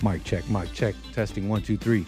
Mic check, mic check. Testing 1, 2, 3.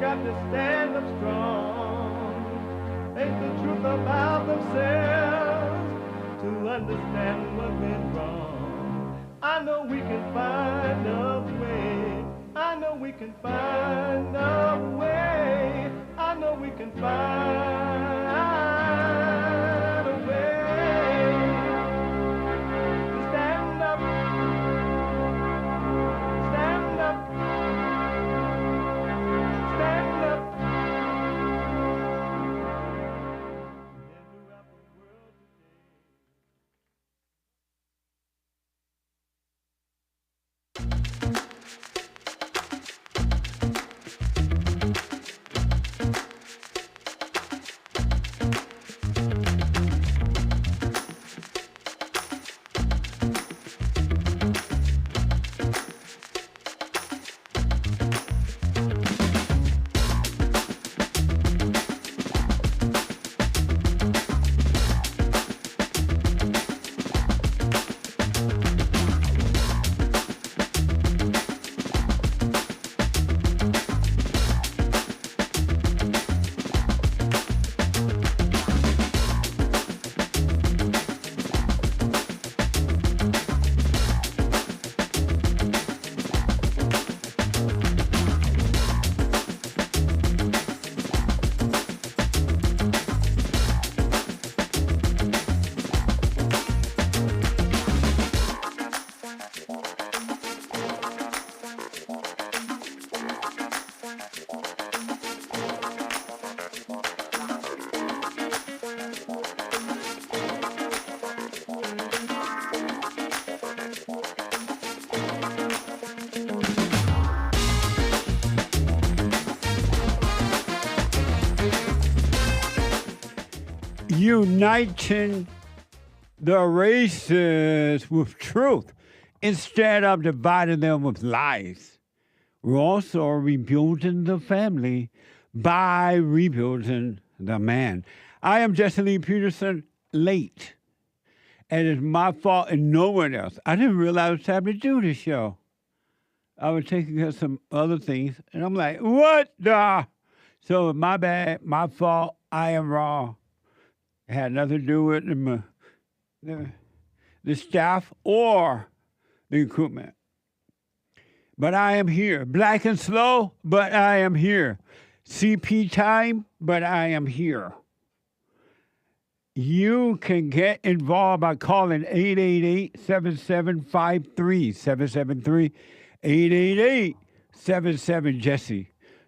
got to stand up strong, face the truth about themselves, to understand what went wrong. I know we can find a way. I know we can find a way. I know we can find a way to stand up, stand up, stand up. In the rapper world today. Uniting the races with truth instead of dividing them with lies. We're also rebuilding the family by rebuilding the man. I am Jesse Lee Peterson, late. And it's my fault and no one else. I didn't realize it was time to do this show. I was taking care of some other things, and I'm like, what the? So my bad, my fault, I am wrong. It had nothing to do with the staff or the equipment. But I am here. Black and slow, but I am here. CP time, but I am here. You can get involved by calling 888-7753, 773-888-77-JESSE,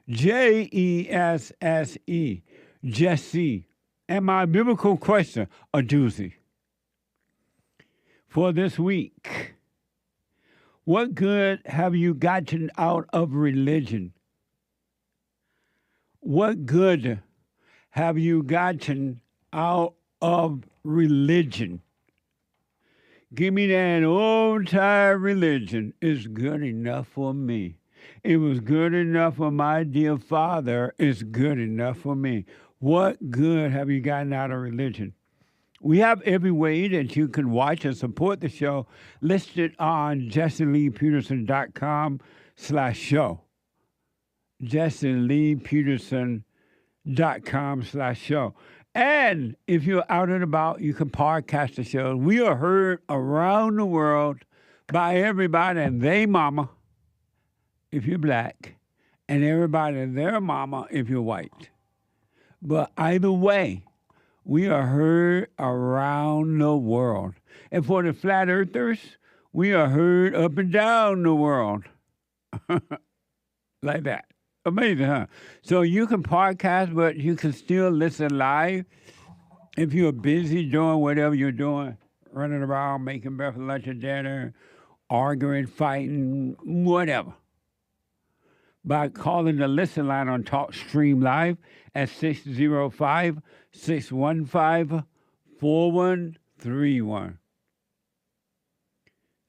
Jesse, Jesse. And my biblical question, a doozy. For this week, what good have you gotten out of religion? What good have you gotten out of religion? Give me that old-time religion. It's good enough for me. It was good enough for my dear father. It's good enough for me. What good have you gotten out of religion? We have every way that you can watch and support the show listed on JesseLeePeterson.com/show. JesseLeePeterson.com/show. And if you're out and about, you can podcast the show. We are heard around the world by everybody and their mama, if you're black, and everybody and their mama, if you're white. But either way, we are heard around the world. And for the flat earthers, we are heard up and down the world. Like that. Amazing, huh? So you can podcast, but you can still listen live if you're busy doing whatever you're doing, running around, making breakfast, lunch, and dinner, arguing, fighting, whatever. By calling the listen line on Talk Stream Live at 605-615-4131.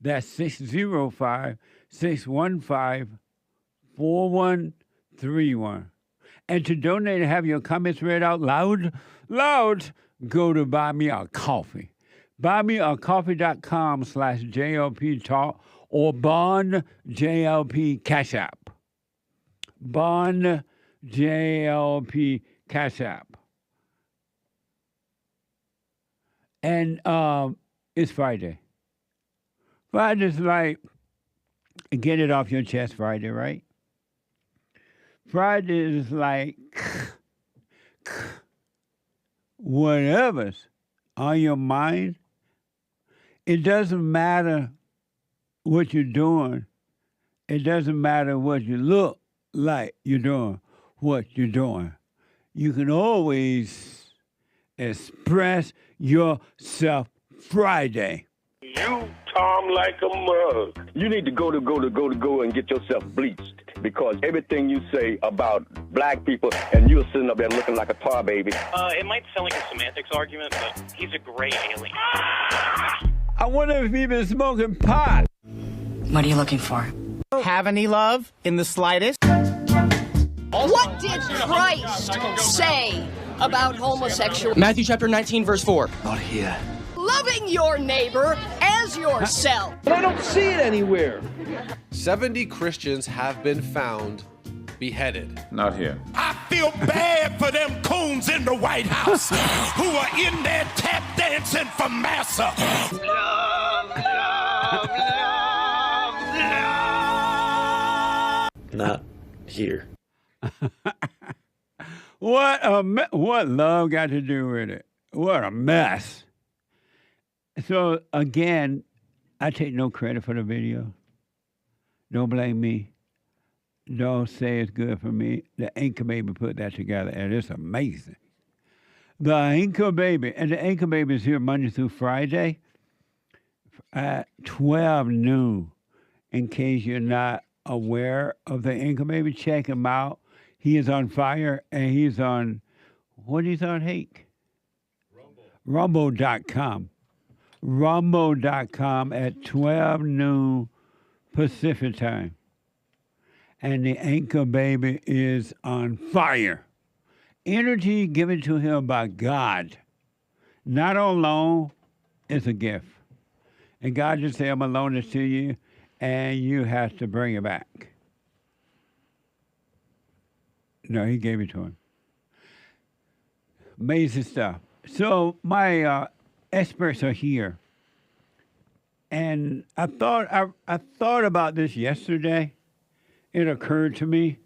That's 605-615-4131. And to donate and have your comments read out loud, go to Buy Me a Coffee. BuyMeACoffee.com/JLP Talk or Bond JLP Cash App. Bond JLP Cash App. And it's Friday. Friday's like, get it off your chest Friday, right? Friday is like, whatever's on your mind. It doesn't matter what you're doing. It doesn't matter what you look like you're doing, what you're doing. You can always express yourself Friday. You Tom like a mug. You need to go and get yourself bleached because everything you say about black people and you're sitting up there looking like a tar baby. It might sound like a semantics argument, but he's a gray alien. I wonder if he's been smoking pot. What are you looking for? Have any love in the slightest? What did Christ say about homosexuality? Matthew chapter 19, verse 4. Not here. Loving your neighbor as yourself. But I don't see it anywhere. 70 Christians have been found beheaded. Not here. I feel bad for them coons in the White House who are in there tap dancing for massa. Not here. What love got to do with it? What a mess. So again, I take no credit for the video. Don't blame me. Don't say it's good for me. The Anchor Baby put that together, and it's amazing. The Anchor Baby, and the Anchor Baby is here Monday through Friday at 12 noon. In case you're not aware of the Anchor Baby, check him out. He is on fire, and he's on, what he's on, Hake? Rumble.com. Rumble.com at 12 noon Pacific time. And the Anchor Baby is on fire. Energy given to him by God. Not on loan, it's a gift. And God just said, I'm going to loan this to you, and you have to bring it back. No, he gave it to him. Amazing stuff. So my experts are here. And I thought about this yesterday. It occurred to me.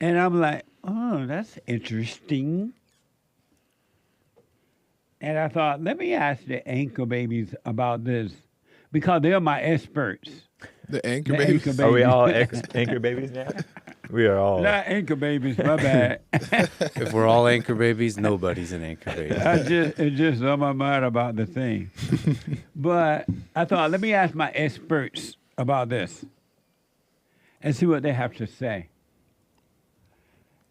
And I'm like, oh, that's interesting. And I thought, let me ask the Anchor Babies about this because they're my experts. The Anchor Babies? Anchor Babies. Are we all Anchor Babies now? We are all. Not Anchor Babies, my bad. If we're all Anchor Babies, nobody's an Anchor Baby. It's just on my mind about the thing. But I thought, let me ask my experts about this and see what they have to say.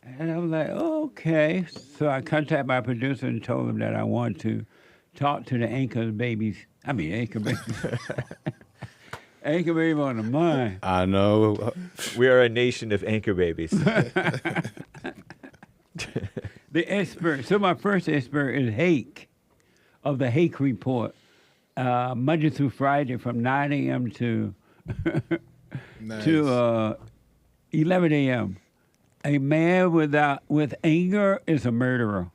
And I was like, oh, okay. So I contacted my producer and told him that I want to talk to the Anchor Babies. Anchor Babies. Anchor Baby on the mind. I know. We are a nation of Anchor Babies. The expert. So my first expert is Hake of the Hake Report. Monday through Friday from 9 a.m. to Nice. to 11 a.m. A man with anger is a murderer.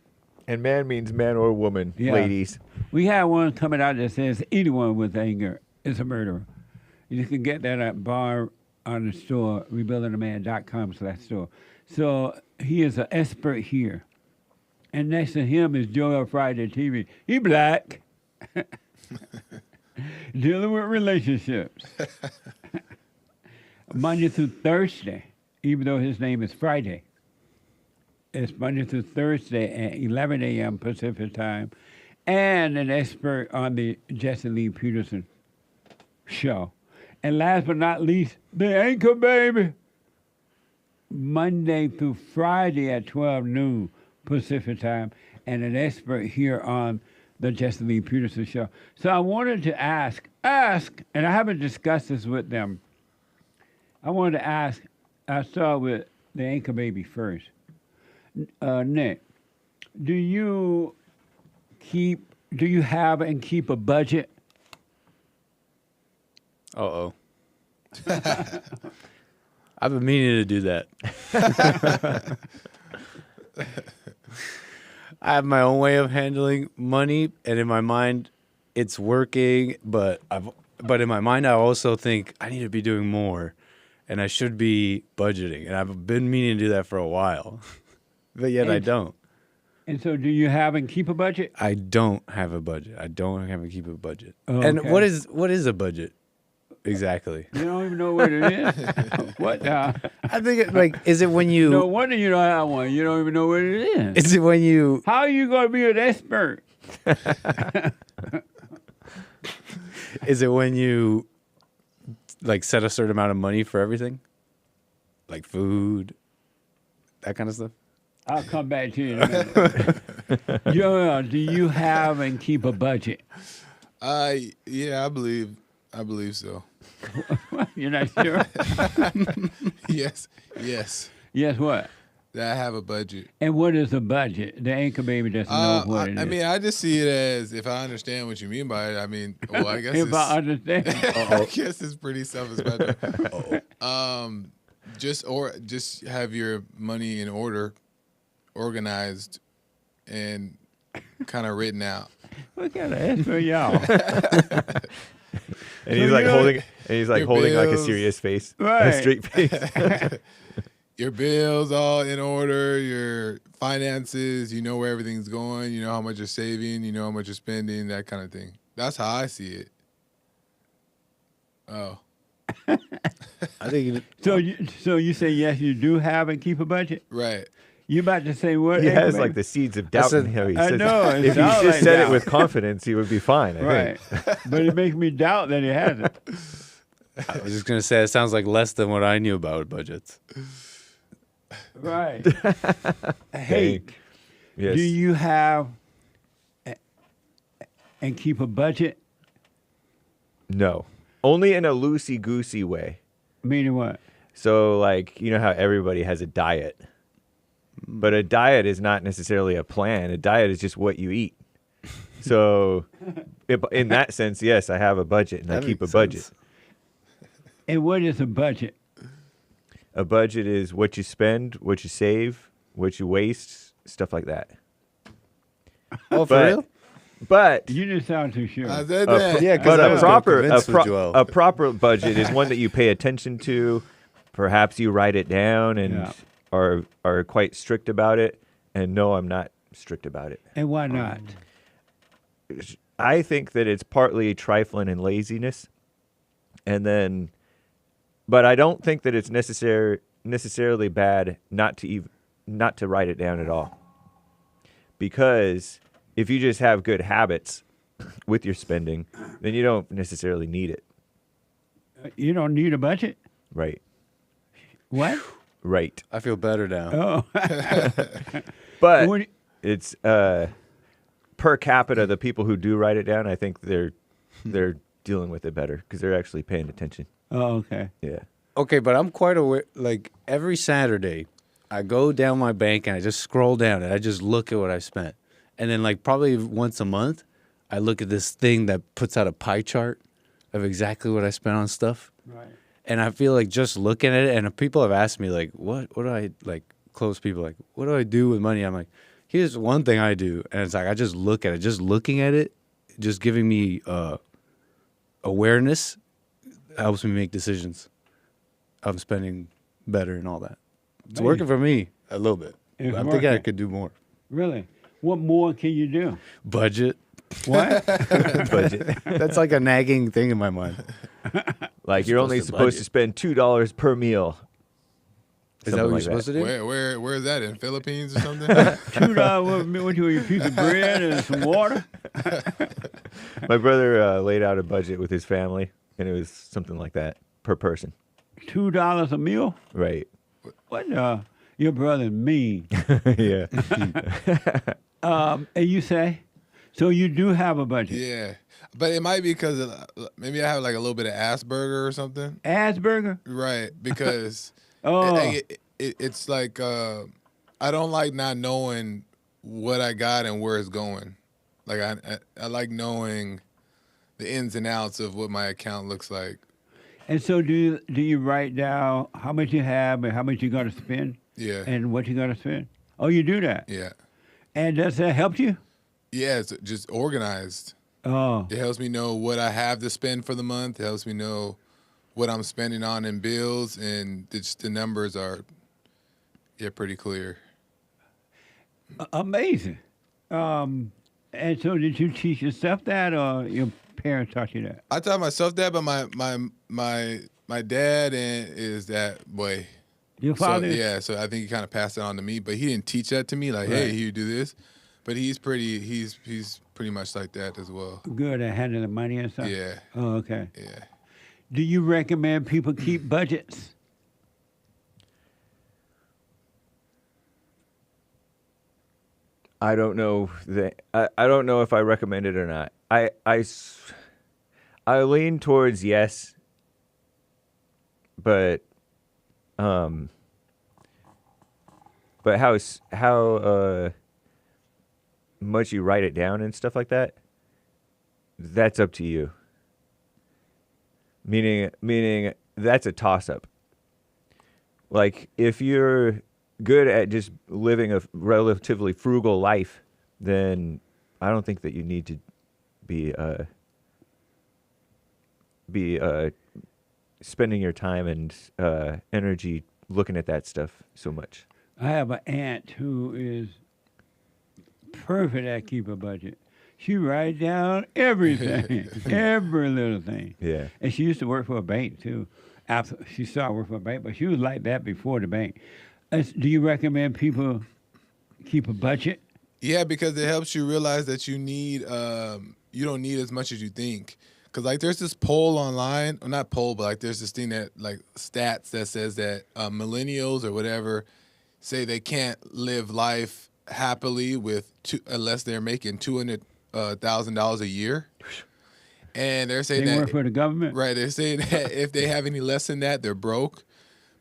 And man means man or woman, Yeah. ladies. We had one coming out that says anyone with anger is a murderer. You can get that at bar on the store, rebuildingaman.com/store. So he is an expert here. And next to him is Joel Friday TV. He black. Dealing with relationships. Monday through Thursday, even though his name is Friday. It's Monday through Thursday at 11 a.m. Pacific time. And an expert on the Jesse Lee Peterson show. And last but not least, the Anchor Baby. Monday through Friday at 12 noon Pacific time. And an expert here on the Jesse Lee Peterson show. So I wanted to ask, and I haven't discussed this with them. I wanted to ask, I'll start with the Anchor Baby first. Nick, do you have and keep a budget? Uh-oh. I've been meaning to do that. I have my own way of handling money, and in my mind, it's working. But in my mind, I also think I need to be doing more, and I should be budgeting. And I've been meaning to do that for a while, but yet I don't. And so, do you have and keep a budget? I don't have a budget. I don't have and keep a budget. Oh, And okay. what is a budget exactly? You don't even know what it is. What? I think is it when you? No wonder you don't have one. You don't even know what it is. Is it when you? How are you going to be an expert? Is it when you like set a certain amount of money for everything, like food, that kind of stuff? I'll come back to you in a minute. Joel, do you have and keep a budget? Yeah, I believe so. You're not sure? Yes. Yes, what? That I have a budget. And what is a budget? The anchor baby doesn't know what it is. I mean, I just see it as, if I understand what you mean by it, I mean, well, I guess if I understand. I guess it's pretty self-explanatory. Just have your money in order, organized, and kind of written out. What kind of answer y'all? And he's like holding like a serious face, Right. a straight face. Your bills all in order, your finances, you know where everything's going, you know how much you're saving, you know how much you're spending, that kind of thing. That's how I see it. Oh. I think. So you say yes, you do have and keep a budget? Right. You about to say what? He Anchor has baby? like the seeds of doubt in him. He I says, know, it if he sounds just like said doubt. it with confidence, he would be fine. I think. But it makes me doubt that he has it. I was just gonna say it sounds like less than what I knew about budgets. Right. Hey, Yes. do you have and keep a budget? No. Only in a loosey-goosey way. Meaning what? So, like, you know how everybody has a diet. But a diet is not necessarily a plan. A diet is just what you eat. So, in that sense, yes, I have a budget, and I keep a budget. And what is a budget? A budget is what you spend, what you save, what you waste, stuff like that. Oh, for real? But You didn't sound too sure. I said that. Yeah, but I a was proper convinced with Joel. a proper budget is one that you pay attention to. Perhaps you write it down and are quite strict about it. And no, I'm not strict about it. And why not? I think that it's partly trifling and laziness, and then, but I don't think that it's necessarily bad not to write it down at all. Because if you just have good habits with your spending, then you don't necessarily need it. You don't need a budget? Right. What? Right. I feel better now. Oh. But it's per capita, the people who do write it down, I think they're dealing with it better because they're actually paying attention. Oh, okay. Yeah. Okay, but I'm quite aware. Like every Saturday, I go down my bank and I just scroll down and I just look at what I spent. And then like probably once a month, I look at this thing that puts out a pie chart of exactly what I spent on stuff. Right. And I feel like just looking at it, and people have asked me like, what do I, like close people, like, what do I do with money? I'm like, here's one thing I do. And it's like, I just look at it, just looking at it, just giving me awareness helps me make decisions. I'm spending better and all that. It's working for me a little bit. It's I'm thinking I working. could do more. Really? What more can you do? Budget. What? Budget. That's like a nagging thing in my mind. Like you're only supposed to spend $2 per meal. Is that what you're supposed to do? Where is that, in Philippines or something? $2 what you a piece of bread and some water? My brother laid out a budget with his family, and it was something like that per person. $2 a meal? Right. What? Your brother mean. Yeah. And you say? So you do have a budget? Yeah. But it might be because maybe I have like a little bit of Asperger or something. Asperger? Right. Because Oh. it's like I don't like not knowing what I got and where it's going. Like I like knowing the ins and outs of what my account looks like. And so do you write down how much you have and how much you're going to spend? Yeah. And what you're going to spend? Oh, you do that? Yeah. And does that help you? Yeah, it's just organized. Oh. It helps me know what I have to spend for the month. It helps me know what I'm spending on in bills, and just the numbers are, pretty clear. Amazing. And so did you teach yourself that, or your parents taught you that? I taught myself that, but my dad is that way. Your father? So I think he kind of passed it on to me, but he didn't teach that to me. Like, Right. hey, you do this. But he's pretty much like that as well. Good at handling money and stuff? Yeah. Oh, okay. Yeah. Do you recommend people keep budgets? I don't know I don't know if I recommend it or not. I lean towards yes, but how much you write it down and stuff like that, that's up to you. Meaning that's a toss-up. Like, if you're good at just living a relatively frugal life, then I don't think that you need to be spending your time and energy looking at that stuff so much. I have an aunt who is perfect at keep a budget. She writes down everything, every little thing. Yeah. And she used to work for a bank, too. After she started working for a bank, but she was like that before the bank. Do you recommend people keep a budget? Yeah, because it helps you realize that you don't need as much as you think. Because, like, there's this poll online, or not poll, but, like, there's this thing that, like, stats that says that millennials or whatever say they can't live life happily unless they're making $200,000 a year. And they're saying they that work for the government, right? They're saying that if they have any less than that, they're broke.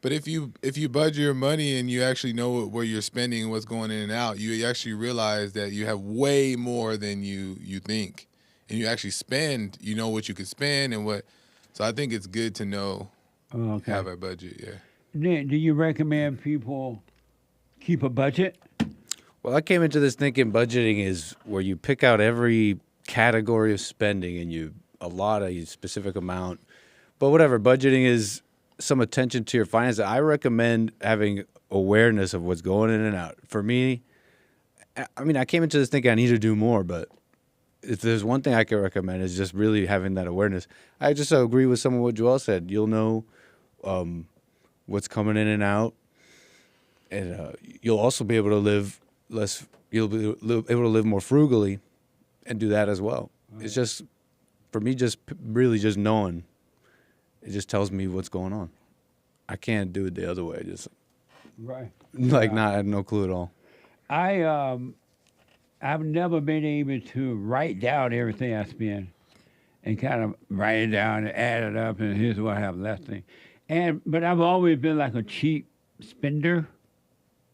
But if you budget your money and you actually know where you're spending and what's going in and out, you actually realize that you have way more than you think, and you actually spend. You know what you can spend and what. So I think it's good to know have a budget. Yeah. Then, do you recommend people keep a budget? Well, I came into this thinking budgeting is where you pick out every category of spending and you allot a specific amount. But whatever, budgeting is some attention to your finances. I recommend having awareness of what's going in and out. For me, I mean, I came into this thinking I need to do more, but if there's one thing I can recommend is just really having that awareness. I just agree with some of what Joel said. You'll know what's coming in and out, and you'll also be able to live less. You'll be able to live more frugally, and do that as well. Right. It's just, for me, just really just knowing. It just tells me what's going on. I can't do it the other way. Just right, like I have no clue at all. I've never been able to write down everything I spend, and kind of write it down and add it up, and here's what I have left. But I've always been like a cheap spender,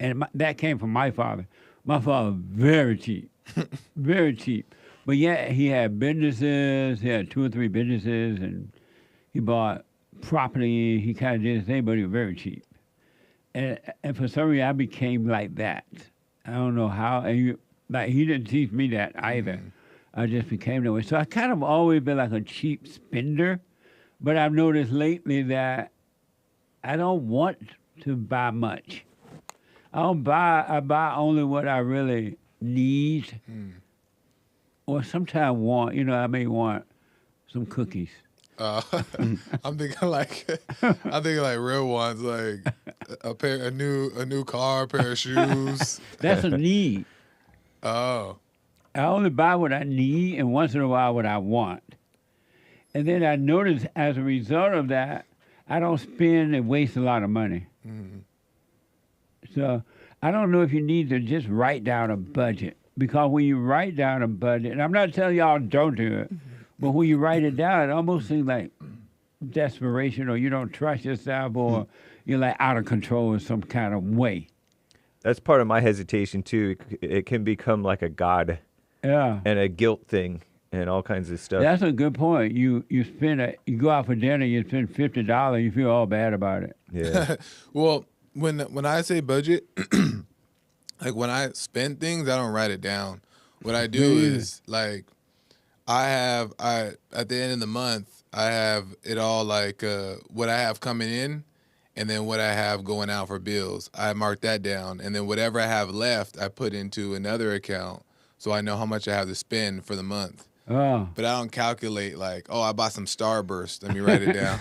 and that came from my father. My father very cheap, very cheap. But yet he had businesses. He had 2 or 3 businesses, and he bought property. He kind of did his thing, but he was very cheap. And for some reason, I became like that. I don't know how. And he didn't teach me that either. Mm-hmm. I just became that way. So I kind of always been like a cheap spender. But I've noticed lately that I don't want to buy much. I buy only what I really need. Or sometimes want, I may want some cookies. I'm thinking like real ones, like a new car, a pair of shoes. That's a need. Oh. I only buy what I need, and once in a while what I want. And then I notice as a result of that, I don't spend and waste a lot of money. Mm-hmm. So I don't know if you need to just write down a budget, because when you write down a budget, and I'm not telling y'all don't do it, but when you write it down, it almost seems like desperation, or you don't trust yourself, or you're like out of control in some kind of way. That's part of my hesitation too. It can become like a God, and a guilt thing. and all kinds of stuff. That's a good point. You you go out for dinner, you spend $50, you feel all bad about it. Yeah. Well, when I say budget, like when I spend things, I don't write it down. What I do is like at the end of the month, I have it all like what I have coming in and then what I have going out for bills. I mark that down, and then whatever I have left, I put into another account so I know how much I have to spend for the month. Oh. But I don't calculate like, oh, I bought some Starburst. Let me write it down.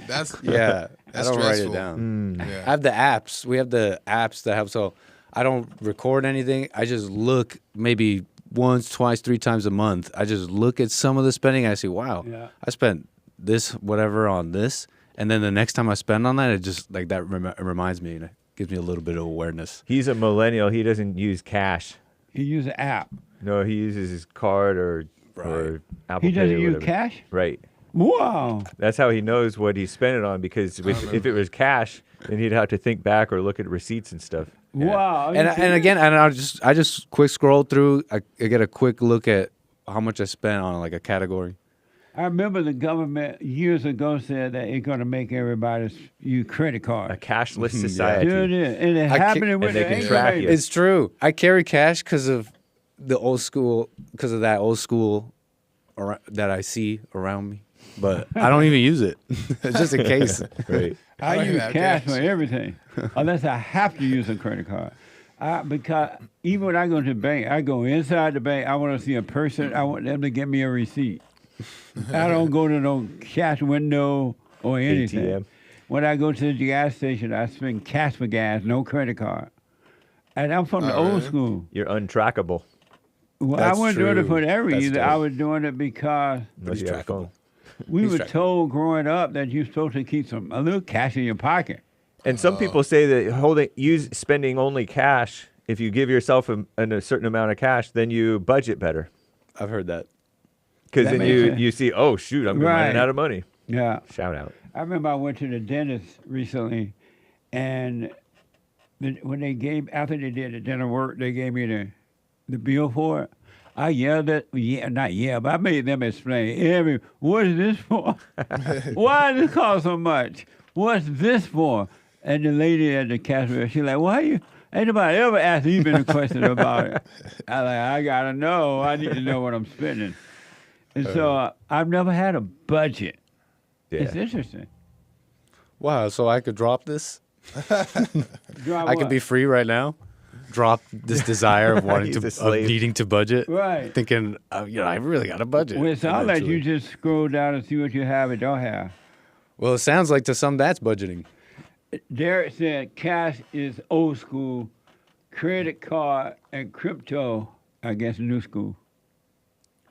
That's I don't write stressful. it down. Yeah. I have the apps. We have the apps that help. So I don't record anything. I just look maybe once, twice, 3 times a month. I just look at some of the spending. I see, wow, I spent this whatever on this, and then the next time I spend on that, it just like that reminds me, and it gives me a little bit of awareness. He's a millennial. He doesn't use cash. He uses an app. No, he uses his card or Apple Pay. He doesn't or use whatever. cash? Right. Wow. That's how he knows what he's spending on, because if it was cash, then he'd have to think back or look at receipts and stuff. Wow. And again, I just quick scroll through. I get a quick look at how much I spent on like a category. I remember the government years ago said that it's going to make everybody use credit card. A cashless society. Dude, and it's happening with they the can track you. It's true. I carry cash because of the old school, because of that old school that I see around me. But I don't even use it. It's just in case. Right. I use cash for everything, unless I have to use a credit card. Because even when I go to the bank, I go inside the bank. I want to see a person. I want them to give me a receipt. I don't go to no cash window or anything. ATM. When I go to the gas station, I spend cash for gas, no credit card. And I'm from the old school. You're untrackable. Well, I wasn't doing it for that reason. I was doing it because Unless you have a phone. we were told growing up that you're supposed to keep a little cash in your pocket. And some people say that spending only cash, if you give yourself a certain amount of cash, then you budget better. I've heard that. Because then you see, oh, shoot, I'm running out of money. Yeah. Shout out. I remember I went to the dentist recently, and when after they did the dental work, they gave me the bill for it. I yelled but I made them explain. What is this for? Why does it cost so much? What's this for? And the lady at the cashier, she's like, why you? Ain't nobody ever asked even a question about it. I gotta know. I need to know what I'm spending. And so I've never had a budget. Yeah. It's interesting. Wow, so I could drop this? Drop I could be free right now? Drop this desire of wanting of needing to budget? Right. Thinking, I really got a budget. Well, it sounds like you just scroll down and see what you have and don't have. Well, it sounds like to some that's budgeting. Derek said cash is old school, credit card and crypto, I guess, new school.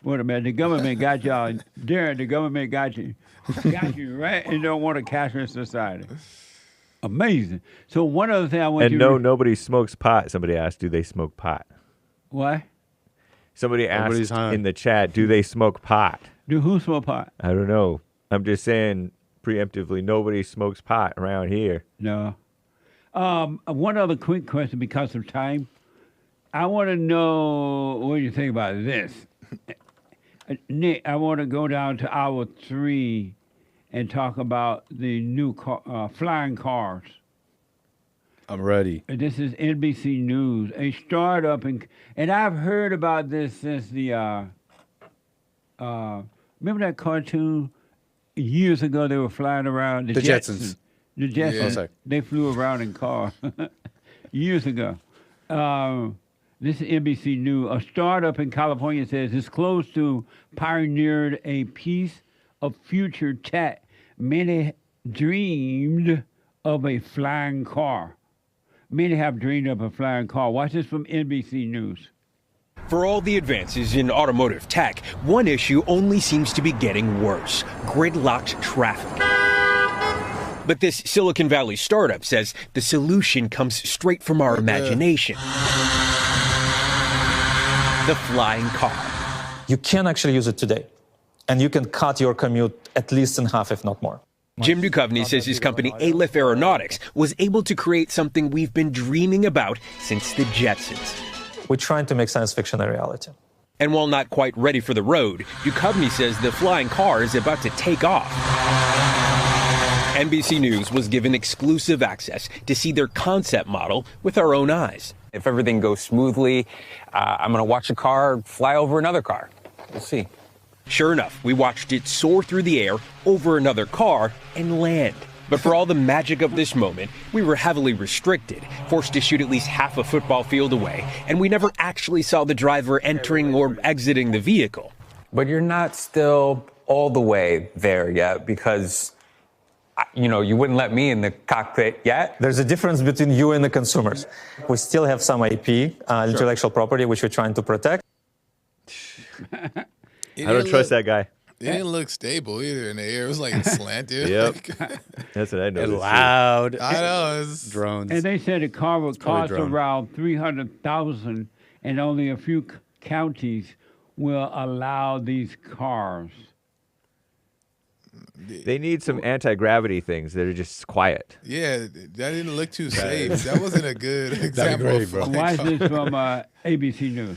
What a man, the government got y'all. Derek, the government got you. Got you, right? And don't want a cashless society. Amazing. So one other thing I want nobody smokes pot. Somebody asked, do they smoke pot? What? Somebody asked in the chat, do they smoke pot? Do who smoke pot? I don't know. I'm just saying preemptively, nobody smokes pot around here. No. One other quick question because of time. I want to know what you think about this. Nick, I want to go down to hour 3 and talk about the new flying cars. I'm ready. This is NBC News. A startup, and I've heard about this since the, remember that cartoon? Years ago, they were flying around. The Jetsons. The Jetsons. Yeah. They flew around in cars. Years ago. This is NBC News. A startup in California says it's close to pioneered a piece of future tech. Many dreamed of a flying car. Many have dreamed of a flying car. Watch this from NBC News. For all the advances in automotive tech, one issue only seems to be getting worse: gridlocked traffic. But this Silicon Valley startup says the solution comes straight from our imagination. The flying car. You can actually use it today, and you can cut your commute at least in half, if not more. Jim Duchovny says his company Aleph Aeronautics was able to create something we've been dreaming about since the Jetsons. We're trying to make science fiction a reality. And while not quite ready for the road, Duchovny says the flying car is about to take off. NBC News was given exclusive access to see their concept model with our own eyes. If everything goes smoothly, I'm going to watch a car fly over another car. We'll see. Sure enough, we watched it soar through the air over another car and land. But for all the magic of this moment, we were heavily restricted, forced to shoot at least half a football field away, and we never actually saw the driver entering or exiting the vehicle. But you're not still all the way there yet because, you know, you wouldn't let me in the cockpit yet. There's a difference between you and the consumers. We still have some IP, intellectual property, which we're trying to protect. I don't trust that guy. It didn't look stable either in the air. It was like slanted. Yep. That's what I noticed. Loud. I know. It's drones. And they said the car would cost drone. around $300,000, and only a few counties will allow these cars. They need some anti-gravity things that are just quiet. Yeah, that didn't look too safe. That wasn't a good example. great, bro. Why is this from ABC News?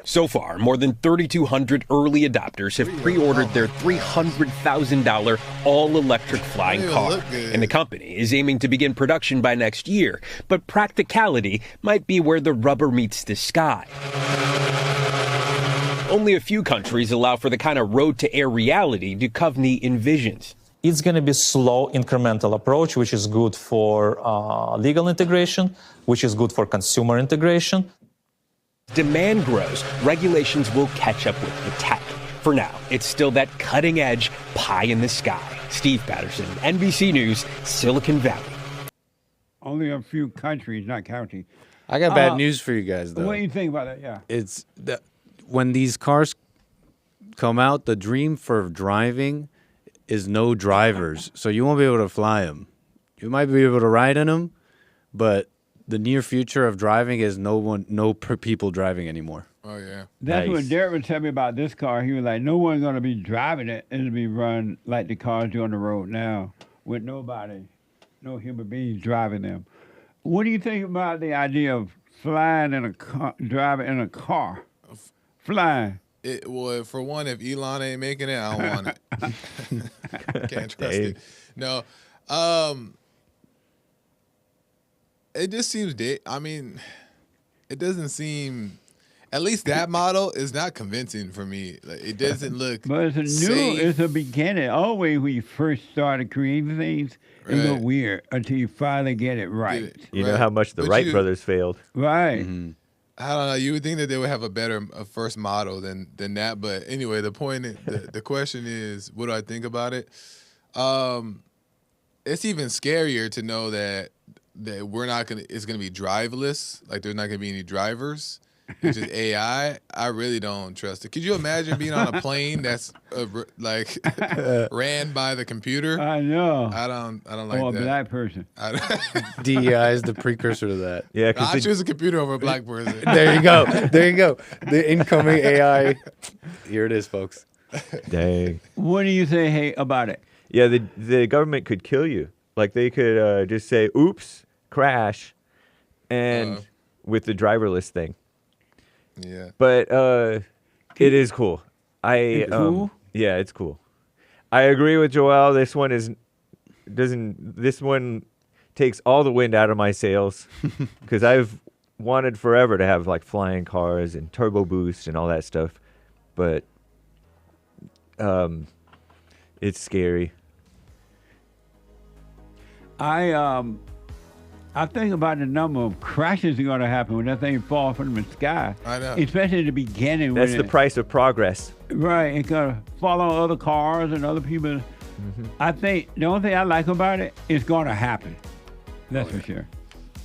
So far, more than 3,200 early adopters have pre-ordered their $300,000 all-electric flying Don't even car. look good. And the company is aiming to begin production by next year. But practicality might be where the rubber meets the sky. Only a few countries allow for the kind of road-to-air reality Duchovny envisions. It's going to be slow, incremental approach, which is good for legal integration, which is good for consumer integration. Demand grows, regulations will catch up with the tech. For now, it's still that cutting-edge pie in the sky. Steve Patterson, NBC News, Silicon Valley. Only a few countries, not county. I got bad news for you guys, though. What do you think about that? Yeah. It's that when these cars come out, the dream for driving is no drivers. So you won't be able to fly them. You might be able to ride in them, but the near future of driving is no people driving anymore. Oh, yeah. That's what Derek was telling me about this car. He was like, no one's going to be driving it. It'll be run like the cars do on the road now with nobody, no human beings driving them. What do you think about the idea of flying in a car, driving in a car? Flying. Well, for one, if Elon ain't making it, I don't want it. Can't trust it. No. It just seems, I mean, it doesn't seem, at least that model is not convincing for me. Like, it doesn't look But it's it's a beginning. Always when you first started creating things, it looked weird until you finally get it right. You know how much the Wright brothers failed. Right. Mm-hmm. I don't know. You would think that they would have a better first model than that. But anyway, the point, the question is, what do I think about it? It's even scarier to know that we're not gonna. It's gonna be driverless. Like there's not gonna be any drivers. It's just AI. I really don't trust it. Could you imagine being on a plane that's like ran by the computer? I know. I don't like or that. a black person. DEI is the precursor to that. Yeah, I choose a computer over a black person. There you go. There you go. The incoming AI. Here it is, folks. Dang. What do you say, hey, about it? Yeah, the government could kill you. Like they could just say, "Oops, crash," and with the driverless thing. Yeah. But it is cool. It's cool? Yeah, it's cool. I agree with Joel. This one takes all the wind out of my sails because I've wanted forever to have like flying cars and turbo boost and all that stuff. But it's scary. I think about the number of crashes that are going to happen when that thing falls from the sky. I know. Especially at the beginning. That's when the price of progress. Right. It's going to fall on other cars and other people. Mm-hmm. I think the only thing I like about it is going to happen. That's for sure.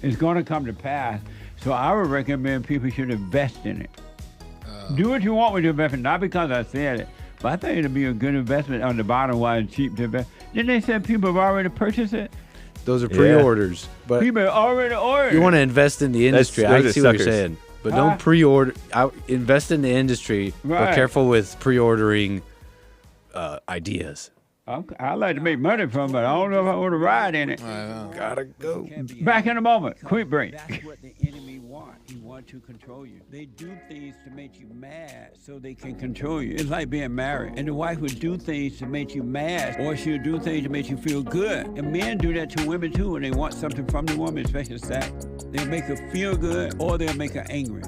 It's going to come to pass. So I would recommend people should invest in it. Do what you want with your investment, not because I said it, but I think it'll be a good investment on the bottom line, cheap to invest. Didn't they say people have already purchased it? Those are pre-orders. But people already ordered. you want to invest in the industry. I see what you're saying. But don't pre-order. Invest in the industry, but Right. careful with pre-ordering ideas. I like to make money from it, but I don't know if I want to ride in it. I know. Gotta go. Back in a moment. Quick break. That's what the enemy wants. you want to control you. They do things to make you mad so they can control you. It's like being married. And the wife would do things to make you mad, or she'll do things to make you feel good. And men do that to women too when they want something from the woman, especially sex. They'll make her feel good or they'll make her angry.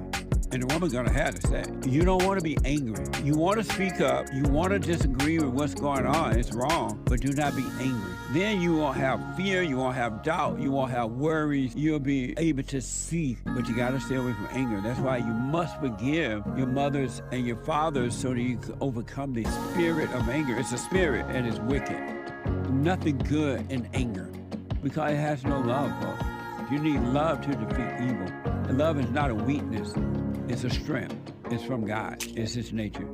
And the woman's gonna have to say, you don't want to be angry. You want to speak up. You want to disagree with what's going on. It's wrong, but do not be angry. Then you won't have fear. You won't have doubt. You won't have worries. You'll be able to see, but you got to stay away from anger. That's why you must forgive your mothers and your fathers so that you can overcome the spirit of anger. It's a spirit and it's wicked. Nothing good in anger because it has no love, folks. You need love to defeat evil. And love is not a weakness. It's a strength. It's from God. It's His nature.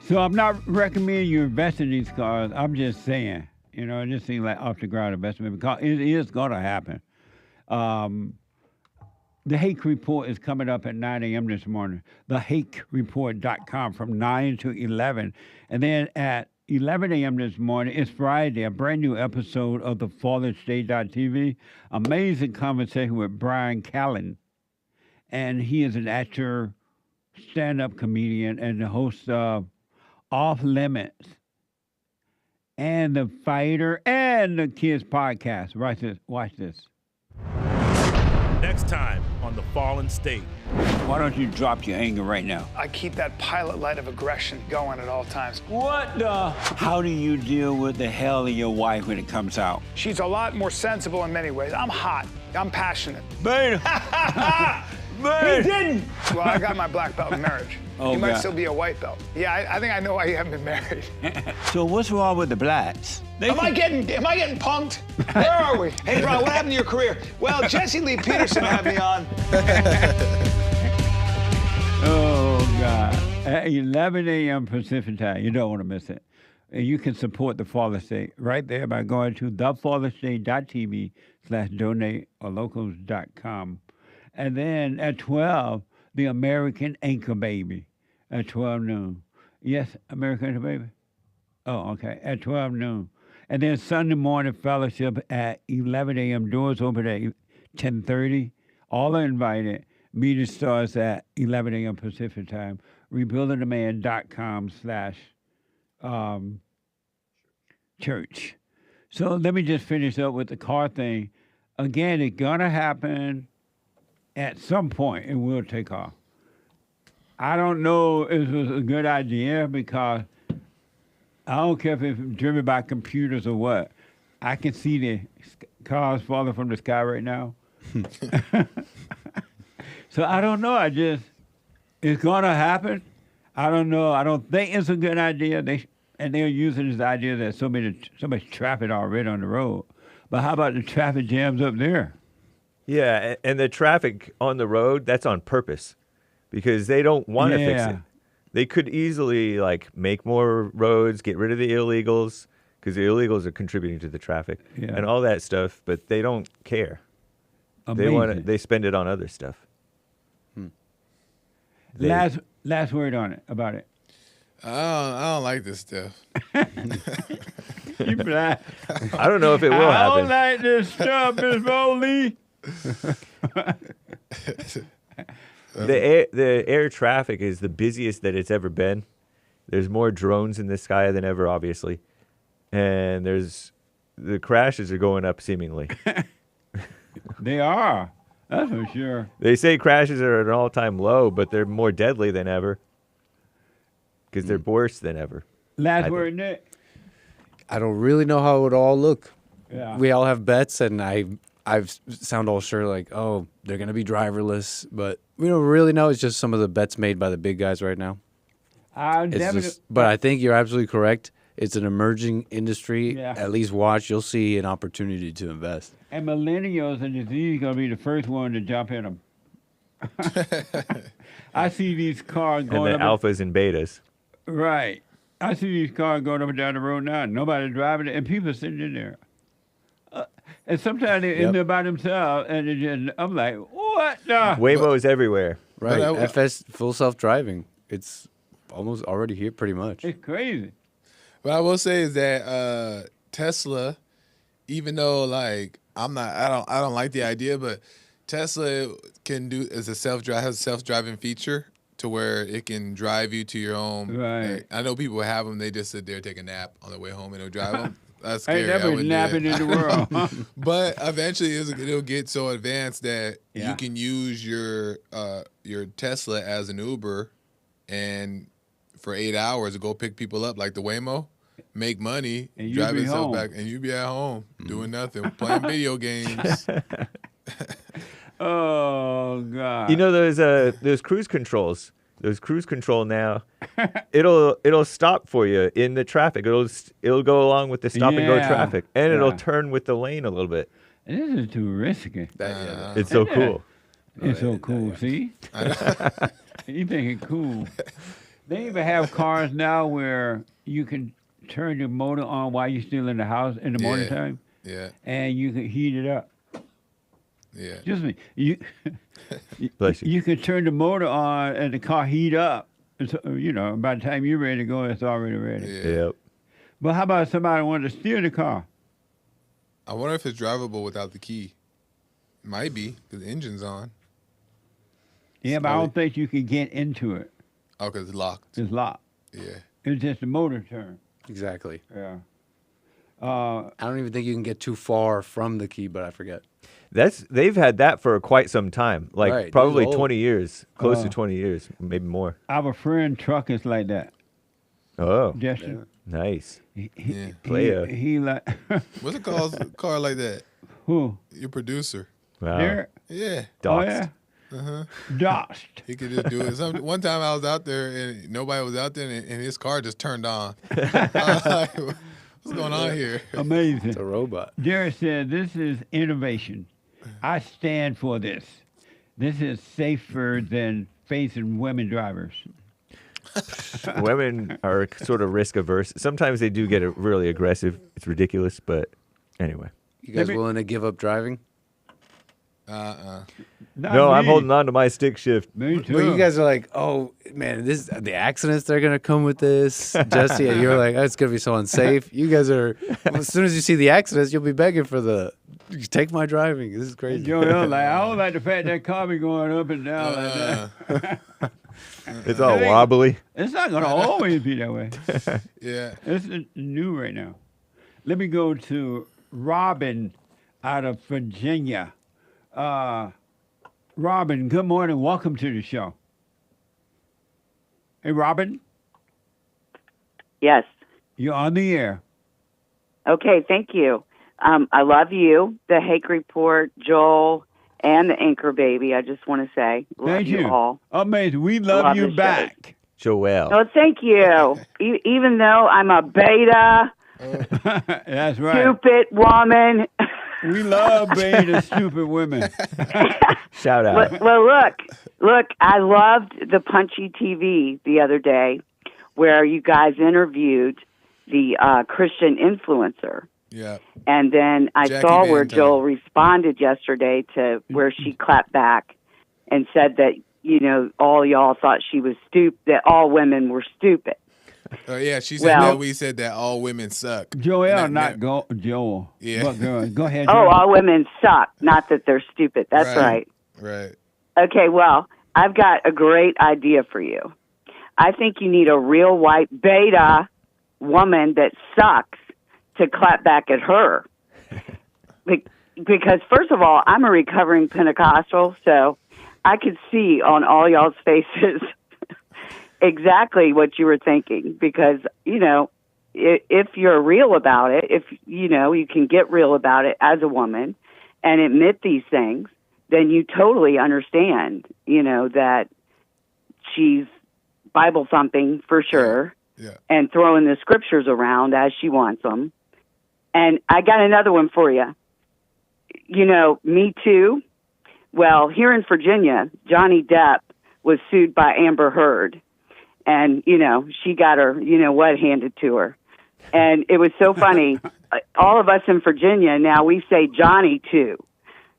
So I'm not recommending you invest in these cars. I'm just saying, it just seems like off the ground investment because it is going to happen. The Hake Report is coming up at 9 a.m. this morning. TheHakeReport.com from 9 to 11. And then at 11 a.m. this morning, it's Friday, a brand new episode of the FallenState.tv. Amazing conversation with Brian Callen. And he is an actor, stand-up comedian, and the host of Off Limits and the Fighter and the Kids podcast. Watch this. Next time on The Fallen State. Why don't you drop your anger right now? I keep that pilot light of aggression going at all times. What the? How do you deal with the hell of your wife when it comes out? She's a lot more sensible in many ways. I'm hot. I'm passionate. Beta. He didn't. Well, I got my black belt in marriage. Oh, you might God. still be a white belt. Yeah, I think I know why you haven't been married. So what's wrong with the blacks? Am I getting punked? Where are we? Hey, Brian, what happened to your career? Well, Jesse Lee Peterson had me on. Oh, God. At 11 a.m. Pacific time. You don't want to miss it. And you can support the Fallen State right there by going to thefallenstate.tv/donate or locals.com. And then at 12, the American Anchor Baby at 12 noon. Yes, American Anchor Baby? Oh, okay, at 12 noon. And then Sunday morning fellowship at 11 a.m. Doors open at 10:30. All are invited. Meeting starts at 11 a.m. Pacific time. rebuildingtheman.com/church. So let me just finish up with the car thing. Again, it's going to happen at some point. It will take off. I don't know if it was a good idea because I don't care if it's driven by computers or what. I can see the cars falling from the sky right now. So I don't know. It's going to happen. I don't know. I don't think it's a good idea. They're using this idea that so much traffic already on the road. But how about the traffic jams up there? Yeah, and the traffic on the road, that's on purpose because they don't want to fix it. They could easily make more roads, get rid of the illegals because the illegals are contributing to the traffic and all that stuff, but they don't care. Amazing. They spend it on other stuff. Last word on it about it. I don't like this stuff. You black. I don't know if it will happen. I don't like this stuff, Miss Bowley. The air traffic is the busiest that it's ever been. There's more drones in the sky than ever, obviously, and the crashes are going up seemingly. They are. That's for sure. They say crashes are at an all-time low, but they're more deadly than ever because they're worse than ever. Last word, Nick. I don't really know how it would all look. Yeah. We all have bets, and I sound all sure like, oh, they're going to be driverless, but we don't really know. It's just some of the bets made by the big guys right now. But But I think you're absolutely correct. It's an emerging industry. Yeah. At least watch. You'll see an opportunity to invest. And millennials and these going to be the first one to jump in them. I see these cars And going the up. alphas and betas. Right. I see these cars going up and down the road now. Nobody driving it, and people sitting in there. And sometimes they're in there by themselves, and I'm like, what the? Waymo's everywhere. Right. FS, full self-driving. It's almost already here pretty much. It's crazy. What I will say is that Tesla, even though like I don't like the idea, but Tesla has a self-driving feature to where it can drive you to your home. Right. Like, I know people have them. They just sit there, take a nap on the way home, and it'll drive them. That's scary. Ain't never napping in the world. But eventually, it'll get so advanced that you can use your Tesla as an Uber, and for 8 hours to go pick people up like the Waymo, make money, and drive be yourself home. back, and you be at home doing nothing, playing video games. Oh God! You know those cruise controls. Those cruise control now, it'll stop for you in the traffic. It'll go along with the stop and go traffic, and it'll turn with the lane a little bit. This is too risky. It's so cool. It's so cool. See, you think it's cool? They even have cars now where you can turn your motor on while you're still in the house in the morning time. Yeah. And you can heat it up. Yeah. Excuse me. You Bless you. you can turn the motor on and the car heat up. It's, by the time you're ready to go, it's already ready. Yep. But how about somebody wanted to steer the car? I wonder if it's drivable without the key. Might be because the engine's on. Yeah, but I don't think you can get into it. Oh, because it's locked. It's locked. Yeah. It's just the motor turn. Exactly. Yeah. I don't even think you can get too far from the key, but I forget. They've had that for quite some time, like Right, probably those old. 20 years, close to 20 years, maybe more. I have a friend truck is like that. Oh, Justin. nice. Yeah. Player. He like. What's it called? Car like that? Who? Your producer. Wow. Derek? Yeah. Oh yeah. Doxed. He could just do it. One time I was out there and nobody was out there, and his car just turned on. I was like, what's going on here? Amazing. It's a robot. Derek said, "This is innovation. I stand for this. This is safer than facing women drivers." Women are sort of risk averse. Sometimes they do get really aggressive. It's ridiculous, but anyway. You guys willing to give up driving? No, I'm holding on to my stick shift. Me too. But you guys are like, oh man, the accidents that are gonna come with this, Jesse. And you're like, oh, it's gonna be so unsafe. You guys are. As soon as you see the accidents, you'll be begging for take my driving. This is crazy. Joel, like, I don't like the fact that car be going up and down like that. It's all wobbly. It's not gonna always be that way. Yeah. It's new right now. Let me go to Robin out of Virginia. Robin, good morning. Welcome to the show. Hey, Robin. Yes. You're on the air. Okay, thank you. I love you, the Hake Report, Joel, and the Anchor Baby. I just want to say, love Thank you. all. Amazing. We love you the back. Joelle. Oh, thank you. Even though I'm a beta, That's right. stupid woman. We love beta stupid women. Shout out. Well, look, I loved the Punchie TV the other day where you guys interviewed the Christian influencer. Yeah. And then I Jackie saw Van where Dyke. Joel responded yesterday to where she clapped back and said that, all y'all thought she was stupid, that all women were stupid. Yeah, she said that we said that all women suck. Joel, not Joel. Yeah. But go ahead. Oh, Joel. all women suck, not that they're stupid. That's right. Right. Okay, well, I've got a great idea for you. I think you need a real white beta woman that sucks to clap back at her. Because, first of all, I'm a recovering Pentecostal, so I could see on all y'all's faces exactly what you were thinking. Because, if you're real about it, if, you can get real about it as a woman and admit these things, then you totally understand, that she's Bible thumping for sure. and throwing the scriptures around as she wants them. And I got another one for you. You know, Me Too. Well, here in Virginia, Johnny Depp was sued by Amber Heard. And, you know, she got her, you know what, handed to her. And it was so funny. All of us in Virginia now, we say Johnny too.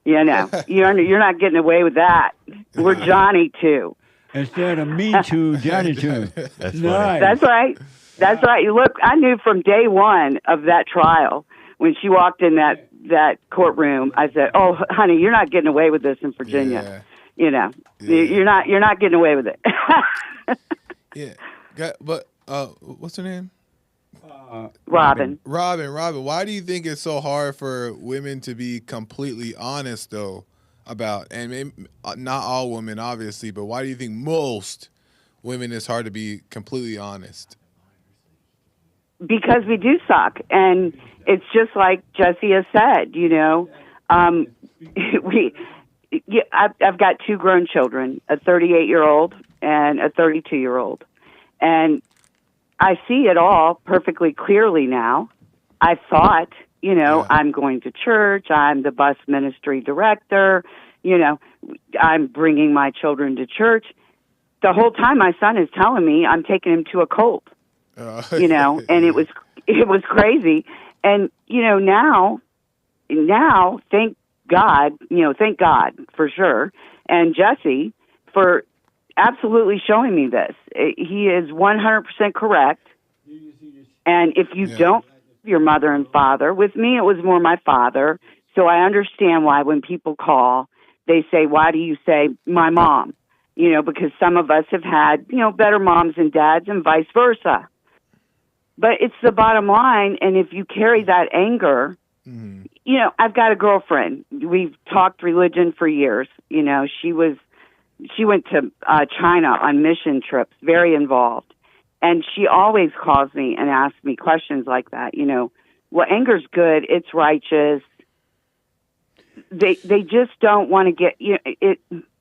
You know, you're not getting away with that. We're Johnny too. Instead of Me Too, Johnny Too. That's nice. That's right. That's right. Look, I knew from day one of that trial, when she walked in that courtroom, I said, "Oh, honey, you're not getting away with this in Virginia. You know, you're not getting away with it." Yeah, but what's her name? Robin. Robin. Why do you think it's so hard for women to be completely honest, though, about, and maybe, not all women, obviously, but why do you think most women it's hard to be completely honest? Because we do suck, and it's just like Jesse has said. You know, I've got two grown children, a 38-year-old and a 32-year-old, and I see it all perfectly clearly now. I thought, you know, I'm going to church. I'm the bus ministry director. You know, I'm bringing my children to church. The whole time my son is telling me I'm taking him to a cult, you know, and it was crazy. And, you know, now, thank God for sure. And Jesse for absolutely showing me this. He is 100% correct. And if you don't your mother and father, with me it was more my father. So I understand why when people call, they say, "Why do you say my mom?" You know, because some of us have had, you know, better moms and dads and vice versa. But it's the bottom line. And if you carry that anger, you know, I've got a girlfriend. We've talked religion for years. You know, she went to China on mission trips, very involved. And she always calls me and asks me questions like that. You know, well, anger's good. It's righteous. They just don't want to get, you know, it,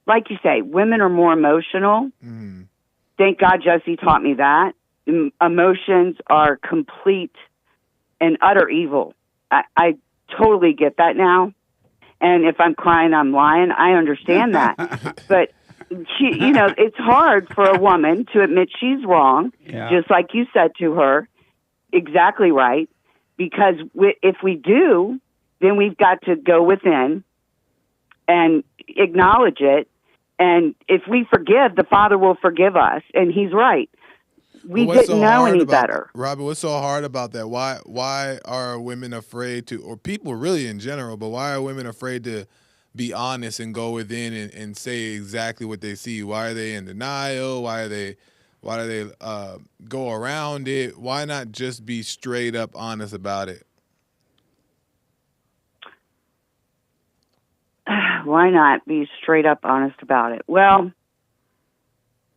like you say, women are more emotional. Thank God Jesse taught me that. Emotions are complete and utter evil. I totally get that now. And if I'm crying, I'm lying. I understand that. But she, you know, it's hard for a woman to admit she's wrong, just like you said to her. Exactly right. Because if we do, then we've got to go within and acknowledge it. And if we forgive, the Father will forgive us. And he's right. We didn't know any better. Robin, what's so hard about that? Why are women afraid to, or people really in general, but why are women afraid to be honest and go within and say exactly what they see? Why are they in denial? Why do they go around it? Why not just be straight up honest about it? Why not be straight up honest about it? Well,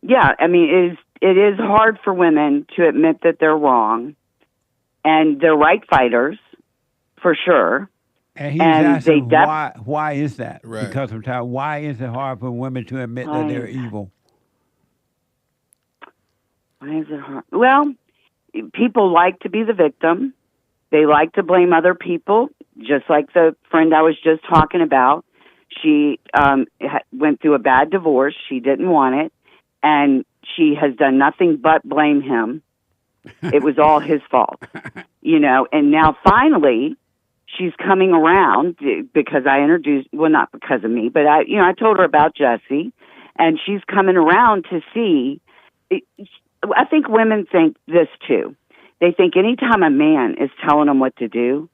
yeah, I mean, it is hard for women to admit that they're wrong, and they're right fighters, for sure. And he's asking why is that? Right. Because of time. Why is it hard for women to admit that they're evil? Why is it hard? Well, people like to be the victim. They like to blame other people, just like the friend I was just talking about. She went through a bad divorce. She didn't want it. And she has done nothing but blame him. It was all his fault, you know. And now finally, she's coming around because I introduced, well, not because of me, but I told her about Jesse, and she's coming around to see. I think women think this too. They think anytime a man is telling them what to do,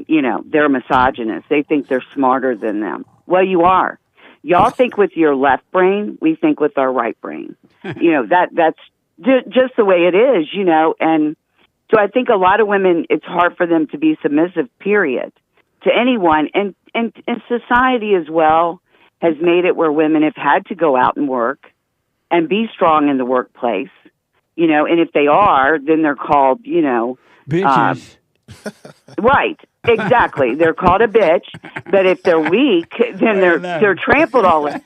you know, they're misogynists. They think they're smarter than them. Well, you are. Y'all think with your left brain, we think with our right brain. You know, that's just the way it is, you know. And so I think a lot of women, it's hard for them to be submissive, period, to anyone. And society as well has made it where women have had to go out and work and be strong in the workplace, you know. And if they are, then they're called, you know, bitches. Right, exactly. They're called a bitch, but if they're weak, then they're trampled all over.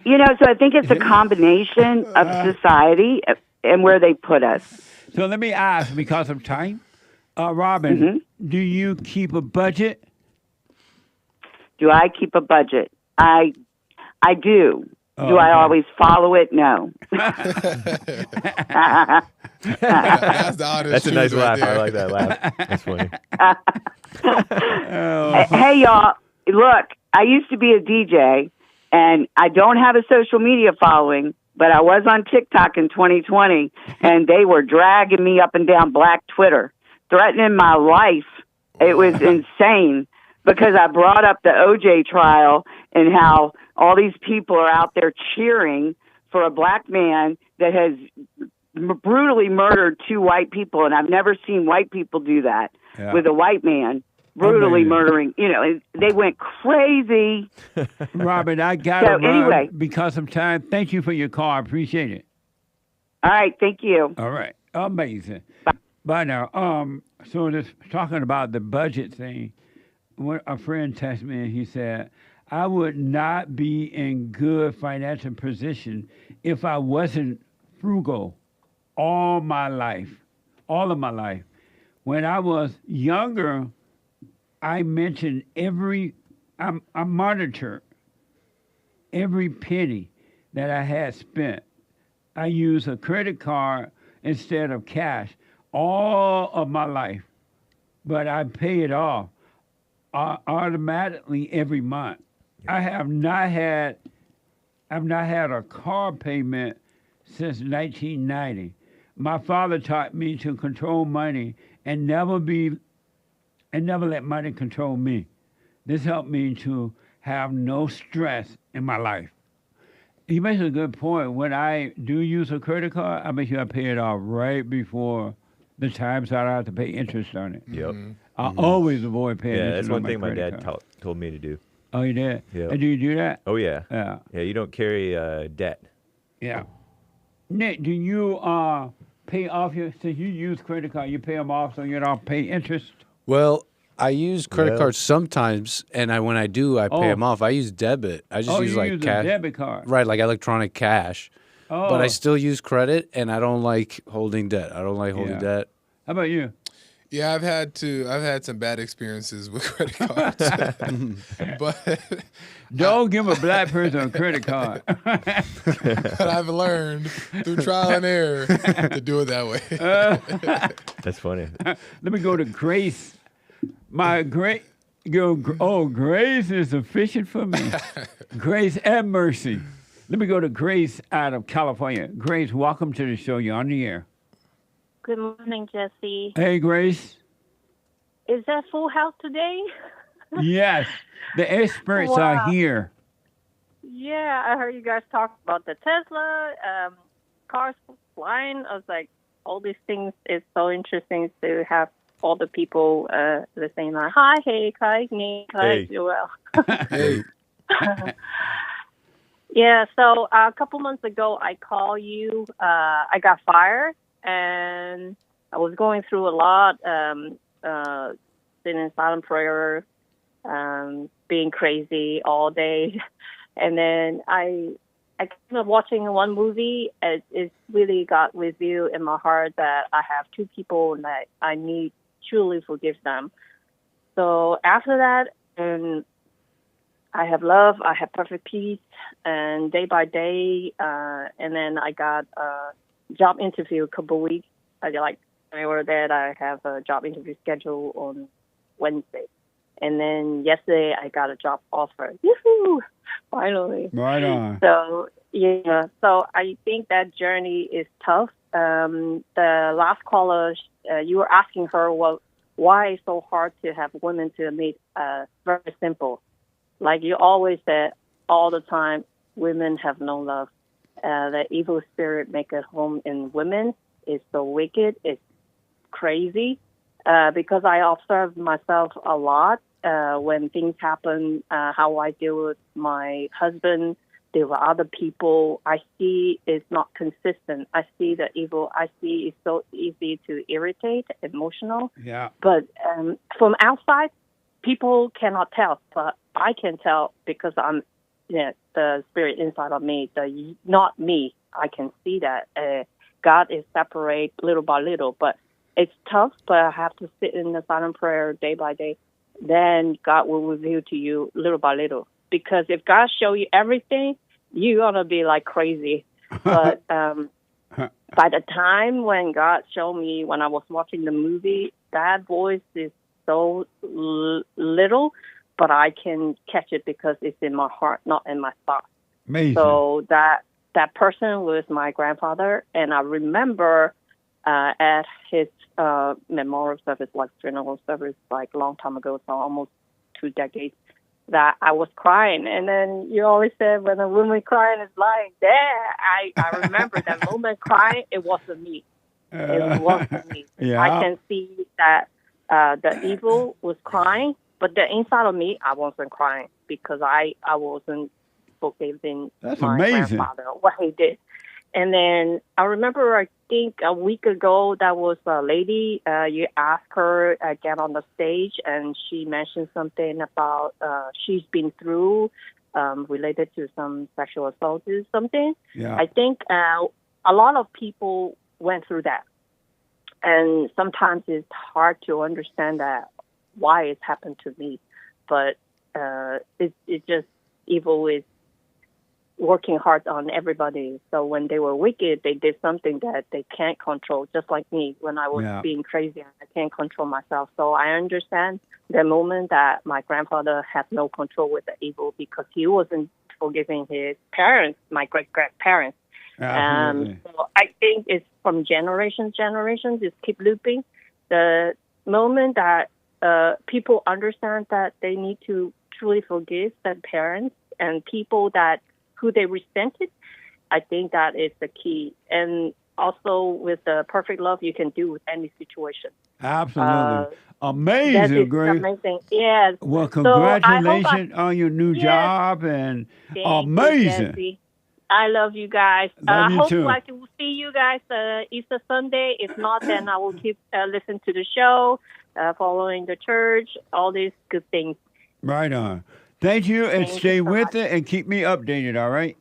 You know, so I think it's a combination of society and where they put us. So let me ask, because of time, Robin, do you keep a budget? Do I keep a budget? I do. Oh, do I okay. always follow it? No. That's the honest That's a nice truth right laugh. I there. like that laugh. That's funny. Hey, y'all, look, I used to be a DJ, and I don't have a social media following, but I was on TikTok in 2020, and they were dragging me up and down Black Twitter, threatening my life. It was insane because I brought up the OJ trial and how all these people are out there cheering for a black man that has brutally murdered 2 white people, and I've never seen white people do that with a white man brutally murdering. You know, they went crazy. Robin, I got to run anyway. because of time. Thank you for your call. I appreciate it. All right, thank you. All right, amazing. Bye now. So just talking about the budget thing, when a friend texted me and he said, I would not be in good financial position if I wasn't frugal all of my life. When I was younger, I mentioned I monitored every penny that I had spent. I used a credit card instead of cash all of my life, but I pay it off automatically every month. I've not had a car payment since 1990. My father taught me to control money and never let money control me. This helped me to have no stress in my life. He makes a good point. When I do use a credit card, I make sure I pay it off right before the time so I don't have to pay interest on it. Yep. I always avoid paying interest that's on one my thing my credit dad card. told me to do. Oh, you did? Yeah. And do you do that? Oh, yeah. Yeah. Yeah, you don't carry debt. Yeah. Nick, do you pay off since you use credit card, you pay them off so you don't pay interest? Well, I use credit cards sometimes, and when I do, I pay them off. I use debit. I just use like use cash. a debit card. Right, like electronic cash. Oh. But I still use credit, and I don't like holding debt. I don't like holding debt. How about you? Yeah, I've had some bad experiences with credit cards. But don't give a black person a credit card. But I've learned through trial and error to do it that way. That's funny. Let me go to Grace. My great girl. Oh, Grace is sufficient for me. Grace and Mercy. Let me go to Grace out of California. Grace, welcome to the show. You're on the air. Good morning, Jesse. Hey, Grace. Is that full house today? Yes, the experts are here. Yeah, I heard you guys talk about the Tesla, cars flying. I was like, all these things is so interesting to have all the people the same line. Hi, hey, Kai, Nick, hi, Joel. Hey. Yeah, so a couple months ago, I called you. I got fired, and I was going through a lot, sitting in silent prayer, being crazy all day. And then I kind of watching one movie. It really got with you in my heart that I have 2 people that I need truly forgive them. So after that, and I have love, I have perfect peace, and day by day, and then I got a job interview a couple weeks. I were that I have a job interview scheduled on Wednesday. And then yesterday I got a job offer. Yoo-hoo! Finally. Right on. So, yeah. So I think that journey is tough. The last caller, you were asking her, well, why it's so hard to have women to admit very simple. Like you always said all the time, women have no love. The evil spirit make a home in women is so wicked. It's crazy. Because I observe myself a lot when things happen, how I deal with my husband, deal with other people. I see it's not consistent. I see the evil. I see it's so easy to irritate, emotional. Yeah. But from outside, people cannot tell. But I can tell because I'm, the spirit inside of me, not me. I can see that. God is separate little by little, but it's tough, but I have to sit in the silent prayer day by day. Then God will reveal to you little by little. Because if God show you everything, you're going to be like crazy. But by the time when God showed me, when I was watching the movie, that voice is so little, but I can catch it because it's in my heart, not in my thoughts. Amazing. So that person was my grandfather, and I remember at his memorial service, like funeral service, like a long time ago, so almost 2 decades, that I was crying. And then you always said when a woman crying is lying. I remember that moment crying, it wasn't me. It wasn't me. Yeah. I can see that the evil was crying, but the inside of me, I wasn't crying because I wasn't forgiving my grandfather, what he did. And then I remember, I think a week ago, that was a lady, you asked her get on the stage, and she mentioned something about she's been through related to some sexual assault or something. Yeah. I think a lot of people went through that. And sometimes it's hard to understand that why it happened to me. But it just, evil is working hard on everybody. So when they were wicked, they did something that they can't control, just like me. When I was being crazy, I can't control myself. So I understand the moment that my grandfather had no control with the evil because he wasn't forgiving his parents, my great-grandparents. So I think it's from generation to generation, just keep looping. The moment that people understand that they need to truly forgive their parents and people that who they resented, I think that is the key. And also with the perfect love, you can do with any situation. Absolutely. Amazing, Grace. Amazing. Yes. Well, So congratulations on your new job and amazing. You, I love you guys. Love I you hope too. I will see you guys Easter Sunday. If not, then I will keep listening to the show, following the church, all these good things. Right on. Thank you, and Thank stay you so with much. it and keep me updated, all right?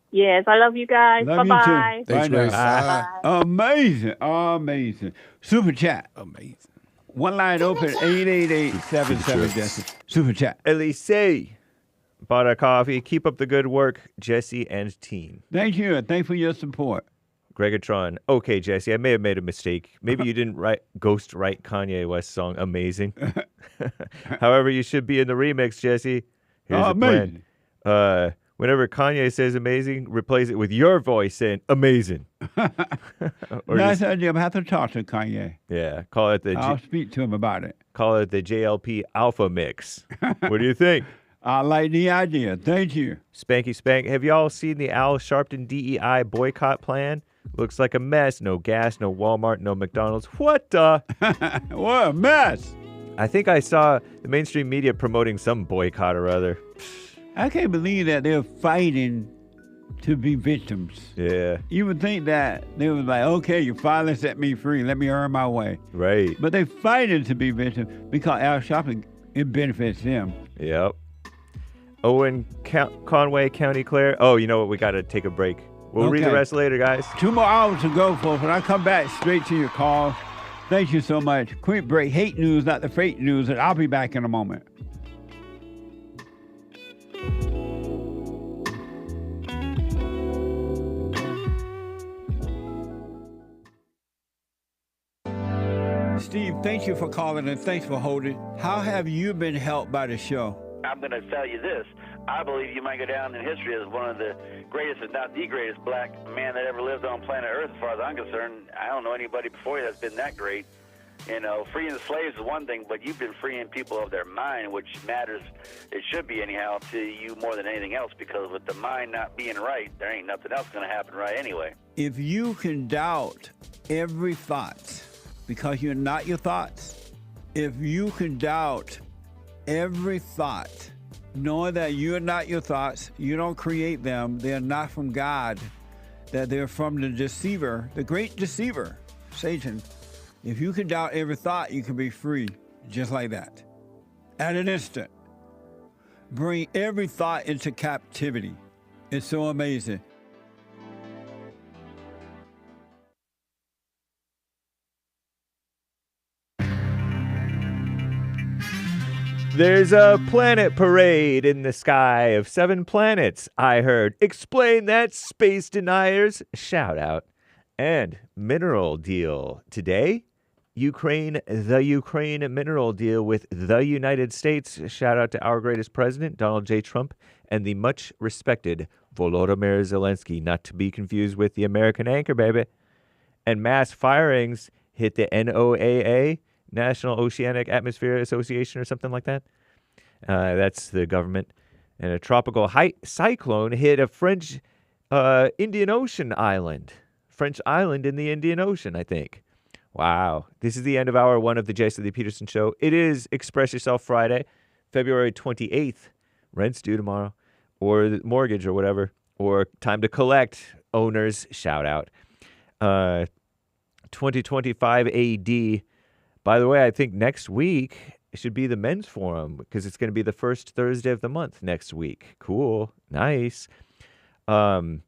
Yes, I love you guys. Love Bye-bye. you too. Bye now. Amazing. Amazing. Super chat. Amazing. One line open, 888-77 Jesse. Super chat. Elise bought a coffee. Keep up the good work, Jesse and team. Thank you, and thanks for your support. Gregatron. Okay, Jesse, I may have made a mistake. Maybe you didn't ghost write Kanye West's song Amazing. However, you should be in the remix, Jesse. Here's the plan. Whenever Kanye says amazing, replace it with your voice saying amazing. Nice idea. I'm have to talk to Kanye. Yeah, call it the I'll speak to him about it. Call it the JLP Alpha Mix. What do you think? I like the idea. Thank you. Spanky Spank. Have y'all seen the Al Sharpton DEI boycott plan? Looks like a mess. No gas, no Walmart, no McDonald's. What the? What a mess. I think I saw the mainstream media promoting some boycott or other. I can't believe that they're fighting to be victims. Yeah. You would think that they was like, okay, you finally set me free. Let me earn my way. Right. But they fighting to be victims because Al Sharpton, it benefits them. Yep. Owen Conway, County Clare. Oh, you know what? We got to take a break. We'll read the rest later, guys. 2 more hours to go, folks. When I come back, straight to your calls. Thank you so much. Quick break. Hate news, not the fake news. And I'll be back in a moment. Steve, thank you for calling and thanks for holding. How have you been helped by the show? I'm going to tell you this. I believe you might go down in history as one of the greatest, if not the greatest, black man that ever lived on planet Earth, as far as I'm concerned. I don't know anybody before you that's been that great. You know, freeing the slaves is one thing, but you've been freeing people of their mind, which matters, it should be anyhow, to you more than anything else, because with the mind not being right, there ain't nothing else going to happen right anyway. If you can doubt every thought because you're not your thoughts, if you can doubt every thought, knowing that you're not your thoughts, you don't create them, they're not from God, that they're from the deceiver, the great deceiver, Satan. If you can doubt every thought, you can be free, just like that. At an instant. Bring every thought into captivity. It's so amazing. There's a planet parade in the sky of 7 planets, I heard. Explain that, space deniers. Shout out. And mineral deal today. The Ukraine mineral deal with the United States. Shout out to our greatest president, Donald J. Trump, and the much respected Volodymyr Zelensky, not to be confused with the American anchor, baby. And mass firings hit the NOAA, National Oceanic Atmosphere Association, or something like that. That's the government. And a tropical cyclone hit a French Indian Ocean island. French island in the Indian Ocean, I think. Wow. This is the end of hour 1 of the JLP Peterson Show. It is Express Yourself Friday, February 28th. Rent's due tomorrow. Or the mortgage or whatever. Or time to collect. Owners, shout out. 2025 AD. By the way, I think next week it should be the men's forum because it's going to be the first Thursday of the month next week. Cool. Nice. The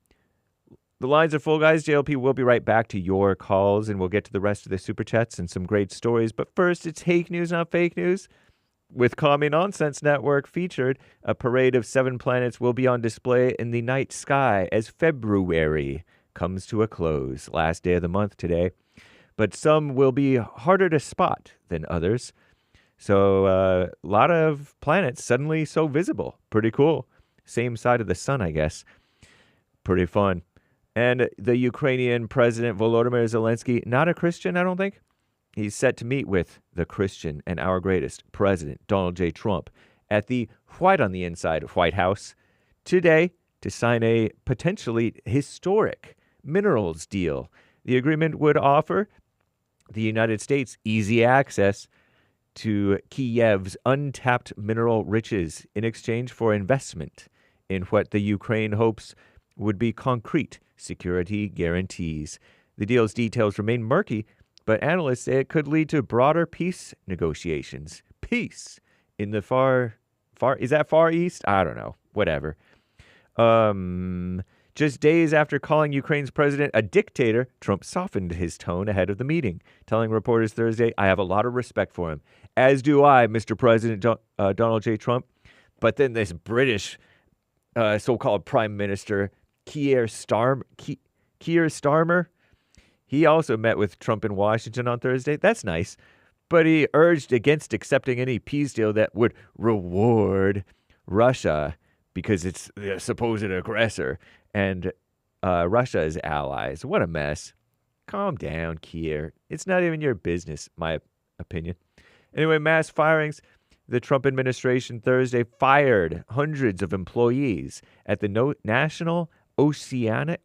lines are full, guys. JLP will be right back to your calls, and we'll get to the rest of the super chats and some great stories. But first, it's Hake News, not fake news. With Commie Nonsense Network featured, a parade of 7 planets will be on display in the night sky as February comes to a close. Last day of the month today. But some will be harder to spot than others. So a lot of planets suddenly so visible. Pretty cool. Same side of the sun, I guess. Pretty fun. And the Ukrainian President Volodymyr Zelensky, not a Christian, I don't think. He's set to meet with the Christian and our greatest President, Donald J. Trump, at the white on the inside White House today to sign a potentially historic minerals deal. The agreement would offer the United States easy access to Kiev's untapped mineral riches in exchange for investment in what the Ukraine hopes would be concrete security guarantees. The deal's details remain murky, but analysts say it could lead to broader peace negotiations. Peace in the far, is that Far East? I don't know. Whatever. Just days after calling Ukraine's president a dictator, Trump softened his tone ahead of the meeting, telling reporters Thursday, "I have a lot of respect for him, as do I, Mr. President Donald J. Trump." But then this British so-called Prime Minister, Keir Starmer, he also met with Trump in Washington on Thursday. That's nice. But he urged against accepting any peace deal that would reward Russia because it's the supposed aggressor and Russia's allies. What a mess. Calm down, Keir. It's not even your business, my opinion. Anyway, mass firings. The Trump administration Thursday fired hundreds of employees at the National Oceanic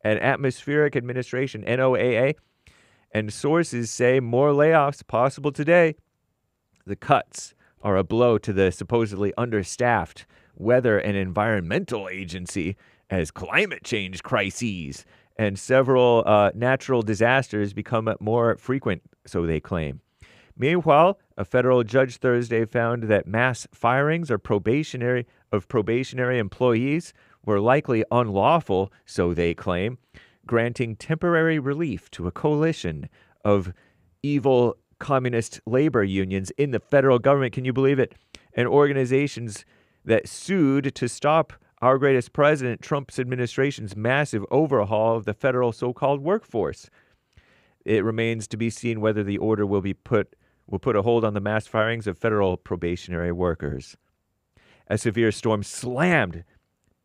and Atmospheric Administration, NOAA, and sources say more layoffs possible today. The cuts are a blow to the supposedly understaffed Weather and Environmental Agency as climate change crises and several natural disasters become more frequent, so they claim. Meanwhile, a federal judge Thursday found that mass firings of probationary employees were likely unlawful, so they claim, granting temporary relief to a coalition of evil communist labor unions in the federal government. Can you believe it? And organizations that sued to stop our greatest president, Trump's administration's massive overhaul of the federal so-called workforce. It remains to be seen whether the order will put a hold on the mass firings of federal probationary workers. A severe storm slammed,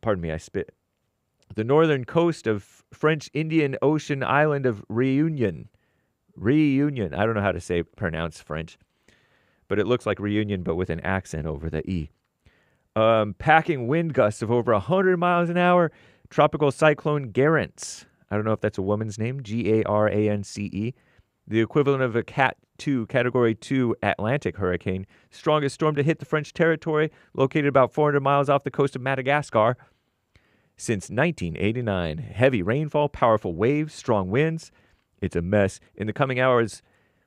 the northern coast of French Indian Ocean island of Réunion. I don't know how to pronounce French, but it looks like Reunion, but with an accent over the E. Packing wind gusts of over 100 miles an hour. Tropical cyclone Garance. I don't know if that's a woman's name. Garance. The equivalent of a Category 2 Atlantic hurricane. Strongest storm to hit the French territory, located about 400 miles off the coast of Madagascar. Since 1989. Heavy rainfall, powerful waves, strong winds. It's a mess. In the coming hours,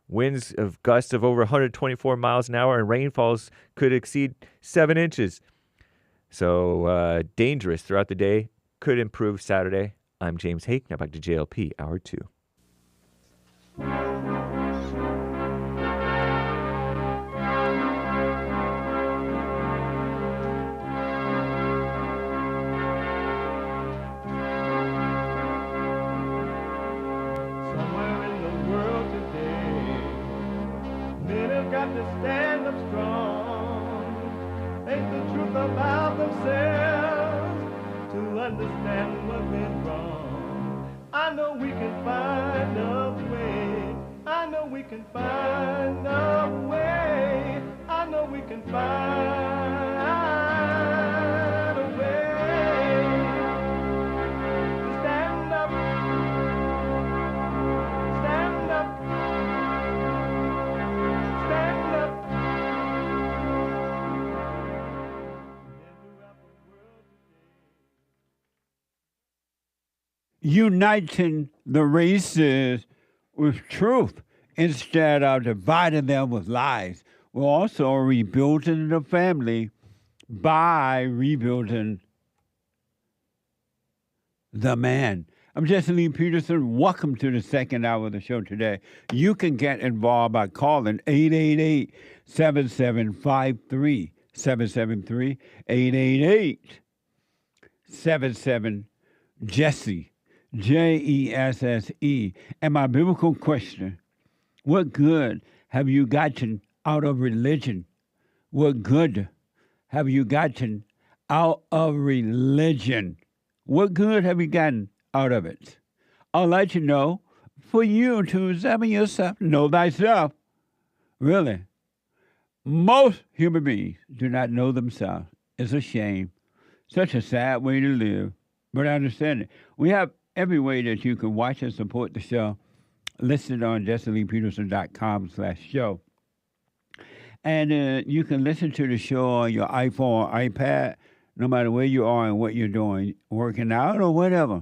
winds of gusts of over 124 miles an hour and rainfalls could exceed 7 inches. So dangerous throughout the day. Could improve Saturday. I'm James Hake. Now back to JLP, Hour 2. got to stand up strong. Ain't the truth about themselves to understand what went wrong. I know we can find a way. I know we can find a way. I know we can find a way to stand up, stand up, stand up. Uniting the races with truth instead of dividing them with lies. We're also rebuilding the family by rebuilding the man. I'm Jesse Lee Peterson. Welcome to the second hour of the show today. You can get involved by calling 888-7753-773, 888-77-JESSE. JESSE. And my biblical question, what good have you gotten out of religion? What good have you gotten out of religion? What good have you gotten out of it? I'd like to know for you to examine yourself, know thyself. Really, most human beings do not know themselves. It's a shame. Such a sad way to live. But I understand it. We have every way that you can watch and support the show listed on JesseLeePeterson.com/show. And you can listen to the show on your iPhone or iPad, no matter where you are and what you're doing, working out or whatever.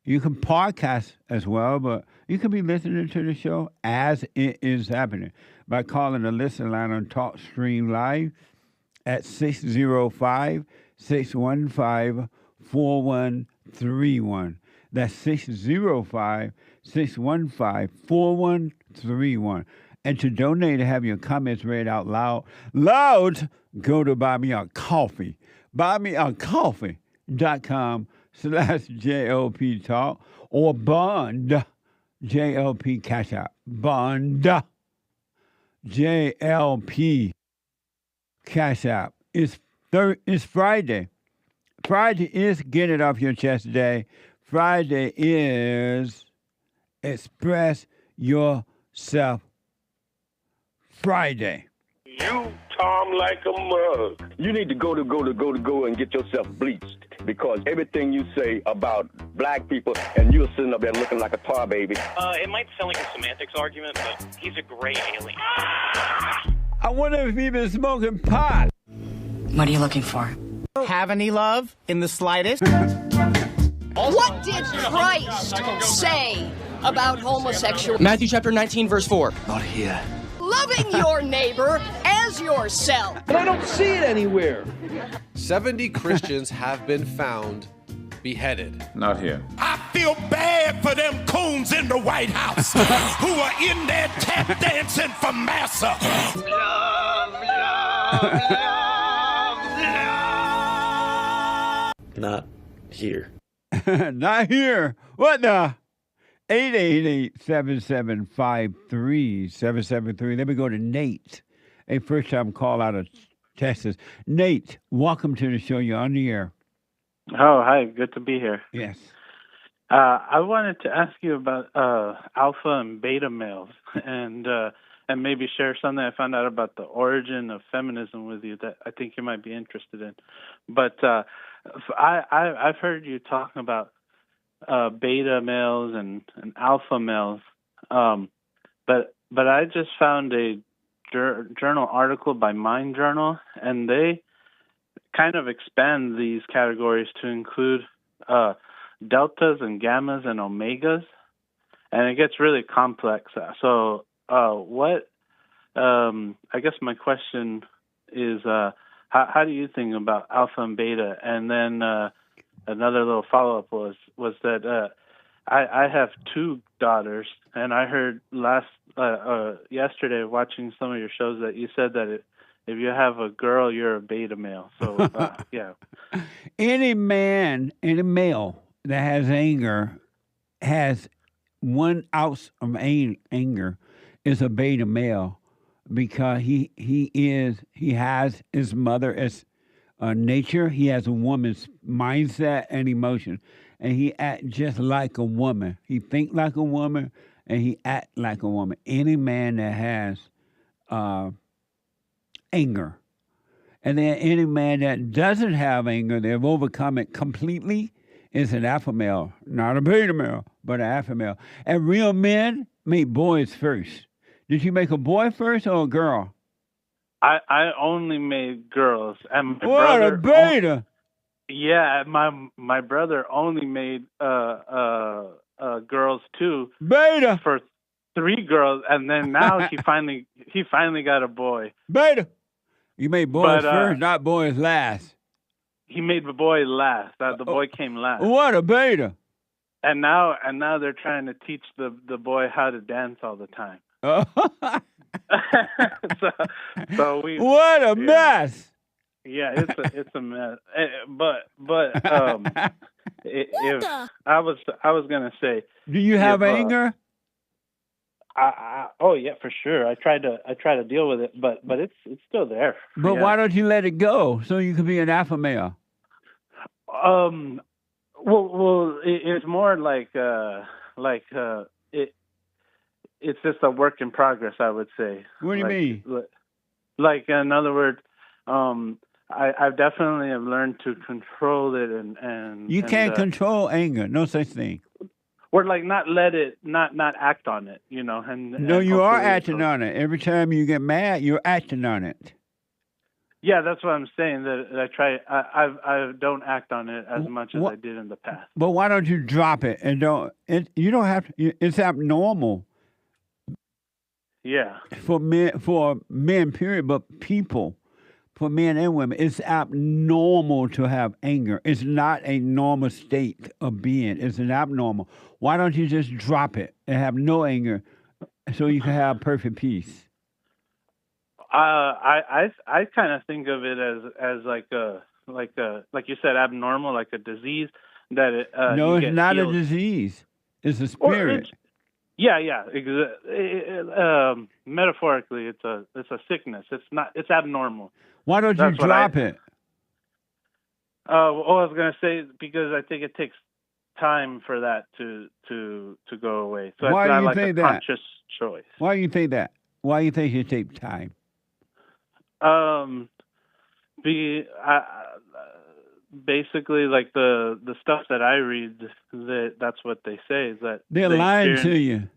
You can podcast as well, but you can be listening to the show as it is happening by calling the listen line on TalkStream Live at 605-615-4131. That's 605-615-4131. And to donate and have your comments read out loud, go to Buy Me a Coffee. BuyMeACoffee.com/JLP Talk or Bond JLP Cash App. Bond JLP Cash App. It's Friday. Friday is Get It Off Your Chest Day. Friday is Express Yourself Friday. You, Tom, like a mug. You need to go and get yourself bleached because everything you say about black people and you're sitting up there looking like a tar baby. It might sound like a semantics argument, but he's a great alien. I wonder if he's been smoking pot. What are you looking for? Have any love in the slightest? What did Christ say about homosexuality? Matthew chapter 19, verse 4. Not here. Loving your neighbor as yourself. But I don't see it anywhere. 70 Christians have been found beheaded. Not here. I feel bad for them coons in the White House who are in there tap dancing for massa. Not here. Not here. What the? 888-7753-773. Let me go to Nate, a first-time call out of Texas. Nate, welcome to the show. You're on the air. Oh, hi. Good to be here. Yes. I wanted to ask you about alpha and beta males and maybe share something I found out about the origin of feminism with you that I think you might be interested in. But I've heard you talking about beta males and alpha males, but I just found a journal article by Mind Journal, and they kind of expand these categories to include deltas and gammas and omegas, and it gets really complex. So I guess my question is, how do you think about alpha and beta? And then another little follow-up was that I have two daughters, and I heard yesterday watching some of your shows that you said that if you have a girl, you're a beta male. So, yeah. Any male that has anger, has 1 ounce of anger, is a beta male. because he has his mother as nature. He has a woman's mindset and emotion, and he act just like a woman. He think like a woman, and he act like a woman. Any man that has anger, and then any man that doesn't have anger, they've overcome it completely, is an alpha male, not a beta male, but an alpha male. And real men make boys first. Did you make a boy first or a girl? I only made girls, and my What brother. a beta! Yeah, my brother only made girls too. Beta for 3 girls, and then now he finally got a boy. Beta. You made boys first, not boys last. He made the boy last. The boy came last. What a beta! And now they're trying to teach the boy how to dance all the time. so we. What a mess! Yeah, it's a mess. But if I was gonna say, do you have anger? Oh yeah, for sure. I try to deal with it, but it's still there. But yeah. Why don't you let it go so you can be an alpha male? Well, it's more like it's just a work in progress, I would say. What do you mean? Like, in other words, I definitely have learned to control it, and you can't control anger. No such thing. Or like not act on it, you know. No, you are acting on it. Every time you get mad, you're acting on it. Yeah, that's what I'm saying. That I don't act on it as much as I did in the past. But why don't you drop it and don't? You don't have to. It's abnormal. Yeah. For men, period. But people, for men and women, it's abnormal to have anger. It's not a normal state of being. It's an abnormal. Why don't you just drop it and have no anger, so you can have perfect peace? I kind of think of it as like you said, abnormal, like a disease that it. No, it's not healed. A disease. It's a spirit. Yeah. Metaphorically, it's a sickness. It's not. It's abnormal. Why don't you drop it? I was going to say because I think it takes time for that to go away. So why it's not do you like think a that? Conscious choice. Why do you think that? Why do you think it takes time? Basically, like the stuff that I read, that's what they say is that they're lying to you.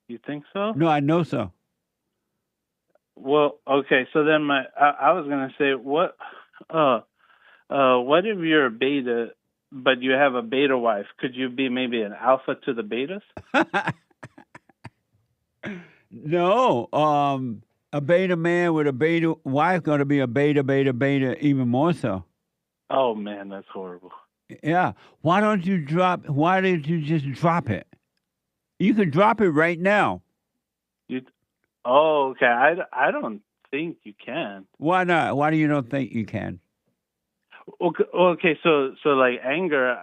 You think so? No, I know so. Well, okay. So then I was gonna say what if you're a beta, but you have a beta wife? Could you be maybe an alpha to the betas? No, a beta man with a beta wife going to be a beta even more so. Oh man, that's horrible. Yeah. Why did you just drop it? You can drop it right now. Oh, okay. I don't think you can. Why not? Why do you don't think you can? Okay. So like anger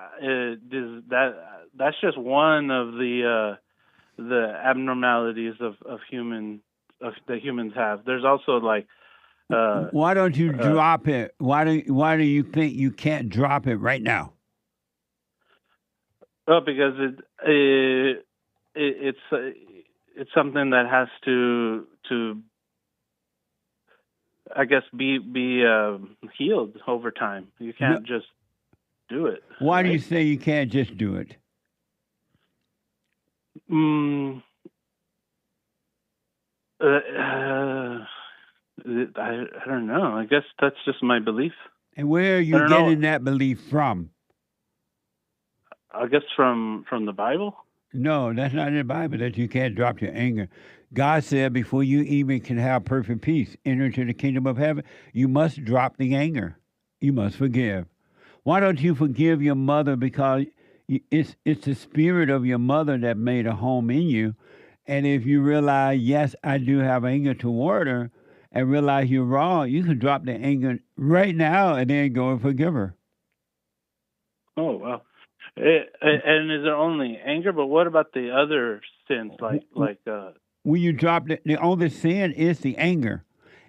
that's just one of the abnormalities of that humans have. There's also like. Why don't you drop it? Why do you think you can't drop it right now? Well, because it's something that has to I guess be healed over time. You can't just do it. Why do you say you can't just do it? I don't know. I guess that's just my belief. And where are you getting that belief from? I guess from the Bible. No, that's not in the Bible that you can't drop your anger. God said before you even can have perfect peace, enter into the kingdom of heaven, you must drop the anger. You must forgive. Why don't you forgive your mother? Because it's the spirit of your mother that made a home in you. And if you realize, yes, I do have anger toward her, and realize you're wrong, you can drop the anger right now and then go and forgive her. Oh, well. And is there only anger? But what about the other sins, like when you drop the only sin is the anger.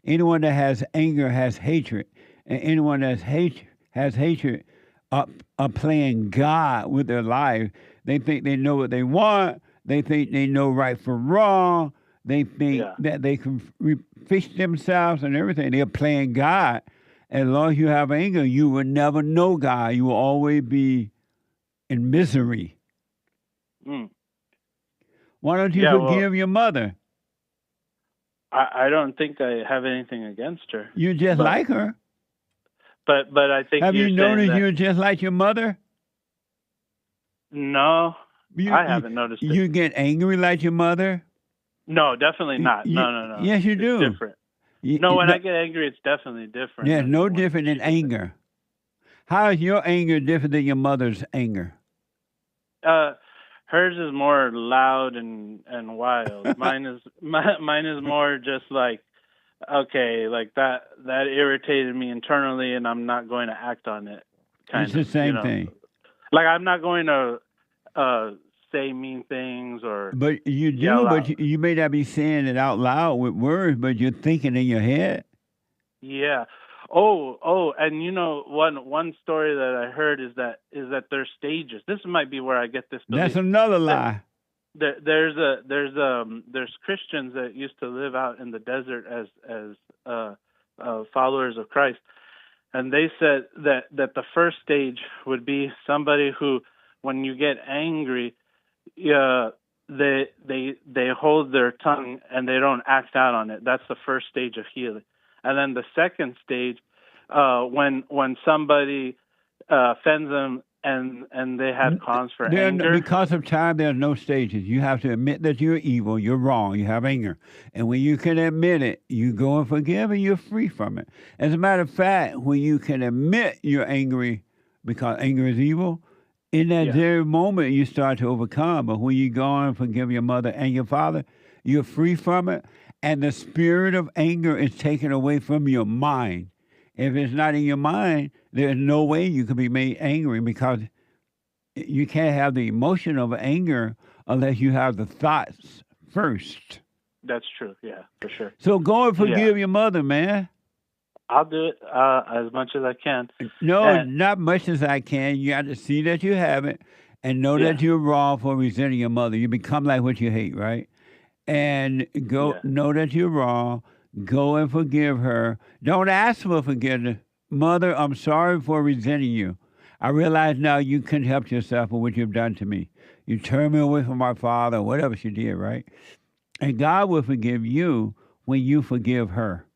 Anyone that has anger has hatred, and anyone that has hatred are playing God with their life. They think they know what they want. They think they know right from wrong. They think that they can fix themselves and everything. They're playing God. As long as you have anger, you will never know God. You will always be in misery. Mm. Why don't you forgive your mother? I don't think I have anything against her. You just like her. But I think have you noticed that, you're just like your mother? No, I haven't noticed it. You get angry like your mother? No, no. No. Yes, you do. It's different. No, when I get angry, it's definitely different. Yeah, no different than anger. How is your anger different than your mother's anger? Hers is more loud and wild. Mine is more just like, okay, like that irritated me internally, and I'm not going to act on it. It's the same thing. Like I'm not going to say mean things or. But you do. But you may not be saying it out loud with words, but you're thinking in your head. Yeah. Oh, and one story that I heard is that there's stages. This might be where I get this. That's another lie. There's Christians that used to live out in the desert as followers of Christ, and they said that the first stage would be somebody who, when you get angry, they hold their tongue and they don't act out on it. That's the first stage of healing. And then the second stage, when somebody offends them and they have cause for anger. Because of time, there's no stages. You have to admit that you're evil, you're wrong, you have anger. And when you can admit it, you go and forgive and you're free from it. As a matter of fact, when you can admit you're angry because anger is evil, in that very moment you start to overcome. But when you go and forgive your mother and your father, you're free from it. And the spirit of anger is taken away from your mind. If it's not in your mind, there's no way you can be made angry because you can't have the emotion of anger unless you have the thoughts first. That's true, yeah, for sure. So go and forgive your mother, man. I'll do it as much as I can. No, not much as I can. You got to see that you have it and know that you're wrong for resenting your mother. You become like what you hate, right? And know that you're wrong. Go and forgive her. Don't ask for forgiveness. Mother, I'm sorry for resenting you. I realize now you couldn't help yourself for what you've done to me. You turned me away from my father, whatever she did, right? And God will forgive you when you forgive her.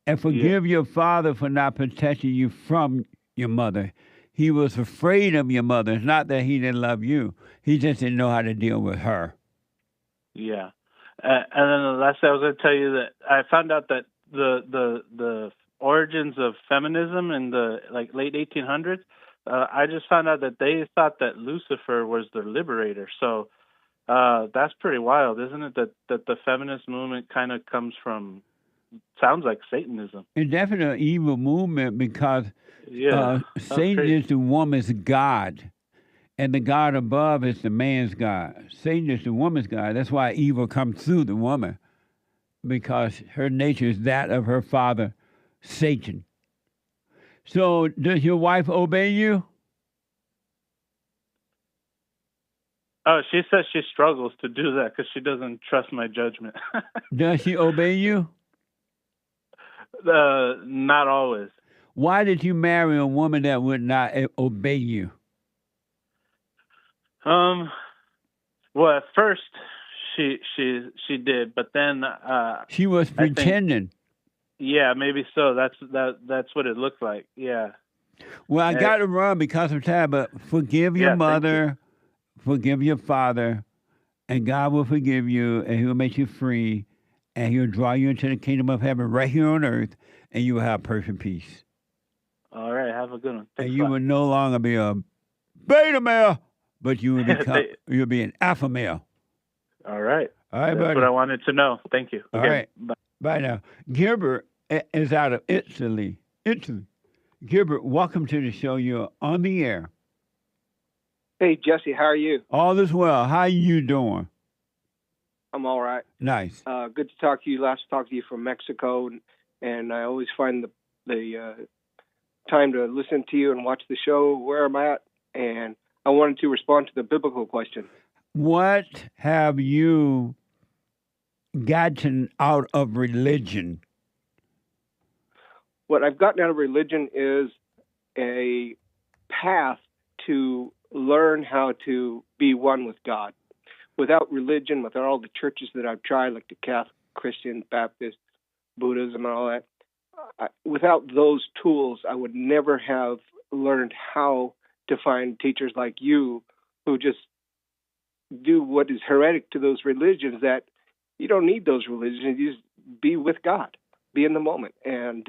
And forgive your father for not protecting you from your mother. He was afraid of your mother. It's not that he didn't love you. He just didn't know how to deal with her. Yeah. And then the last thing I was going to tell you that I found out that the origins of feminism in the late 1800s, I just found out that they thought that Lucifer was the liberator. So that's pretty wild, isn't it? That the feminist movement kind of comes from, sounds like Satanism. It's definitely an evil movement because Satan is the woman's god. And the God above is the man's God. Satan is the woman's God. That's why evil comes through the woman, because her nature is that of her father, Satan. So does your wife obey you? Oh, she says she struggles to do that because she doesn't trust my judgment. Does she obey you? Not always. Why did you marry a woman that would not obey you? Well, at first she did, but then she was pretending. Maybe so. That's what it looked like. Yeah. Well, I got to run because of time, but forgive your mother, forgive your father, and God will forgive you, and He'll make you free, and He'll draw you into the kingdom of heaven right here on earth, and you will have perfect peace. All right, have a good one. Thanks, and you will no longer be a beta male, but you will become you'll be an alpha male. All right. All right, That's buddy. what I wanted to know. Thank you. All right. Bye now. Gilbert is out of Italy. Gilbert, welcome to the show. You're on the air. Hey, Jesse, how are you? All is well. How you doing? I'm all right. Nice. Good to talk to you. Last talk to you from Mexico, and I always find the time to listen to you and watch the show where I'm at. And I wanted to respond to the biblical question. What have you gotten out of religion? What I've gotten out of religion is a path to learn how to be one with God. Without religion, without all the churches that I've tried, like the Catholic, Christian, Baptist, Buddhism, and all that, without those tools, I would never have learned how to find teachers like you who just do what is heretic to those religions, that you don't need those religions. You just be with God, be in the moment. And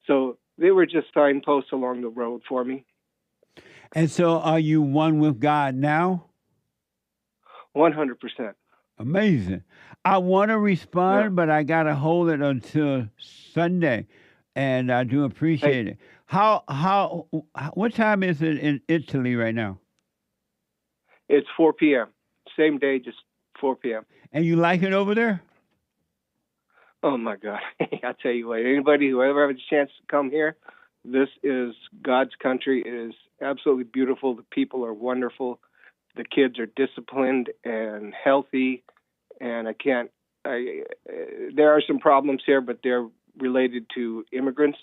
so they were just signposts along the road for me. And so are you one with God now? 100%. Amazing. I want to respond, but I got to hold it until Sunday, and I do appreciate it. What time is it in Italy right now? It's 4 p.m. Same day, just 4 p.m. And you like it over there? Oh, my God. I tell you what, anybody who ever has a chance to come here, this is God's country. It is absolutely beautiful. The people are wonderful. The kids are disciplined and healthy. And there are some problems here, but they're related to immigrants.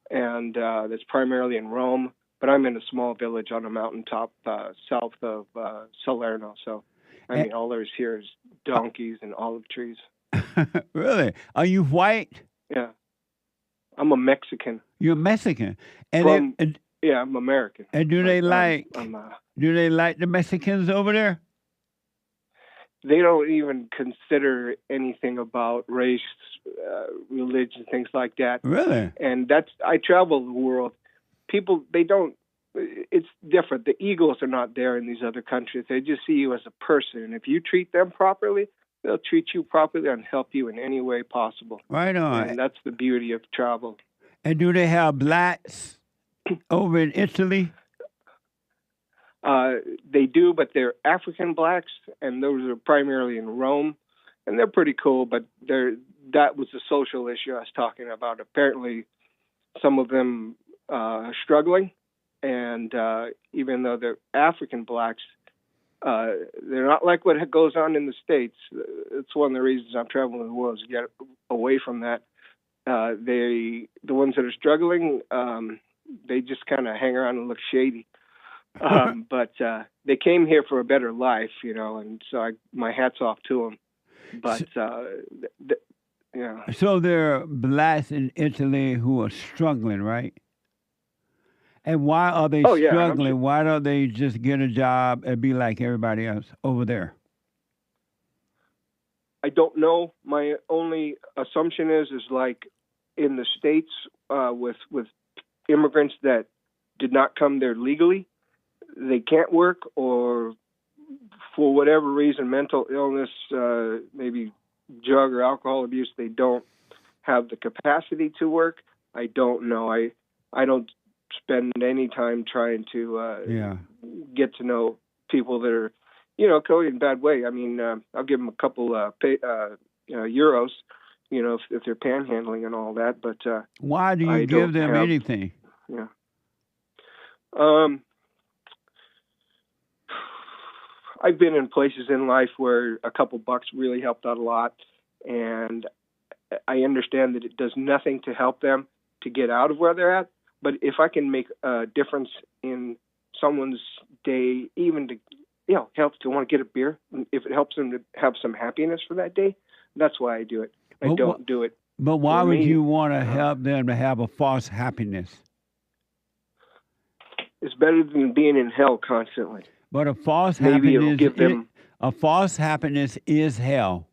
And that's primarily in Rome. But I'm in a small village on a mountaintop south of Salerno. So, I mean, all there's here is donkeys and olive trees. Really? Are you white? Yeah. I'm a Mexican. You're Mexican. Yeah, I'm American. And do they like the Mexicans over there? They don't even consider anything about race, religion, things like that. Really? And I travel the world. People, it's different. The egos are not there in these other countries. They just see you as a person. And if you treat them properly, they'll treat you properly and help you in any way possible. Right on. And that's the beauty of travel. And do they have blacks over in Italy? They do, but they're African blacks, and those are primarily in Rome. And they're pretty cool, but that was the social issue I was talking about. Apparently, some of them are struggling, and even though they're African blacks, they're not like what goes on in the States. It's one of the reasons I'm traveling the world, is to get away from that. The ones that are struggling, they just kind of hang around and look shady. But they came here for a better life, and so my hat's off to them. But, yeah. So there are blacks in Italy who are struggling, right? And why are they struggling? Why don't they just get a job and be like everybody else over there? I don't know. My only assumption is like in the States with immigrants that did not come there legally, they can't work, or for whatever reason, mental illness, maybe drug or alcohol abuse, they don't have the capacity to work. I don't know. I don't spend any time trying to get to know people that are, going in a bad way. I mean, I'll give them a couple euros, if they're panhandling and all that. But why do you give them anything? Yeah. I've been in places in life where a couple bucks really helped out a lot, and I understand that it does nothing to help them to get out of where they're at. But if I can make a difference in someone's day, even to, help to want to get a beer, if it helps them to have some happiness for that day, that's why I do it. I don't do it. But why would you want to help them to have a false happiness? It's better than being in hell constantly. But a false Maybe happiness, a false happiness is hell.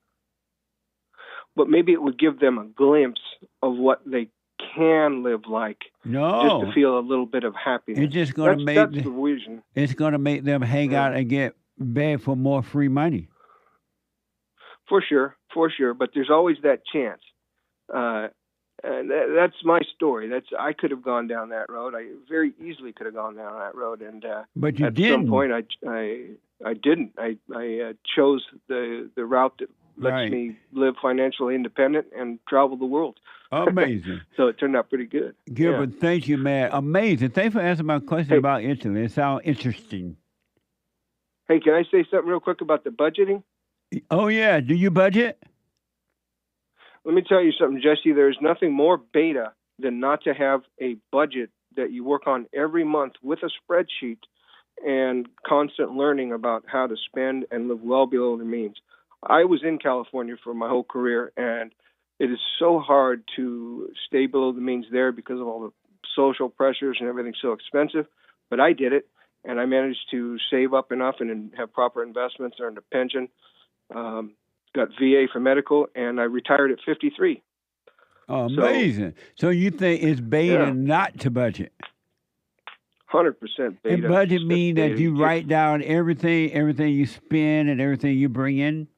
But maybe it would give them a glimpse of what they can live like. No, just to feel a little bit of happiness. It's just going to make that's the reason. It's going to make them hang out and beg for more free money. For sure. But there's always that chance. And that's my story. I could have gone down that road. I very easily could have gone down that road, and but you at didn't. some point I didn't. I chose the route that lets me live financially independent and travel the world. Amazing. So it turned out pretty good. Gilbert, thank you, man. Amazing. Thanks for answering my question about Italy. It sounds interesting. Hey, can I say something real quick about the budgeting? Oh, yeah. Do you budget? Let me tell you something, Jesse. There's nothing more beta than not to have a budget that you work on every month with a spreadsheet and constant learning about how to spend and live well below the means. I was in California for my whole career, and it is so hard to stay below the means there because of all the social pressures and everything's so expensive. But I did it, and I managed to save up enough and have proper investments, earned a pension, got VA for medical, and I retired at 53. Oh, amazing. So you think it's beta not to budget? 100% beta. And budget mean that you write down everything you spend and everything you bring in?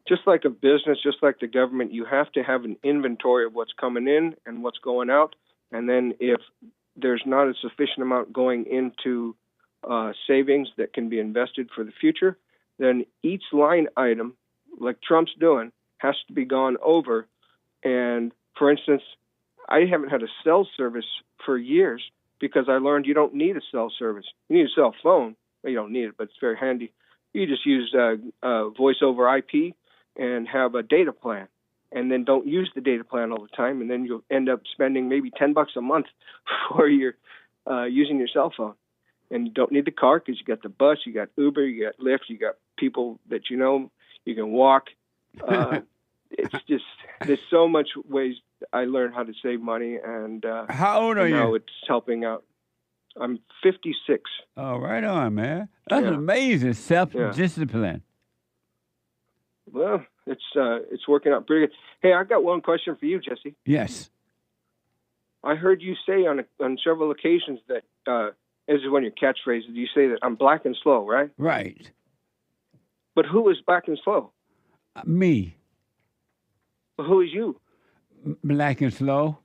Just like a business, just like the government, you have to have an inventory of what's coming in and what's going out. And then if there's not a sufficient amount going into savings that can be invested for the future, then each line item, like Trump's doing, has to be gone over. And for instance, I haven't had a cell service for years because I learned you don't need a cell service. You need a cell phone. Well, you don't need it, but it's very handy. You just use voice over IP and have a data plan, and then don't use the data plan all the time, and then you'll end up spending maybe $10 a month for your using your cell phone. And you don't need the car because you got the bus, you got Uber, you got Lyft, you got people that you know, you can walk. It's just, there's so much ways I learned how to save money, and how old are you? Now it's helping out. I'm 56. Oh, right on, man. That's amazing. Self-discipline. Well, it's working out pretty good. Hey, I got one question for you, Jesse. Yes. I heard you say on several occasions that, this is one of your catchphrases, you say that I'm black and slow, right? Right. But who is black and slow? Me. Who is you? Black and slow.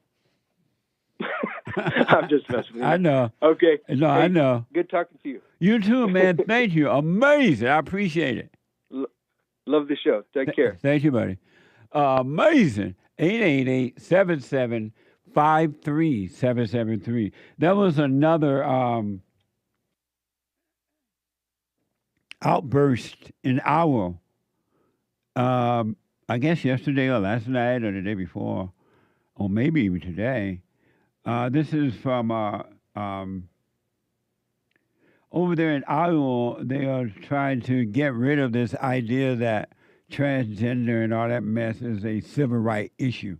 I'm just messing with you. I know. Okay. No, I know. Good talking to you. You too, man. Thank you. Amazing. I appreciate it. Love the show. Take care. Thank you, buddy. Amazing. 888-77-53773. That was another outburst in our, I guess yesterday or last night or the day before, or maybe even today. This is from over there in Iowa. They are trying to get rid of this idea that transgender and all that mess is a civil rights issue.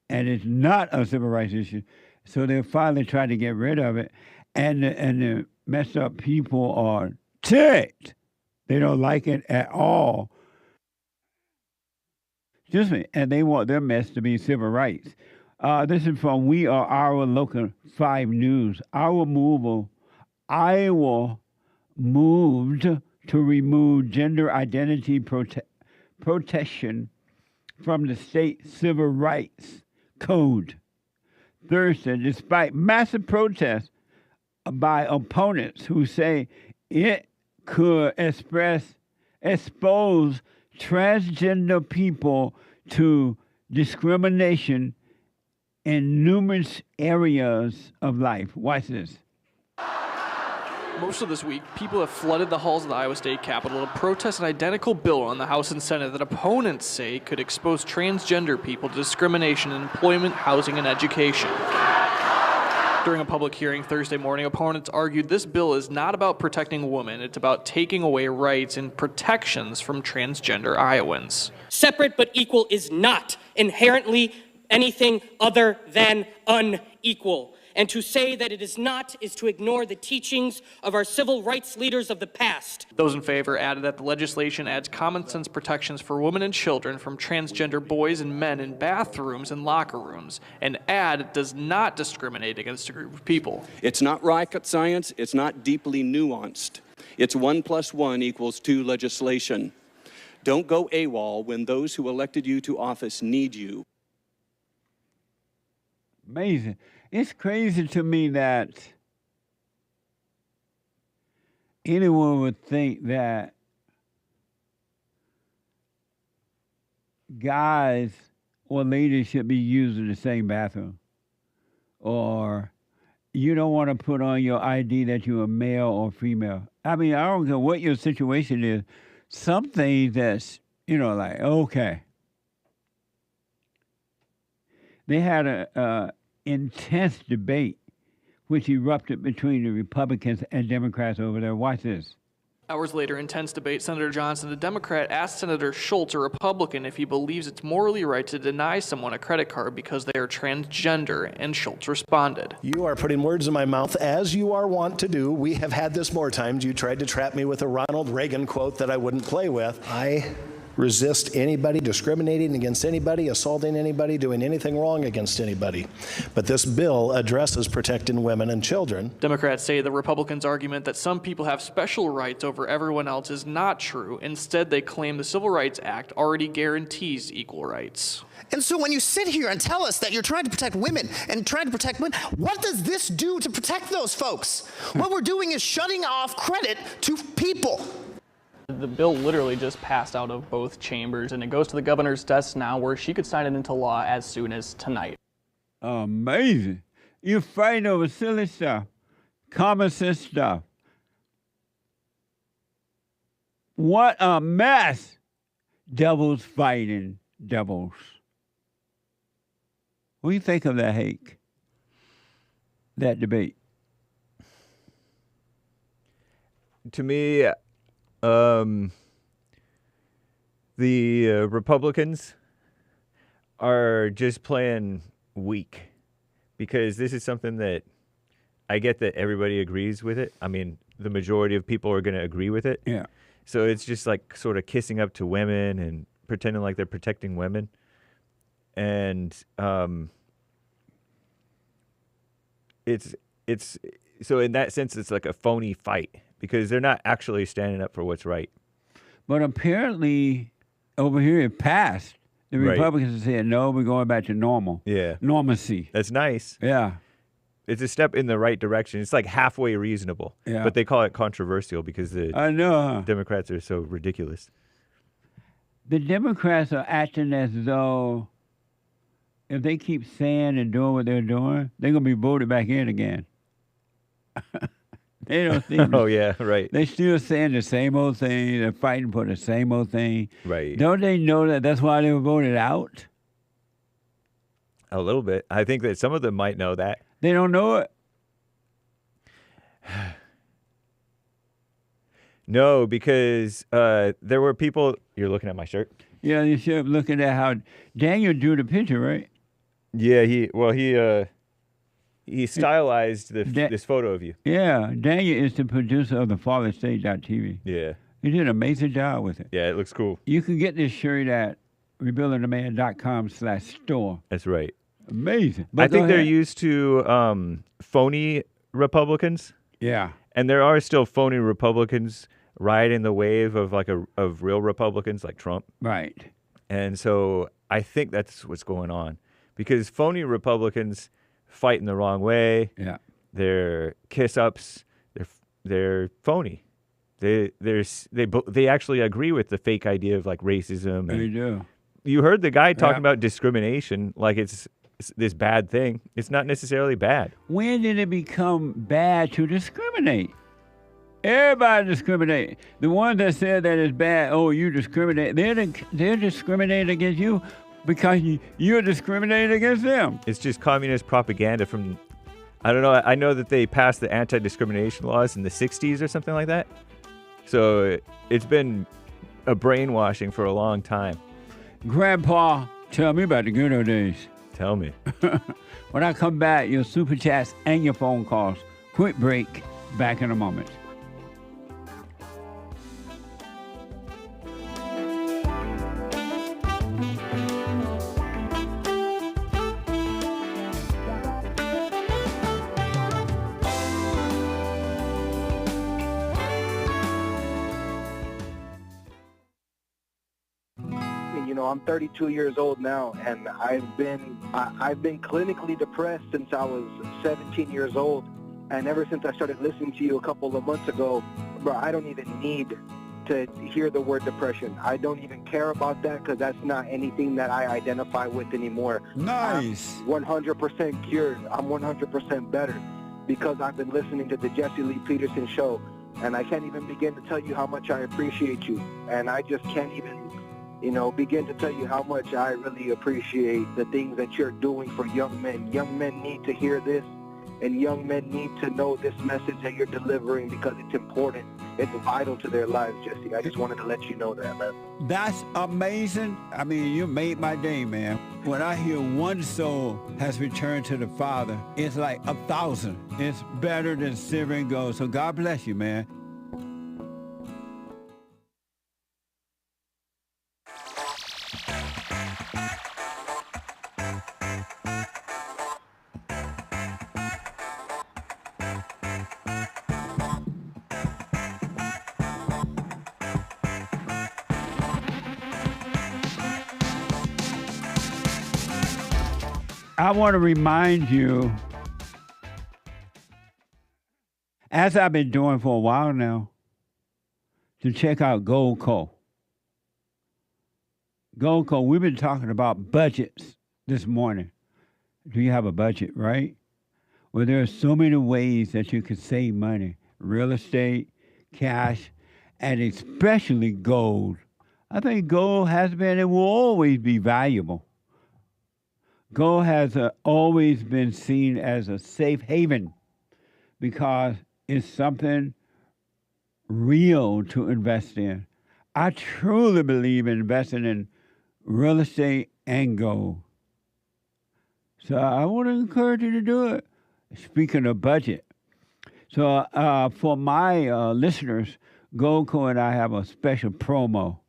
And it's not a civil rights issue. So they're finally trying to get rid of it. And the messed up people are ticked. They don't like it at all. Excuse me. And they want their mess to be civil rights. This is from We Are Our Local 5 News. Iowa moved to remove gender identity protection from the state civil rights code Thursday, despite massive protests by opponents who say it could expose transgender people to discrimination in numerous areas of life. Watch this. Most of this week, people have flooded the halls of the Iowa State Capitol to protest an identical bill on the House and Senate that opponents say could expose transgender people to discrimination in employment, housing, and education. During a public hearing Thursday morning, opponents argued this bill is not about protecting women, it's about taking away rights and protections from transgender Iowans. Separate but equal is not inherently anything other than unequal. And to say that it is not is to ignore the teachings of our civil rights leaders of the past. Those in favor added that the legislation adds common sense protections for women and children from transgender boys and men in bathrooms and locker rooms, and add it does not discriminate against a group of people. It's not rocket science. It's not deeply nuanced. It's 1 + 1 = 2 legislation. Don't go AWOL when those who elected you to office need you. Amazing. It's crazy to me that anyone would think that guys or ladies should be using the same bathroom. Or you don't want to put on your ID that you're a male or female. I mean, I don't care what your situation is. Some things that's, like, okay. They had a intense debate which erupted between the Republicans and Democrats over there. Watch this. Hours later, intense debate, Senator Johnson, a Democrat, asked Senator Schultz, a Republican, if he believes it's morally right to deny someone a credit card because they are transgender, and Schultz responded. You are putting words in my mouth, as you are wont to do. We have had this more times. You tried to trap me with a Ronald Reagan quote that I wouldn't play with. I resist anybody discriminating against anybody, assaulting anybody, doing anything wrong against anybody. But this bill addresses protecting women and children. Democrats say the Republicans' argument that some people have special rights over everyone else is not true. Instead, they claim the Civil Rights Act already guarantees equal rights. And so when you sit here and tell us that you're trying to protect women and trying to protect women, what does this do to protect those folks? What we're doing is shutting off credit to people. The bill literally just passed out of both chambers, and it goes to the governor's desk now, where she could sign it into law as soon as tonight. Amazing. You're fighting over silly stuff, common sense stuff. What a mess. Devils fighting devils. What do you think of that, Hake? That debate? To me, the Republicans are just playing weak, because this is something that I get that everybody agrees with it. I mean, the majority of people are going to agree with it. Yeah. So it's just like sort of kissing up to women and pretending like they're protecting women. And it's so in that sense, it's like a phony fight, because they're not actually standing up for what's right. But apparently, over here it passed. The Right. Republicans said, no, we're going back to normal. Yeah. Normalcy. That's nice. Yeah. It's a step in the right direction. It's like halfway reasonable. Yeah. But they call it controversial because the I know, huh? Democrats are so ridiculous. The Democrats are acting as though if they keep saying and doing what they're doing, they're going to be voted back in again. They don't seem Oh, yeah, right. They still saying the same old thing. They're fighting for the same old thing. Right. Don't they know that that's why they were voted out? A little bit. I think that some of them might know that. They don't know it. No, because there were people. You're looking at my shirt? Yeah, you should looking at how Daniel drew the picture, right? Yeah, he stylized this photo of you. Yeah, Daniel is the producer of the FallenState.tv. Yeah. He did an amazing job with it. Yeah, it looks cool. You can get this shirt at rebuildingtheman.com/store. That's right. Amazing. I think they're used to phony Republicans. Yeah. And there are still phony Republicans riding the wave of of real Republicans like Trump. Right. And so I think that's what's going on, because phony Republicans fight in the wrong way. Yeah. They're kiss ups. They're phony. They actually agree with the fake idea of like racism. They do. You heard the guy talking about discrimination like it's this bad thing. It's not necessarily bad. When did it become bad to discriminate? Everybody discriminate. The ones that said that it's bad, oh, you discriminate, they're discriminating against you because you're discriminating against them. It's just communist propaganda from, I don't know, I know that they passed the anti-discrimination laws in the 60s or something like that. So it's been a brainwashing for a long time. Grandpa, tell me about the good old days. Tell me. When I come back, your super chats and your phone calls. Quick break. Back in a moment. You know, I'm 32 years old now, and I've been clinically depressed since I was 17 years old, and ever since I started listening to you a couple of months ago, bro, I don't even need to hear the word depression. I don't even care about that because that's not anything that I identify with anymore. Nice. I'm 100% cured. I'm 100% better because I've been listening to the Jesse Lee Peterson show, and I can't even begin to tell you how much I appreciate you. And I just can't even, begin to tell you how much I really appreciate the things that you're doing for young men. Young men need to hear this, and young men need to know this message that you're delivering because it's important. It's vital to their lives, Jesse. I just wanted to let you know that, man. That's amazing. I mean, you made my day, man. When I hear one soul has returned to the Father, it's like 1,000. It's better than silver and gold. So God bless you, man. I want to remind you, as I've been doing for a while now, to check out Goldco. Goldco, we've been talking about budgets this morning. Do you have a budget, right? Well, there are so many ways that you can save money. Real estate, cash, and especially gold. I think gold has been and will always be valuable. Gold has always been seen as a safe haven because it's something real to invest in. I truly believe in investing in real estate and gold. So I want to encourage you to do it. Speaking of budget. So for my listeners, Goldco and I have a special promo.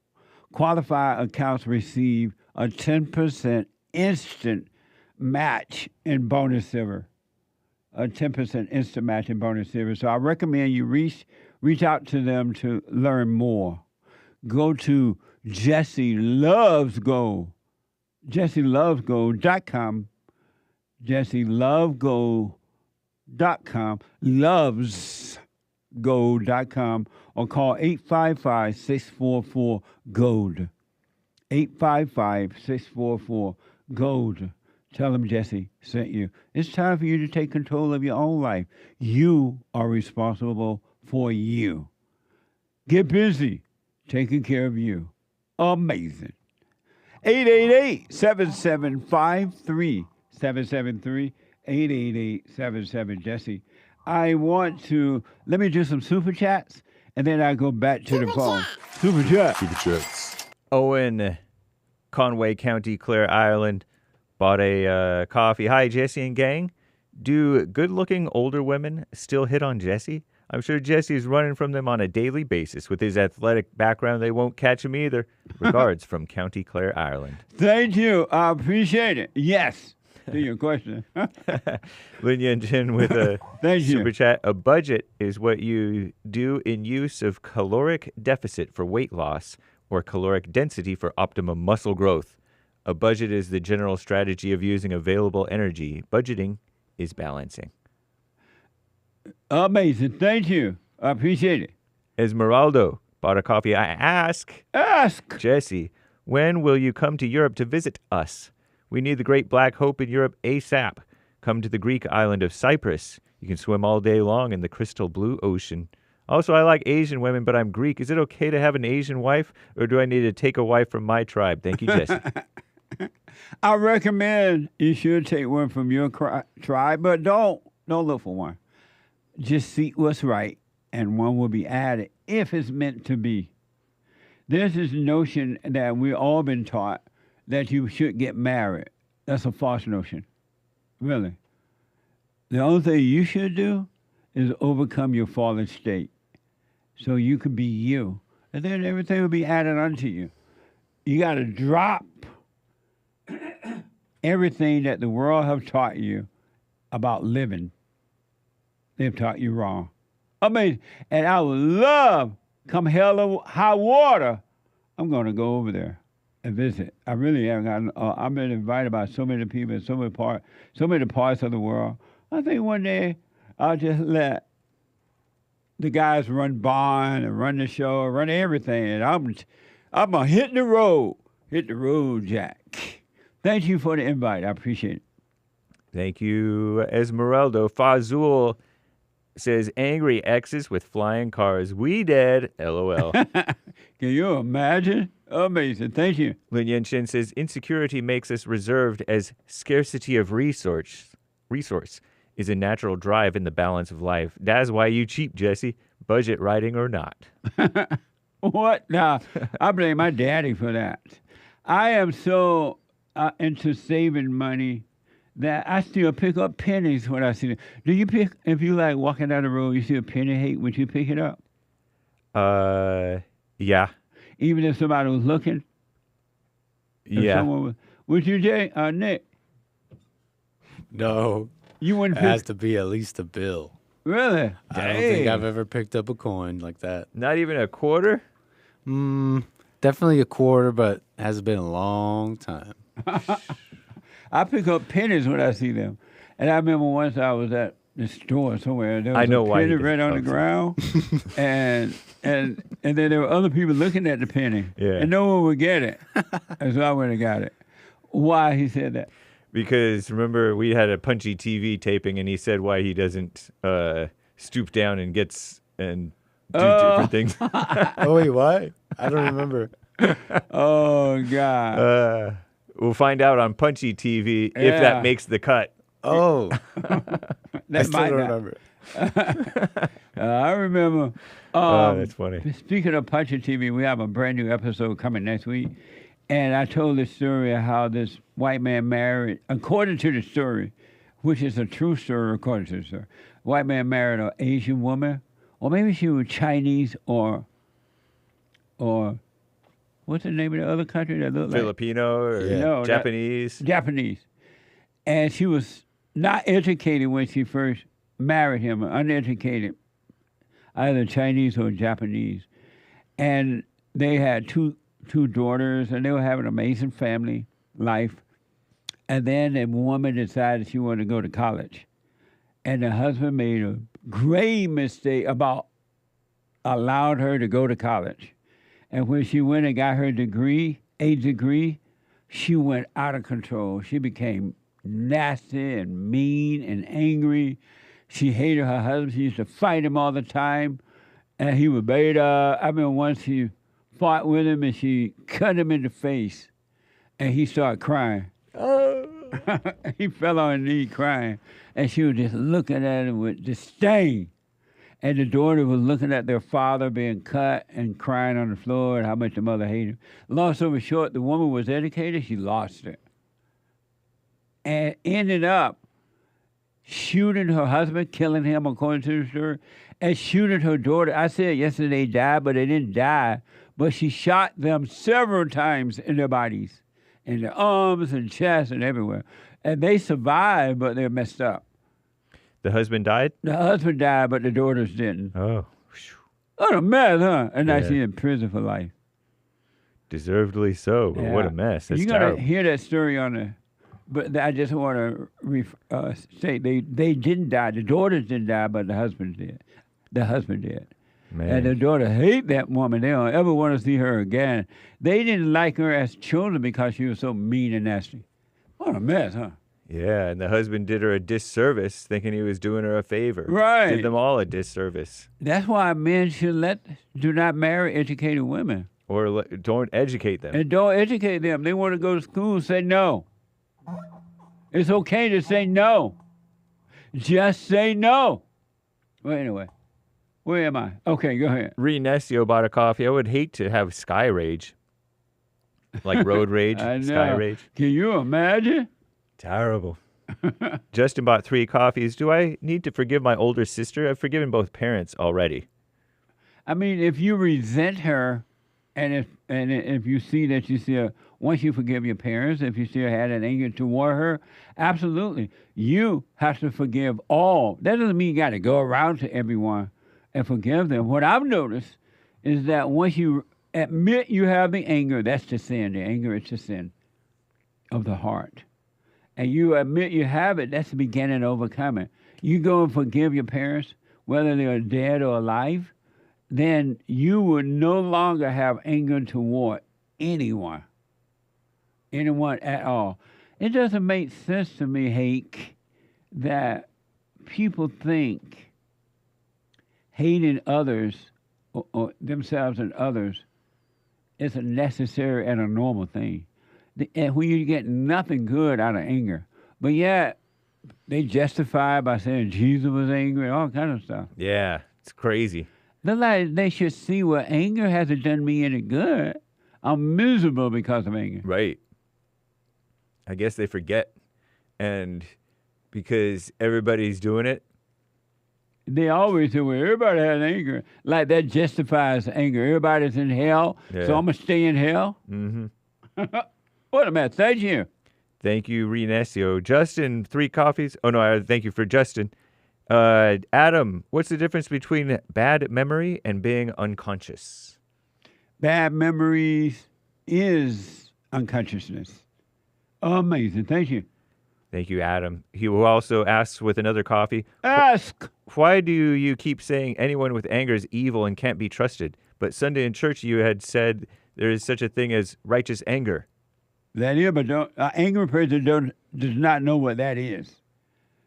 Qualified accounts receive a 10% instant match in bonus silver, a 10% instant match in bonus silver. So I recommend you reach out to them to learn more. Go to Jesse Loves Gold, JesseLovesGold.com, JesseLovesGold.com, lovesgold.com, or call 855-644-GOLD, 855-644-GOLD. Tell them Jesse sent you. It's time for you to take control of your own life. You are responsible for you. Get busy taking care of you. Amazing. 888-775-3773. 888-77-JESSE. Let me do some super chats, and then I go back to the phone. Super chat. Super chats. Owen, Conway County, Clare, Ireland. Bought a coffee. Hi, Jesse and gang. Do good-looking older women still hit on Jesse? I'm sure Jesse is running from them on a daily basis. With his athletic background, they won't catch him either. Regards from County Clare, Ireland. Thank you. I appreciate it. Yes. To your question. Lin Yen with a super chat. A budget is what you do in use of caloric deficit for weight loss or caloric density for optimum muscle growth. A budget is the general strategy of using available energy. Budgeting is balancing. Amazing. Thank you. I appreciate it. Esmeraldo bought a coffee. I ask Jesse, when will you come to Europe to visit us? We need the great black hope in Europe ASAP. Come to the Greek island of Cyprus. You can swim all day long in the crystal blue ocean. Also, I like Asian women, but I'm Greek. Is it okay to have an Asian wife, or do I need to take a wife from my tribe? Thank you, Jesse. I recommend you should take one from your tribe, but don't look for one. Just seek what's right, and one will be added if it's meant to be. There's this notion that we've all been taught that you should get married. That's a false notion. Really. The only thing you should do is overcome your fallen state so you can be you, and then everything will be added unto you. You got to drop everything that the world have taught you about living. They've taught you wrong. Amazing. And I would love, come hell or high water, I'm going to go over there and visit. I really have gotten, I've been invited by so many people in so many parts of the world. I think one day I'll just let the guys run barn and run the show, run everything, and I'm gonna hit the road, Jack. Thank you for the invite. I appreciate it. Thank you, Esmeralda. Fazul says, angry exes with flying cars. We dead. LOL. Can you imagine? Amazing. Thank you. Lin Yenshin says, insecurity makes us reserved as scarcity of resource is a natural drive in the balance of life. That's why you cheap, Jesse. Budget writing or not. What? Nah, I blame my daddy for that. I am so into saving money that I still pick up pennies when I see them. Do you pick, if you like walking down the road, you see a penny hate, would you pick it up? Yeah. Even if somebody was looking? Yeah. Would you, Jay? Nick? No. You wouldn't It has to be at least a bill. Really? I don't think I've ever picked up a coin like that. Not even a quarter? Definitely a quarter, but hasn't been a long time. I pick up pennies when I see them. And I remember once I was at the store somewhere. There was I know a why penny you right on the ground. and then there were other people looking at the penny. Yeah. And no one would get it. And so I went and got it. Why he said that? Because remember, we had a Punchie TV taping, and he said why he doesn't stoop down and gets and do different things. Oh, wait, what? I don't remember. Oh, God. We'll find out on Punchie TV if that makes the cut. Oh. I still don't remember. I remember. That's funny. Speaking of Punchie TV, we have a brand new episode coming next week. And I told the story of how this white man married, according to the story, which is a true story according to the story, white man married an Asian woman, or maybe she was Chinese or what's the name of the other country that looked Filipino or Japanese? Japanese. And she was not educated when she first married him, uneducated, either Chinese or Japanese. And they had two daughters, and they were having an amazing family life. And then the woman decided she wanted to go to college. And the husband made a grave mistake about allowing her to go to college. And when she went and got her degree, a degree, she went out of control. She became nasty and mean and angry. She hated her husband. She used to fight him all the time. And he would beat her. I remember once she fought with him and she cut him in the face. And he started crying. Oh. He fell on his knee crying. And she was just looking at him with disdain. And the daughter was looking at their father being cut and crying on the floor and how much the mother hated him. Long story short, the woman was educated. She lost it. And ended up shooting her husband, killing him, according to the story, and shooting her daughter. I said yesterday they died, but they didn't die. But she shot them several times in their bodies, in their arms and chest and everywhere. And they survived, but they're messed up. The husband died? The husband died, but the daughters didn't. Oh. What a mess, huh? And now Yeah. she's in prison for life. Deservedly so, but what a mess. That's You got to terrible. hear that story on the... But I just want to say they didn't die. The daughters didn't die, but the husband did. The husband did. Man. And the daughter hate that woman. They don't ever want to see her again. They didn't like her as children because she was so mean and nasty. What a mess, huh? Yeah, and the husband did her a disservice, thinking he was doing her a favor. Right. Did them all a disservice. That's why men should do not marry educated women. Or don't educate them. And don't educate them. They want to go to school, say no. It's okay to say no. Just say no. Well, anyway, where am I? Okay, go ahead. Renesio bought a coffee. I would hate to have sky rage. Like road rage, I know. sky rage. Can you imagine? Terrible. Justin bought 3 coffees. Do I need to forgive my older sister? I've forgiven both parents already. I mean, if you resent her, and if you see that you see once you forgive your parents, if you still had an anger toward her, absolutely, you have to forgive all. That doesn't mean you got to go around to everyone and forgive them. What I've noticed is that once you admit you have the anger, that's the sin. The anger is the sin of the heart. And you admit you have it, that's the beginning of overcoming. You go and forgive your parents. whether they're dead or alive, then you would no longer have anger toward anyone at all. It doesn't make sense to me, Hake, that people think hating others or themselves and others is a necessary and a normal thing. And when you get nothing good out of anger, but yet they justify it by saying Jesus was angry, all kind of stuff. Yeah, it's crazy. They're like, they should see, well, anger hasn't done me any good. I'm miserable because of anger. Right. I guess they forget. And because everybody's doing it. They always say, well, everybody has anger. Like that justifies anger. Everybody's in hell, so I'm going to stay in hell? Mm-hmm. What a mess. Thank you. Thank you, Renesio. Justin, 3 coffees. Oh, no, thank you for Justin. Adam, what's the difference between bad memory and being unconscious? Bad memories is unconsciousness. Amazing. Thank you. Thank you, Adam. He will also ask with another coffee. Ask. Why do you keep saying anyone with anger is evil and can't be trusted? But Sunday in church you had said there is such a thing as righteous anger. That is, but angry person does not know what that is.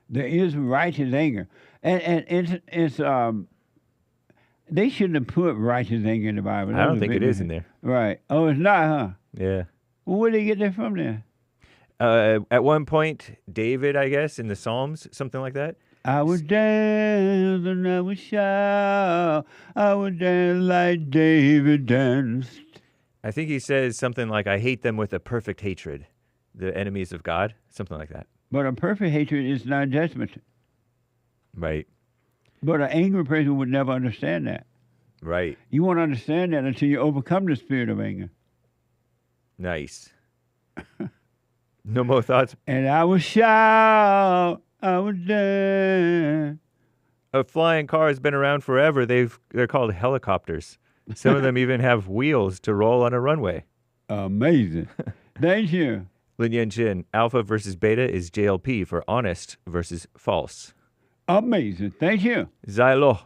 There is righteous anger, and it's they shouldn't have put righteous anger in the Bible. I don't think it is in there. Right? Oh, it's not, huh? Yeah. Well, where did they get that from there? At one point, David, I guess, in the Psalms, something like that. I would dance and I would shout. I would dance like David danced. I think he says something like, I hate them with a perfect hatred, the enemies of God, something like that. But a perfect hatred is not judgment. Right. But an angry person would never understand that. Right. You won't understand that until you overcome the spirit of anger. Nice. No more thoughts? And I would shout, I would dance. A flying car has been around forever. They're called helicopters. Some of them even have wheels to roll on a runway. Amazing. Thank you. Lin Yan Chin, alpha versus beta is JLP for honest versus false. Amazing. Thank you. Zylo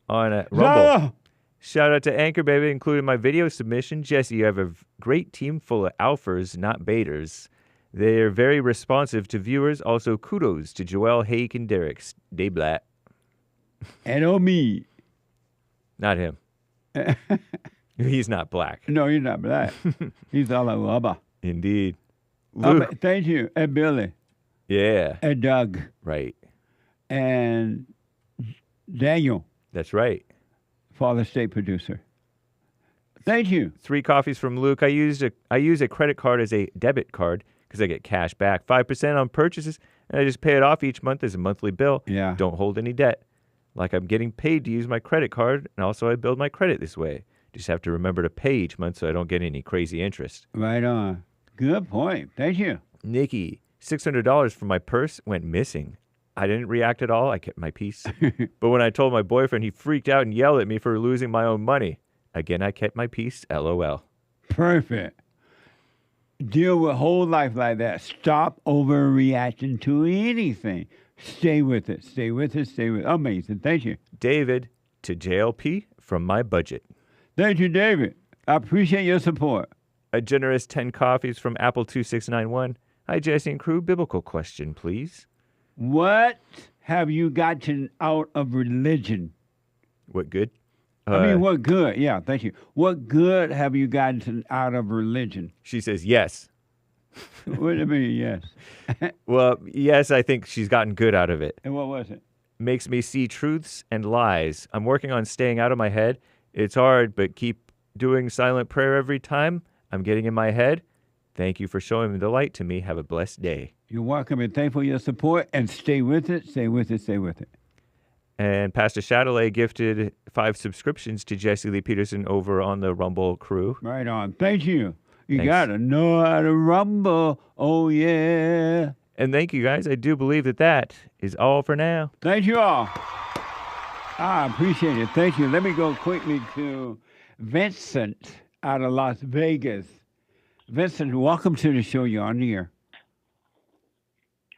on Rumble. Zylo. Shout out to Anchor Baby, including my video submission. Jesse, you have a great team full of alphas, not betas. They're very responsive to viewers. Also, kudos to Joel, Hake, and Derek. Day black. And me. Not him. He's not black. No, he's not black. He's all over. Indeed. Luke. Thank you. And Billy. Yeah. And Doug. Right. And Daniel. That's right. Father State Producer. Thank you. 3 coffees from Luke. I use a credit card as a debit card because I get cash back. 5% on purchases, and I just pay it off each month as a monthly bill. Yeah. Don't hold any debt. Like I'm getting paid to use my credit card, and also I build my credit this way. Just have to remember to pay each month so I don't get any crazy interest. Right on. Good point. Thank you. Nikki, $600 from my purse went missing. I didn't react at all. I kept my peace. But when I told my boyfriend, he freaked out and yelled at me for losing my own money. Again, I kept my peace. LOL. Perfect. Deal with whole life like that. Stop overreacting to anything. Stay with it. Stay with it. Stay with it. Amazing. Thank you. David to JLP from my budget. Thank you, David. I appreciate your support. A generous 10 coffees from Apple2691. Hi, Jesse and crew. Biblical question, please. What have you gotten out of religion? What good? What good? Yeah, thank you. What good have you gotten out of religion? She says yes. What do you mean, yes? Well, yes, I think she's gotten good out of it. And what was it? Makes me see truths and lies. I'm working on staying out of my head. It's hard, but keep doing silent prayer every time I'm getting in my head. Thank you for showing the light to me. Have a blessed day. You're welcome and thankful for your support, and stay with it, stay with it, stay with it. And Pastor Chatelet gifted 5 subscriptions to Jesse Lee Peterson over on the Rumble crew. Right on. Thank you. You Thanks. got to know how to rumble. Oh, yeah. And thank you, guys. I do believe that is all for now. Thank you all. I appreciate it. Thank you. Let me go quickly to Vincent out of Las Vegas. Vincent, welcome to the show. You're on the air.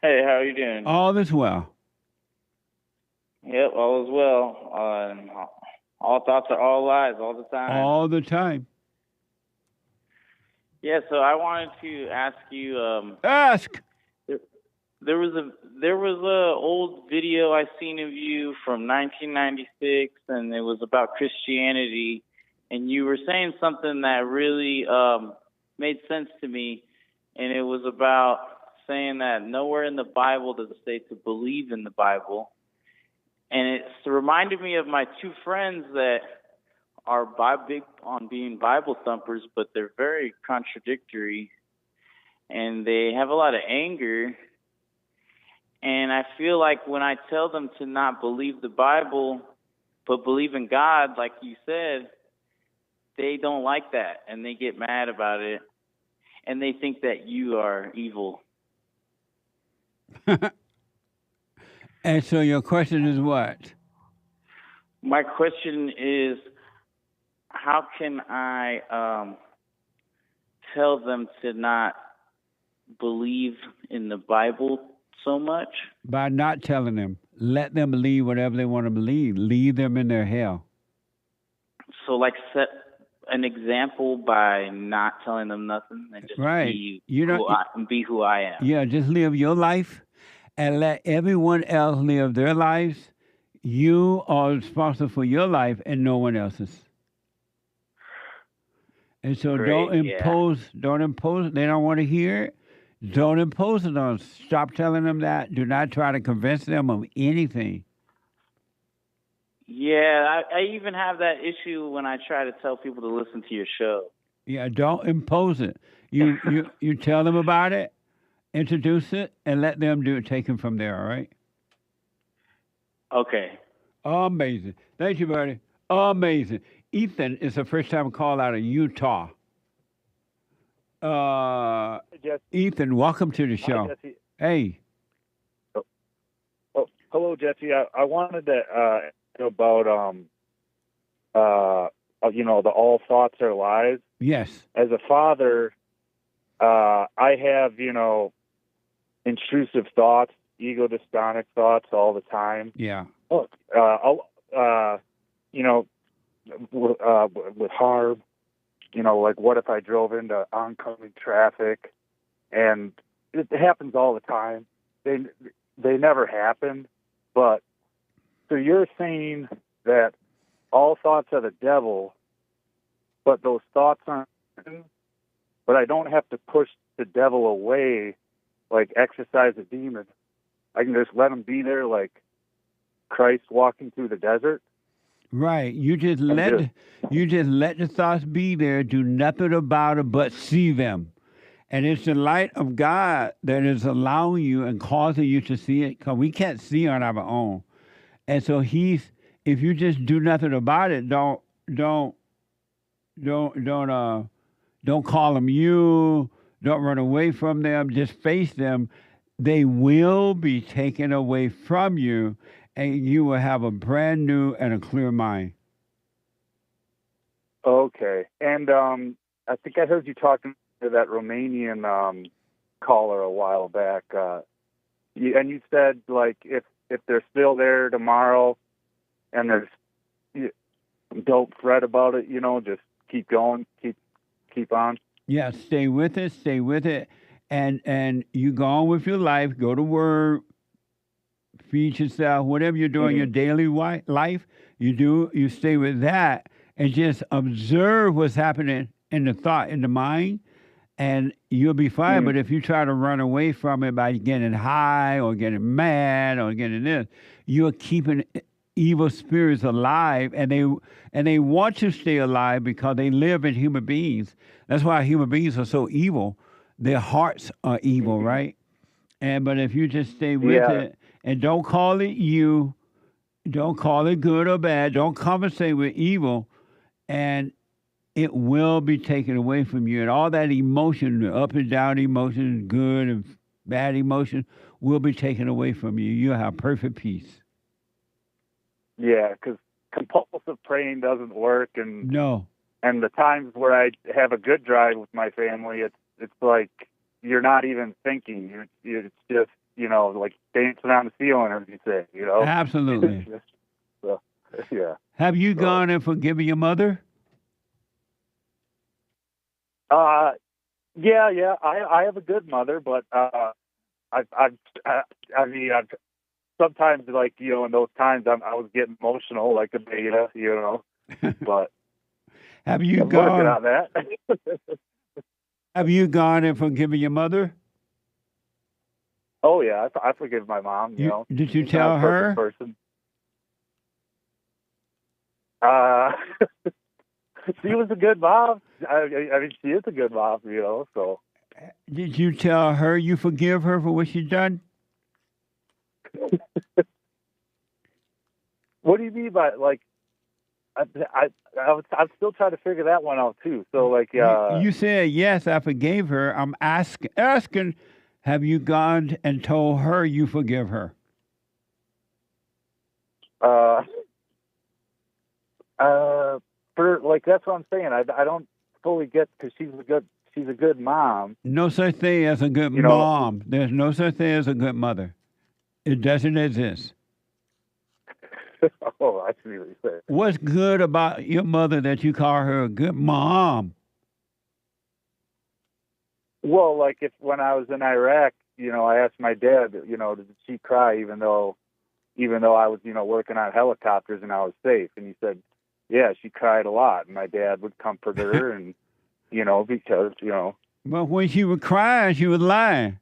Hey, how are you doing? All is well. Yep, all is well. And all thoughts are all lies all the time. All the time. Yeah, so I wanted to ask you. Ask. There was a old video I seen of you from 1996, and it was about Christianity, and you were saying something that really made sense to me, and it was about saying that nowhere in the Bible does it say to believe in the Bible, and it reminded me of my two friends that are big on being Bible thumpers, but they're very contradictory, and they have a lot of anger. And I feel like when I tell them to not believe the Bible, but believe in God, like you said, they don't like that, and they get mad about it, and they think that you are evil. And so your question is what? My question is, how can I tell them to not believe in the Bible so much? By not telling them. Let them believe whatever they want to believe. Leave them in their hell. So, like, set an example by not telling them nothing and just Right. be who I am. Yeah, just live your life and let everyone else live their lives. You are responsible for your life and no one else's. And so don't impose. They don't want to hear it. Don't impose it on them. Stop telling them that. Do not try to convince them of anything. Yeah, I even have that issue when I try to tell people to listen to your show. Yeah, don't impose it. You tell them about it, introduce it, and let them do it. Take them from there, all right? Okay. Amazing. Thank you, buddy. Amazing. Ethan is a first-time call out of Utah. Ethan, welcome to the show. Hi, Jesse. Hey. Oh, hello, Jesse. I wanted to ask about the all thoughts are lies. Yes. As a father, I have intrusive thoughts, ego dystonic thoughts all the time. Yeah. With harm. Like what if I drove into oncoming traffic? And it happens all the time. They never happen. But so you're saying that all thoughts are the devil, but those thoughts aren't. But I don't have to push the devil away, like exorcise a demon. I can just let him be there, like Christ walking through the desert. Right. You just let the thoughts be there, do nothing about it but see them. And it's the light of God that is allowing you and causing you to see it, because we can't see on our own. And so if you just do nothing about it, don't call them you, don't run away from them, just face them. They will be taken away from you, and you will have a brand new and a clear mind. Okay. And I think I heard you talking to that Romanian caller a while back. And you said, like, if they're still there tomorrow and don't fret about it, just keep going, keep on. Yeah, stay with it. And you go on with your life, go to work, feed yourself, whatever you're doing in your daily life, you stay with that and just observe what's happening in the thought, in the mind, and you'll be fine. But if you try to run away from it by getting high or getting mad or getting this, you're keeping evil spirits alive, and they want to stay alive because they live in human beings. That's why human beings are so evil. Their hearts are evil, right? But if you just stay with it and don't call it you, don't call it good or bad, don't conversate with evil, and it will be taken away from you. And all that emotion, the up and down emotion, good and bad emotion, will be taken away from you. You'll have perfect peace. Yeah, because compulsive praying doesn't work. And the times where I have a good drive with my family, it's like you're not even thinking. It's just like dancing on the ceiling, as you say, Absolutely. So, yeah. Have you gone and forgiven your mother? Yeah. I have a good mother, but I've sometimes, like, in those times I was getting emotional, like a beta, but Have you I'm working on gone? that. Have you gone and forgiven your mother? Oh yeah, I forgive my mom. Did you She's tell not a her? perfect person. She was a good mom. I mean, she is a good mom, so. Did you tell her you forgive her for what she done? What do you mean by, like, I'm still trying to figure that one out too. So, like, You said yes, I forgave her. I'm asking, have you gone and told her you forgive her? For, like, that's what I'm saying. I don't fully get, because she's a good mom. No such thing as a good mom. There's no such thing as a good mother. It doesn't exist. Oh, I see what you're saying. What's good about your mother that you call her a good mom? Well, like, when I was in Iraq, I asked my dad, did she cry even though I was, working on helicopters and I was safe? And he said, yeah, she cried a lot. And my dad would comfort her and, because, But when she was crying, she was lying.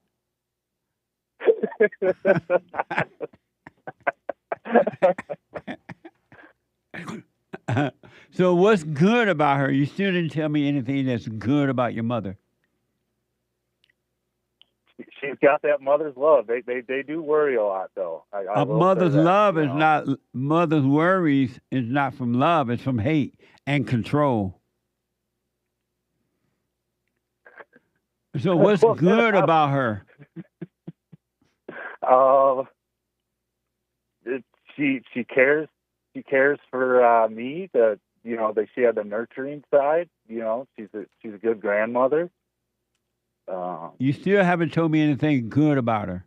So what's good about her? You still didn't tell me anything that's good about your mother. She's got that mother's love. They do worry a lot, though. I A will say mother's that, love is not, mother's worries is not from love, it's from hate and control. So what's good about her? She cares. She cares for me. That she had the nurturing side. She's a good grandmother. You still haven't told me anything good about her.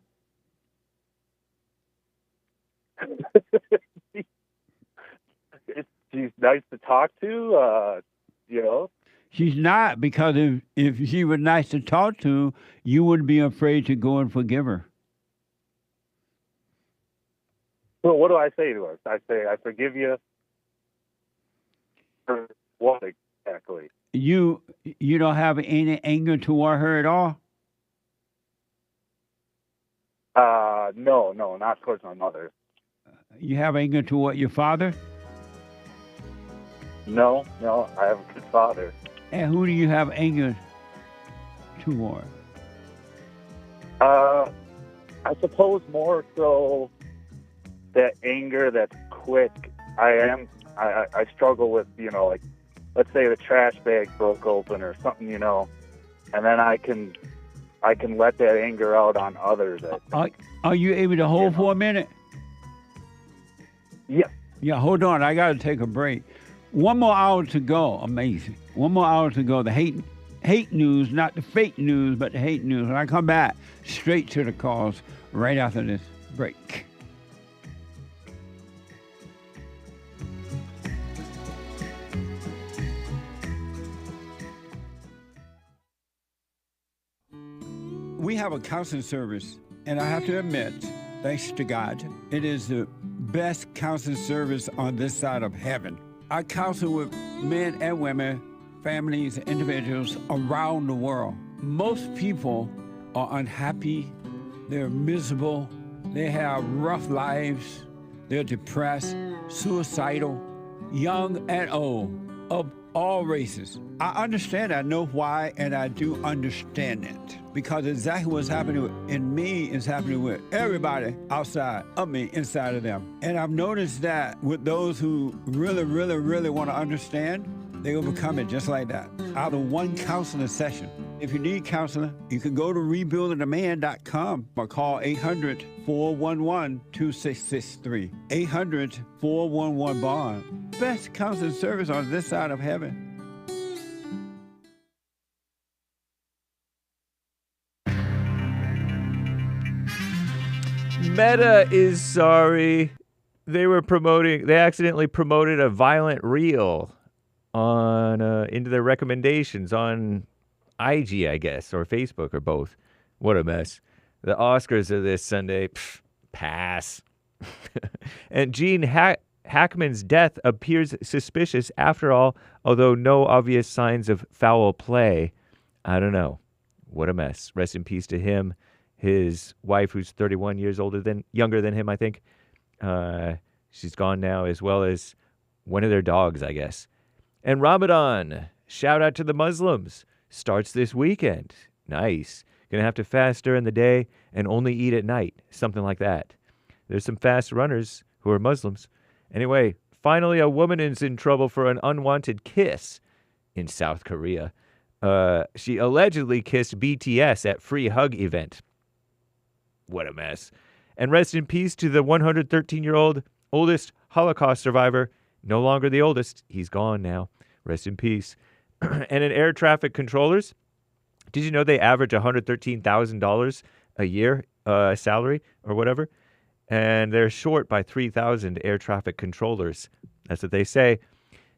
She's nice to talk to. She's not, because if she was nice to talk to, you wouldn't be afraid to go and forgive her. Well, what do I say to her? I say, I forgive you for what exactly? You don't have any anger toward her at all? No, not towards my mother. You have anger toward your father? No, I have a good father. And who do you have anger toward? I suppose more so that anger that's quick. I struggle with, like, let's say the trash bag broke open or something, and then I can let that anger out on others. Are you able to hold for a minute? Yeah. Yeah, hold on. I got to take a break. 1 more hour to go. Amazing. 1 more hour to go. The hate news, not the fake news, but the hate news. When I come back, straight to the calls right after this break. We have a counseling service, and I have to admit, thanks to God, it is the best counseling service on this side of heaven. I counsel with men and women, families, individuals around the world. Most people are unhappy, they're miserable, they have rough lives, they're depressed, suicidal, young and old, of all races. I understand, I know why, and I do understand it. Because exactly what's happening in me is happening with everybody outside of me, inside of them. And I've noticed that with those who really, really, really want to understand, they overcome it just like that, out of one counseling session. If you need counseling, you can go to rebuildingtheman.com or call 800-411-2663. 800-411-BOND. Best counseling service on this side of heaven. Meta is sorry. They accidentally promoted a violent reel on into their recommendations on IG, I guess, or Facebook, or both. What a mess. The Oscars are this Sunday. Pff, pass. And Gene Hackman's death appears suspicious after all, although no obvious signs of foul play. I don't know. What a mess. Rest in peace to him. His wife, who's 31 years younger than him, I think. She's gone now, as well as one of their dogs, I guess. And Ramadan, shout out to the Muslims, starts this weekend. Nice. Gonna have to fast during the day and only eat at night. Something like that. There's some fast runners who are Muslims. Anyway, finally a woman is in trouble for an unwanted kiss in South Korea. She allegedly kissed BTS at free hug event. What a mess. And rest in peace to the 113-year-old oldest Holocaust survivor. No longer the oldest. He's gone now. Rest in peace. And in air traffic controllers, did you know they average $113,000 a year salary or whatever? And they're short by 3,000 air traffic controllers. That's what they say.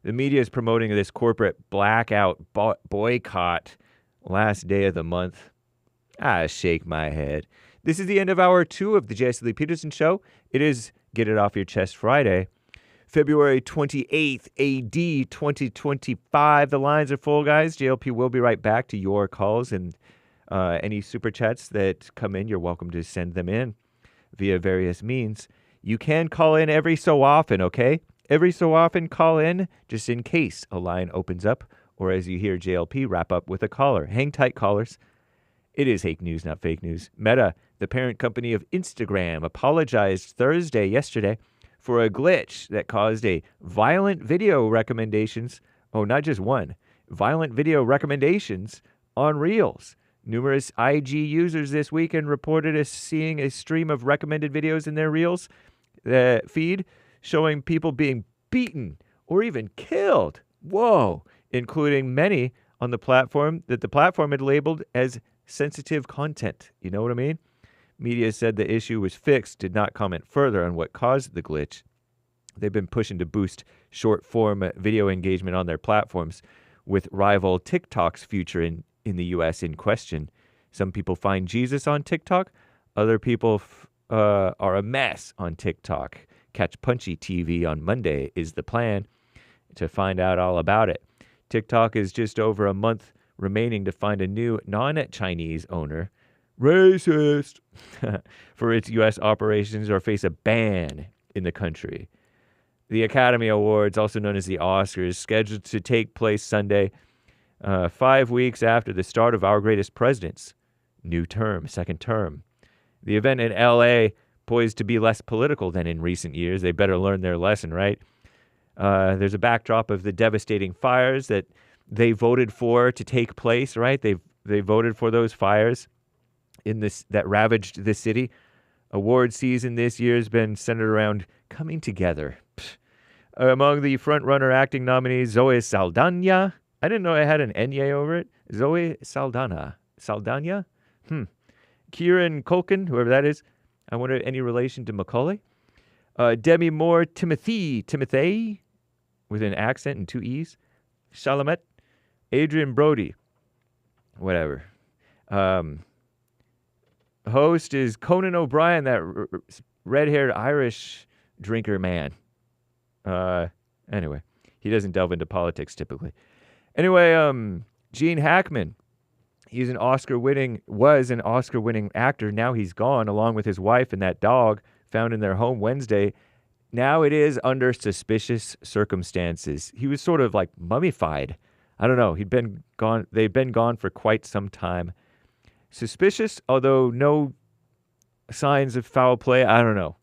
The media is promoting this corporate blackout boycott last day of the month. I shake my head. This is the end of hour 2 of the JLP Peterson Show. It is Get It Off Your Chest Friday, February 28th, AD 2025. The lines are full, guys. JLP will be right back to your calls, and any super chats that come in, you're welcome to send them in via various means. You can call in every so often, okay? Every so often, call in just in case a line opens up, or as you hear JLP wrap up with a caller. Hang tight, callers. It is fake news, not fake news. Meta, the parent company of Instagram, apologized yesterday, for a glitch that caused a violent video recommendations. Oh, not just one. Violent video recommendations on Reels. Numerous IG users this weekend reported seeing a stream of recommended videos in their Reels feed showing people being beaten or even killed. Whoa. Including many on the platform that the platform had labeled as sensitive content. You know what I mean? Media said the issue was fixed, did not comment further on what caused the glitch. They've been pushing to boost short-form video engagement on their platforms, with rival TikTok's future in the U.S. in question. Some people find Jesus on TikTok. Other people are a mess on TikTok. Catch Punchie TV on Monday is the plan to find out all about it. TikTok is just over a month remaining to find a new non-Chinese owner, racist, for its U.S. operations or face a ban in the country. The Academy Awards, also known as the Oscars, scheduled to take place Sunday, 5 weeks after the start of Our Greatest President's new term, second term. The event in L.A. poised to be less political than in recent years. They better learn their lesson, right? There's a backdrop of the devastating fires that they voted for to take place, right? They voted for those fires that ravaged the city. Award season this year has been centered around coming together. Among the front-runner acting nominees, Zoe Saldana. I didn't know it had an N-Y over it. Zoe Saldana. Saldana? Kieran Culkin, whoever that is. I wonder any relation to Macaulay. Demi Moore, Timothy, with an accent and 2 E's. Chalamet. Adrian Brody. Whatever. Host is Conan O'Brien, that red-haired Irish drinker man. Anyway, he doesn't delve into politics typically. Anyway, Gene Hackman, was an Oscar-winning actor. Now he's gone, along with his wife and that dog found in their home Wednesday. Now it is under suspicious circumstances. He was sort of like mummified. I don't know. They'd been gone for quite some time. Suspicious, although no signs of foul play. I don't know.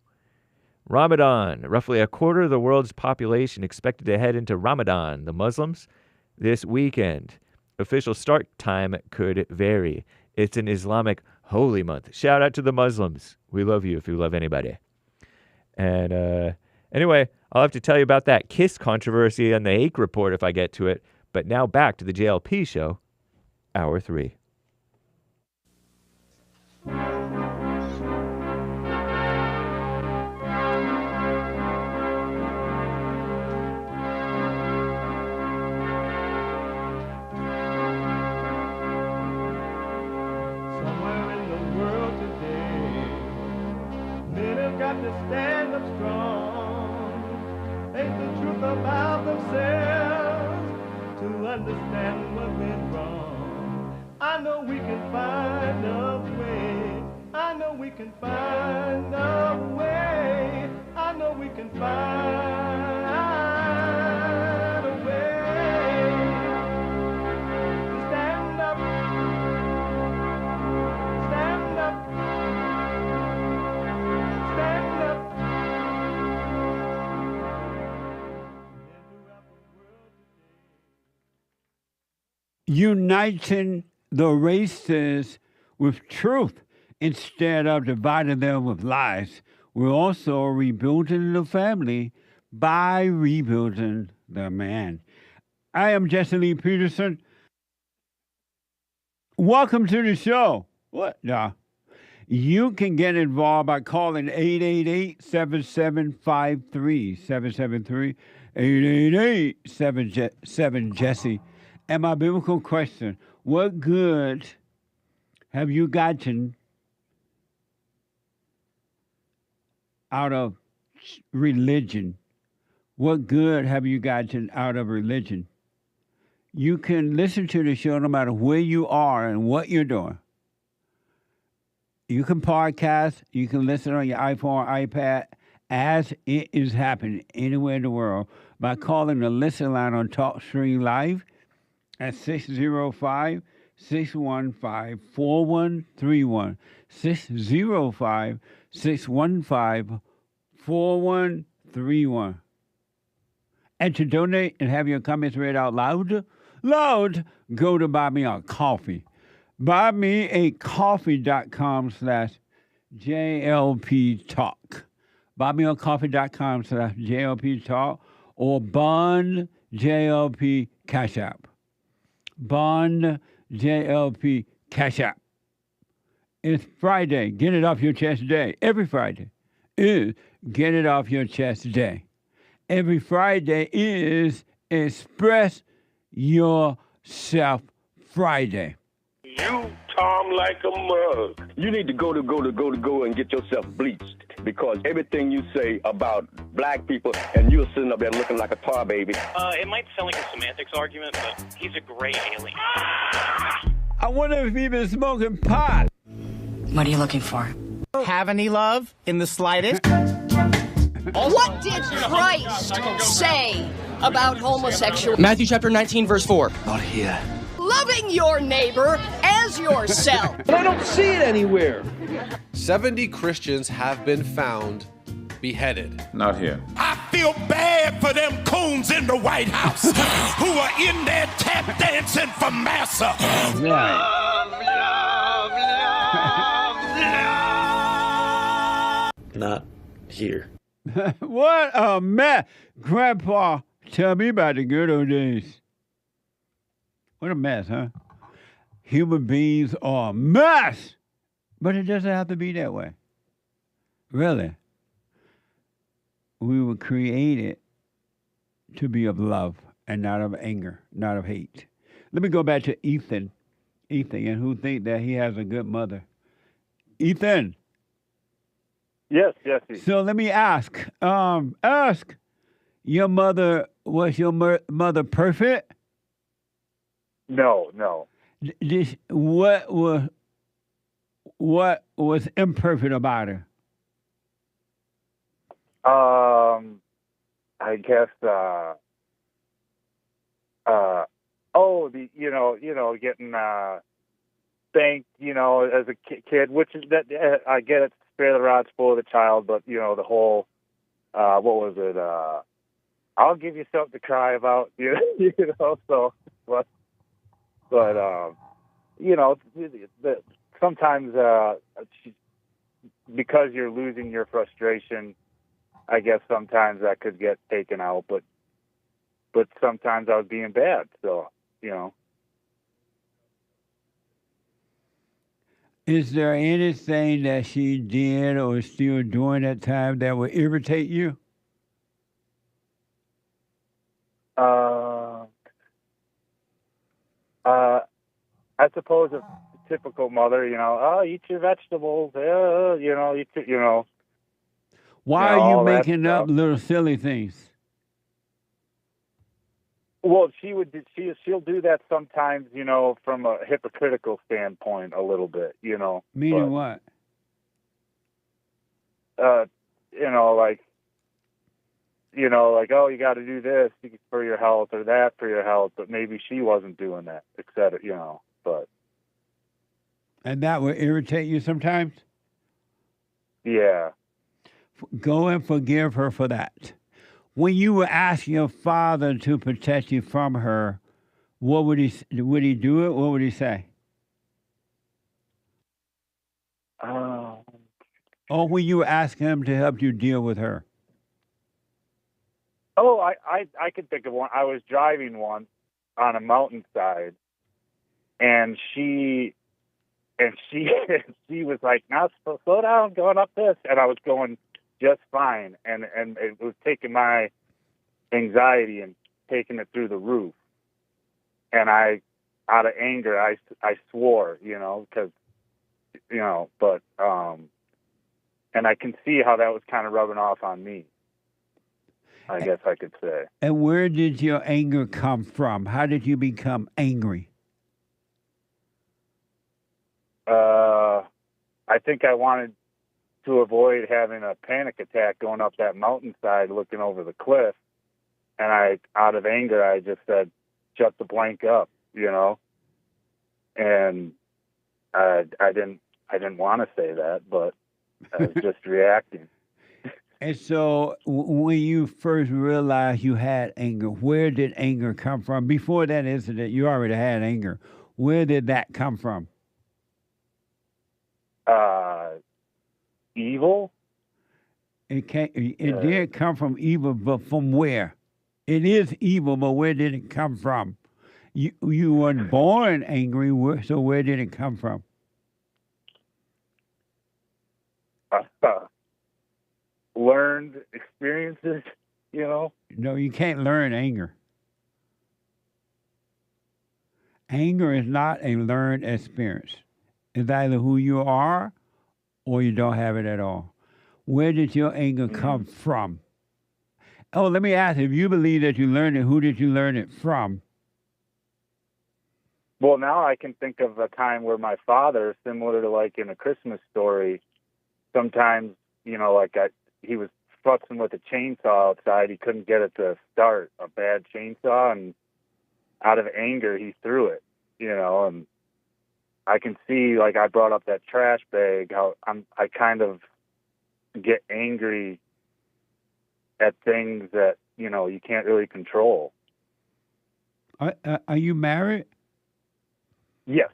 Ramadan. Roughly a quarter of the world's population expected to head into Ramadan, the Muslims, this weekend. Official start time could vary. It's an Islamic holy month. Shout out to the Muslims. We love you if you love anybody. And anyway, I'll have to tell you about that kiss controversy on the Ake Report if I get to it. But now back to the JLP Show, Hour 3. got to stand up strong. Ain't the truth about themselves to understand what went wrong. I know we can find a way. I know we can find a way. I know we can find a way to stand up, stand up, stand up. Uniting the races with truth instead of dividing them with lies. We're also rebuilding the family by rebuilding the man. I am JLP Peterson. Welcome to the show. What? No. You can get involved by calling 888-7753, 773-888-7-JESSE. And my biblical question, what good have you gotten out of religion? What good have you gotten out of religion? You can listen to the show no matter where you are and what you're doing. You can podcast, you can listen on your iPhone or iPad as it is happening anywhere in the world by calling the listen line on TalkStream Live at 605-615-4131. 605-615-4131. And to donate and have your comments read out loud, go to Buy Me a Coffee. BuyMeACoffee.com/JLP Talk. BuyMeACoffee.com/JLP Talk or Bond JLP Cash App. Bond JLP Cash App. It's Friday. Get it off your chest day. Every Friday is Get It Off Your Chest Day. Every Friday is Express Yourself Friday. You, Tom, like a mug. You need to go and get yourself bleached because everything you say about black people and you're sitting up there looking like a tar baby. It might sound like a semantics argument, but he's a gray alien. I wonder if he's been smoking pot. What are you looking for? Have any love in the slightest? What did Christ say about homosexuality? Matthew chapter 19, verse 4. Not here. Loving your neighbor as yourself. But I don't see it anywhere. 70 Christians have been found beheaded. Not here. I feel bad for them coons in the White House who are in there tap dancing for massa. Not here. What a mess. Grandpa, tell me about the good old days. What a mess, huh? Human beings are a mess. But it doesn't have to be that way. Really. We were created to be of love and not of anger, not of hate. Let me go back to Ethan. And who think that he has a good mother. Ethan. Yes. So let me ask. Your mother, was your mother perfect? No. What was imperfect about her? I guess getting spanked, as a kid, which is that I get it, spare the rod, spoil the child, but the whole what was it? I'll give you something to cry about, so but sometimes because you're losing your frustration, I guess sometimes that could get taken out, but sometimes I was being bad, so Is there anything that she did or is still doing at time that would irritate you? I suppose a typical mother, eat your vegetables, Why You know, are you all that making up stuff. little silly things? Well, she'll do that sometimes, you know, from a hypocritical standpoint, a little bit, you know. Meaning what? You know, like, oh, you got to do this for your health or that for your health, but maybe she wasn't doing that, et cetera, you know. But And that will irritate you sometimes? yeah, Go and forgive her for that. When you were asking your father to protect you from her, what would he do it? What would he say? Or when you were asking him to help you deal with her? oh, I could think of one. I was driving once on a mountainside, and she she was like, "Now slow down, going up this," and I was going just fine, and it was taking my anxiety and taking it through the roof, and I, out of anger, I swore, you know, because, you know, but and I can see how that was kind of rubbing off on me, I guess I could say. And where did your anger come from? How did you become angry? I think I wanted to avoid having a panic attack going up that mountainside looking over the cliff. And out of anger, I just said, shut the blank up, you know? And I didn't want to say that, but I was just reacting. And so when you first realized you had anger, where did anger come from? Before that incident, you already had anger. Where did that come from? Evil? It did come from evil, but from where? It is evil, but where did it come from? You weren't born angry, so where did it come from? Learned experiences, you know? No, you can't learn anger. Anger is not a learned experience. It's either who you are or you don't have it at all. Where did your anger come from? Oh, let me ask, if you believe that you learned it, who did you learn it from? Well, now I can think of a time where my father, similar to like in A Christmas Story, sometimes, you know, like he was futzing with a chainsaw outside. He couldn't get it to start, a bad chainsaw, and out of anger, he threw it, you know, and I can see, like I brought up that trash bag, how I kind of get angry at things that, you know, you can't really control. Are you married? Yes.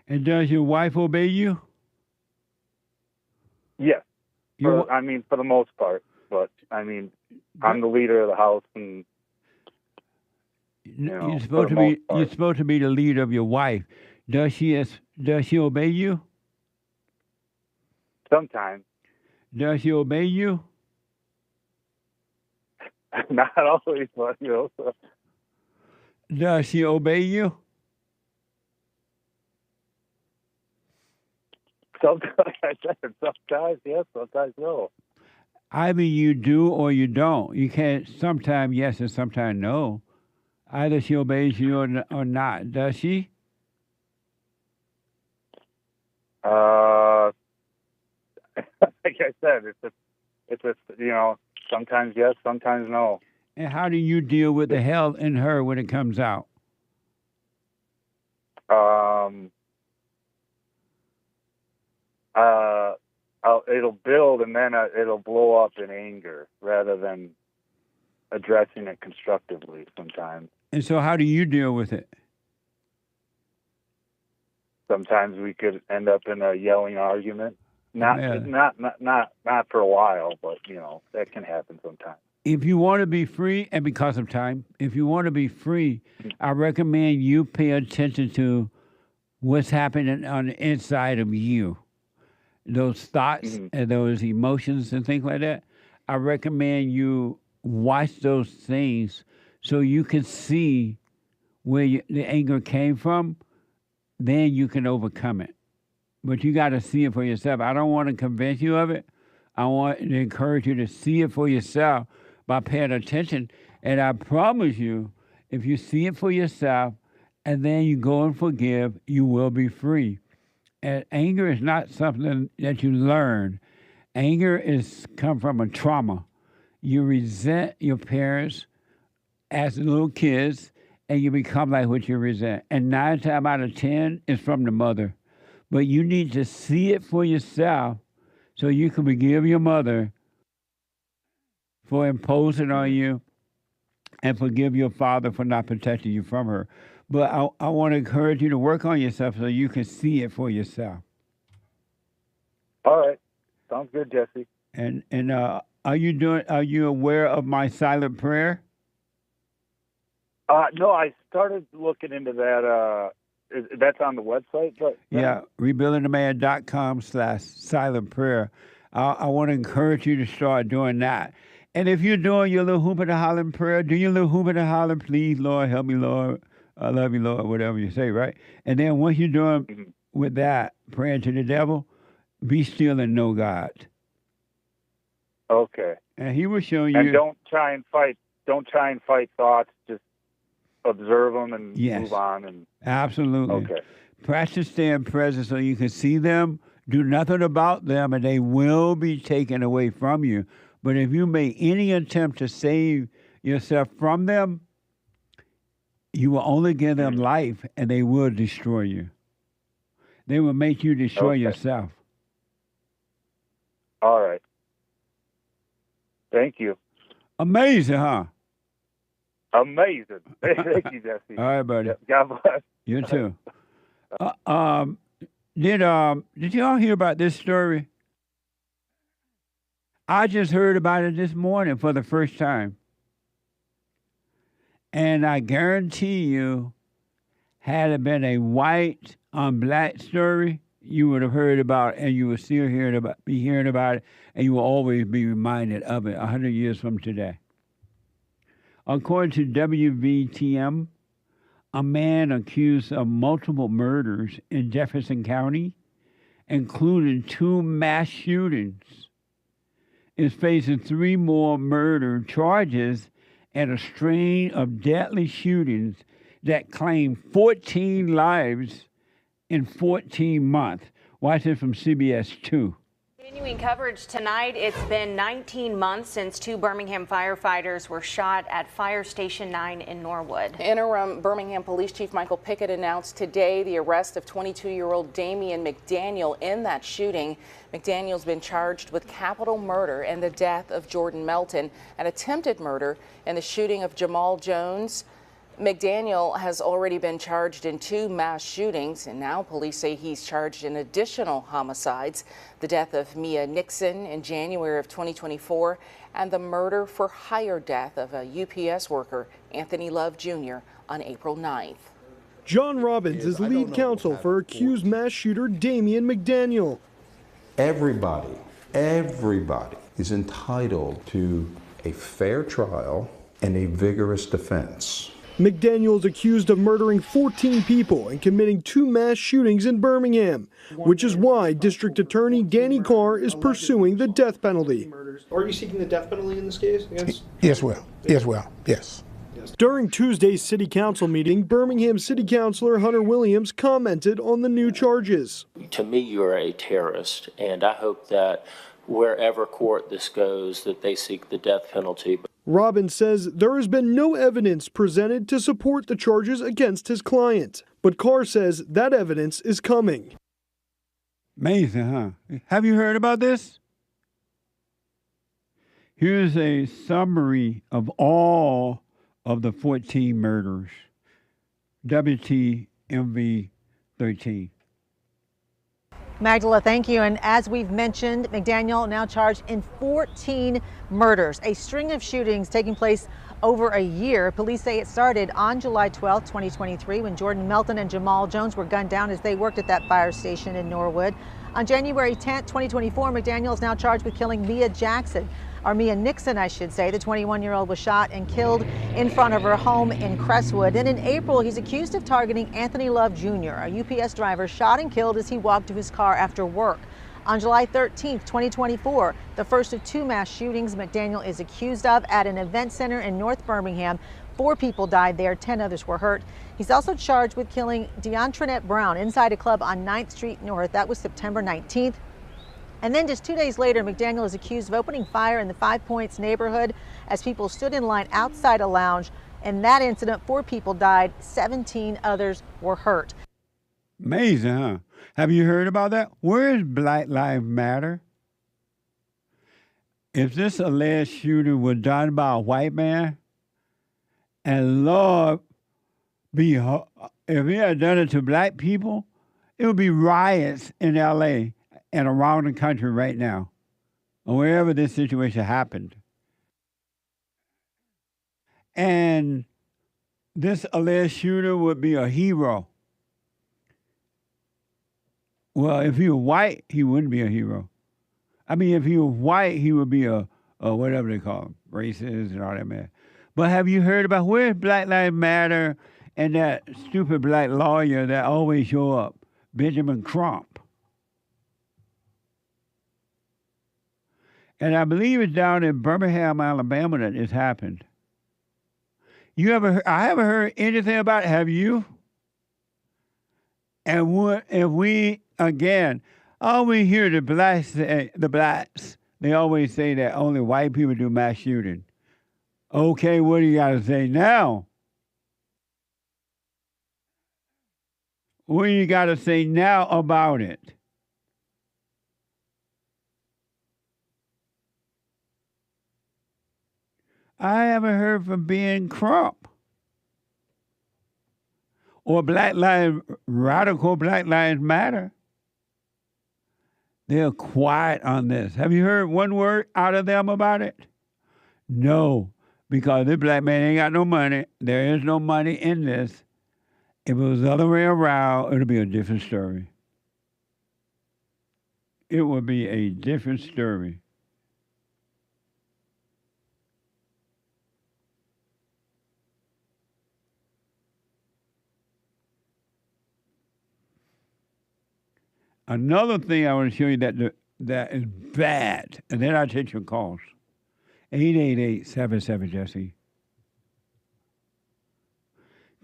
And does your wife obey you? Yes. For the most part. But, I mean, I'm the leader of the house, and, you know, you're supposed to be the leader of your wife. Does she obey you? Sometimes. Does she obey you? Not always, but, you know. So. Does she obey you? Sometimes yes, sometimes no. Either you do or you don't. You can't, sometimes yes and sometimes no. Either she obeys you or not. Does she? Like I said, it's a you know, sometimes yes, sometimes no. And how do you deal with the hell in her when it comes out? It'll build and then it'll blow up in anger rather than addressing it constructively sometimes. And so how do you deal with it? Sometimes we could end up in a yelling argument. Not for a while, but, you know, that can happen sometimes. If you want to be free, and because of time, if you want to be free, I recommend you pay attention to what's happening on the inside of you. Those thoughts and those emotions and things like that. I recommend you watch those things so you can see where the anger came from. Then you can overcome it. But you got to see it for yourself. I don't want to convince you of it. I want to encourage you to see it for yourself by paying attention. And I promise you, if you see it for yourself and then you go and forgive, you will be free. And anger is not something that you learn. Anger is come from a trauma. You resent your parents as little kids, and you become like what you resent. And 9 times out of 10 is from the mother. But you need to see it for yourself so you can forgive your mother for imposing on you and forgive your father for not protecting you from her. But I want to encourage you to work on yourself so you can see it for yourself. All right. Sounds good, Jesse. And are you aware of my silent prayer? No, I started looking into that. That's on the website? But Yeah, rebuildingtheman.com/silent prayer. I want to encourage you to start doing that. And if you're doing your little hooping and hollering prayer, do your little hooping and hollering, please, Lord, help me, Lord, I love you, Lord, whatever you say, right? And then once you're doing with that, praying to the devil, be still and know God. Okay. And he will show you. And don't try and fight thoughts. Just observe them and move on. And Absolutely. Okay. Practice staying present so you can see them, do nothing about them, and they will be taken away from you. But if you make any attempt to save yourself from them, you will only give them life, and they will destroy you. They will make you destroy yourself. All right. Thank you. Amazing, huh? Amazing. Thank you, Jesse. All right, buddy. God bless. You too. Did y'all hear about this story? I just heard about it this morning for the first time. And I guarantee you, had it been a white on black story, you would have heard about it, and you would still be hearing about it, and you will always be reminded of it 100 years from today. According to WVTM, a man accused of multiple murders in Jefferson County, including 2 mass shootings, is facing 3 more murder charges and a string of deadly shootings that claimed 14 lives in 14 months. Watch this from CBS 2. Continuing coverage tonight, it's been 19 months since 2 Birmingham firefighters were shot at Fire Station 9 in Norwood. Interim Birmingham Police Chief Michael Pickett announced today the arrest of 22-year-old Damian McDaniel in that shooting. McDaniel's been charged with capital murder and the death of Jordan Melton, and attempted murder in the shooting of Jamal Jones. McDaniel has already been charged in 2 mass shootings, and now police say he's charged in additional homicides. The death of Mia Nixon in January of 2024, and the murder for hire death of a UPS worker, Anthony Love Jr., on April 9th. John Robbins is lead counsel for accused mass shooter Damian McDaniel. Everybody is entitled to a fair trial and a vigorous defense. McDaniel is accused of murdering 14 people and committing 2 mass shootings in Birmingham, which is why District Attorney Danny Carr is pursuing the death penalty. Are you seeking the death penalty in this case? Yes. During Tuesday's City Council meeting, Birmingham City Councilor Hunter Williams commented on the new charges. To me, you're a terrorist, and I hope that wherever court this goes, that they seek the death penalty. Robbins says there has been no evidence presented to support the charges against his client, but Carr says that evidence is coming. Amazing, huh? Have you heard about this? Here's a summary of all of the 14 murders. WTMV 13. Magdala, thank you. And as we've mentioned, McDaniel now charged in 14 murders, a string of shootings taking place over a year. Police say it started on July 12, 2023, when Jordan Melton and Jamal Jones were gunned down as they worked at that fire station in Norwood. On January 10, 2024, McDaniel is now charged with killing Mia Nixon, I should say. The 21-year-old was shot and killed in front of her home in Crestwood. And in April, he's accused of targeting Anthony Love Jr., a UPS driver shot and killed as he walked to his car after work. On July 13th, 2024, the first of 2 mass shootings McDaniel is accused of at an event center in North Birmingham. 4 people died there, 10 others were hurt. He's also charged with killing DeAndronette Brown inside a club on 9th Street North. That was September 19th. And then just 2 days later, McDaniel is accused of opening fire in the 5 Points neighborhood as people stood in line outside a lounge. In that incident, 4 people died, 17 others were hurt. Amazing, huh? Have you heard about that? Where is Black Lives Matter? If this alleged shooter was done by a white man, and Lord, if he had done it to black people, it would be riots in L.A. and around the country right now, or wherever this situation happened. And this alleged shooter would be a hero. Well, if he was white, he wouldn't be a hero. I mean, if he was white, he would be a whatever they call him, racist and all that, man. But have you heard about where's Black Lives Matter and that stupid black lawyer that always show up, Benjamin Crump? And I believe it's down in Birmingham, Alabama that this happened. I haven't heard anything about it. Have you? And if we, again, always hear the blacks, they always say that only white people do mass shooting. Okay, what do you got to say now? What do you got to say now about it? I haven't heard from Ben Crump or Radical Black Lives Matter. They're quiet on this. Have you heard one word out of them about it? No, because this black man ain't got no money. There is no money in this. If it was the other way around, it would be a different story. It would be a different story. Another thing I want to show you that is bad, and then I'll take your calls. 888-77-JESSE.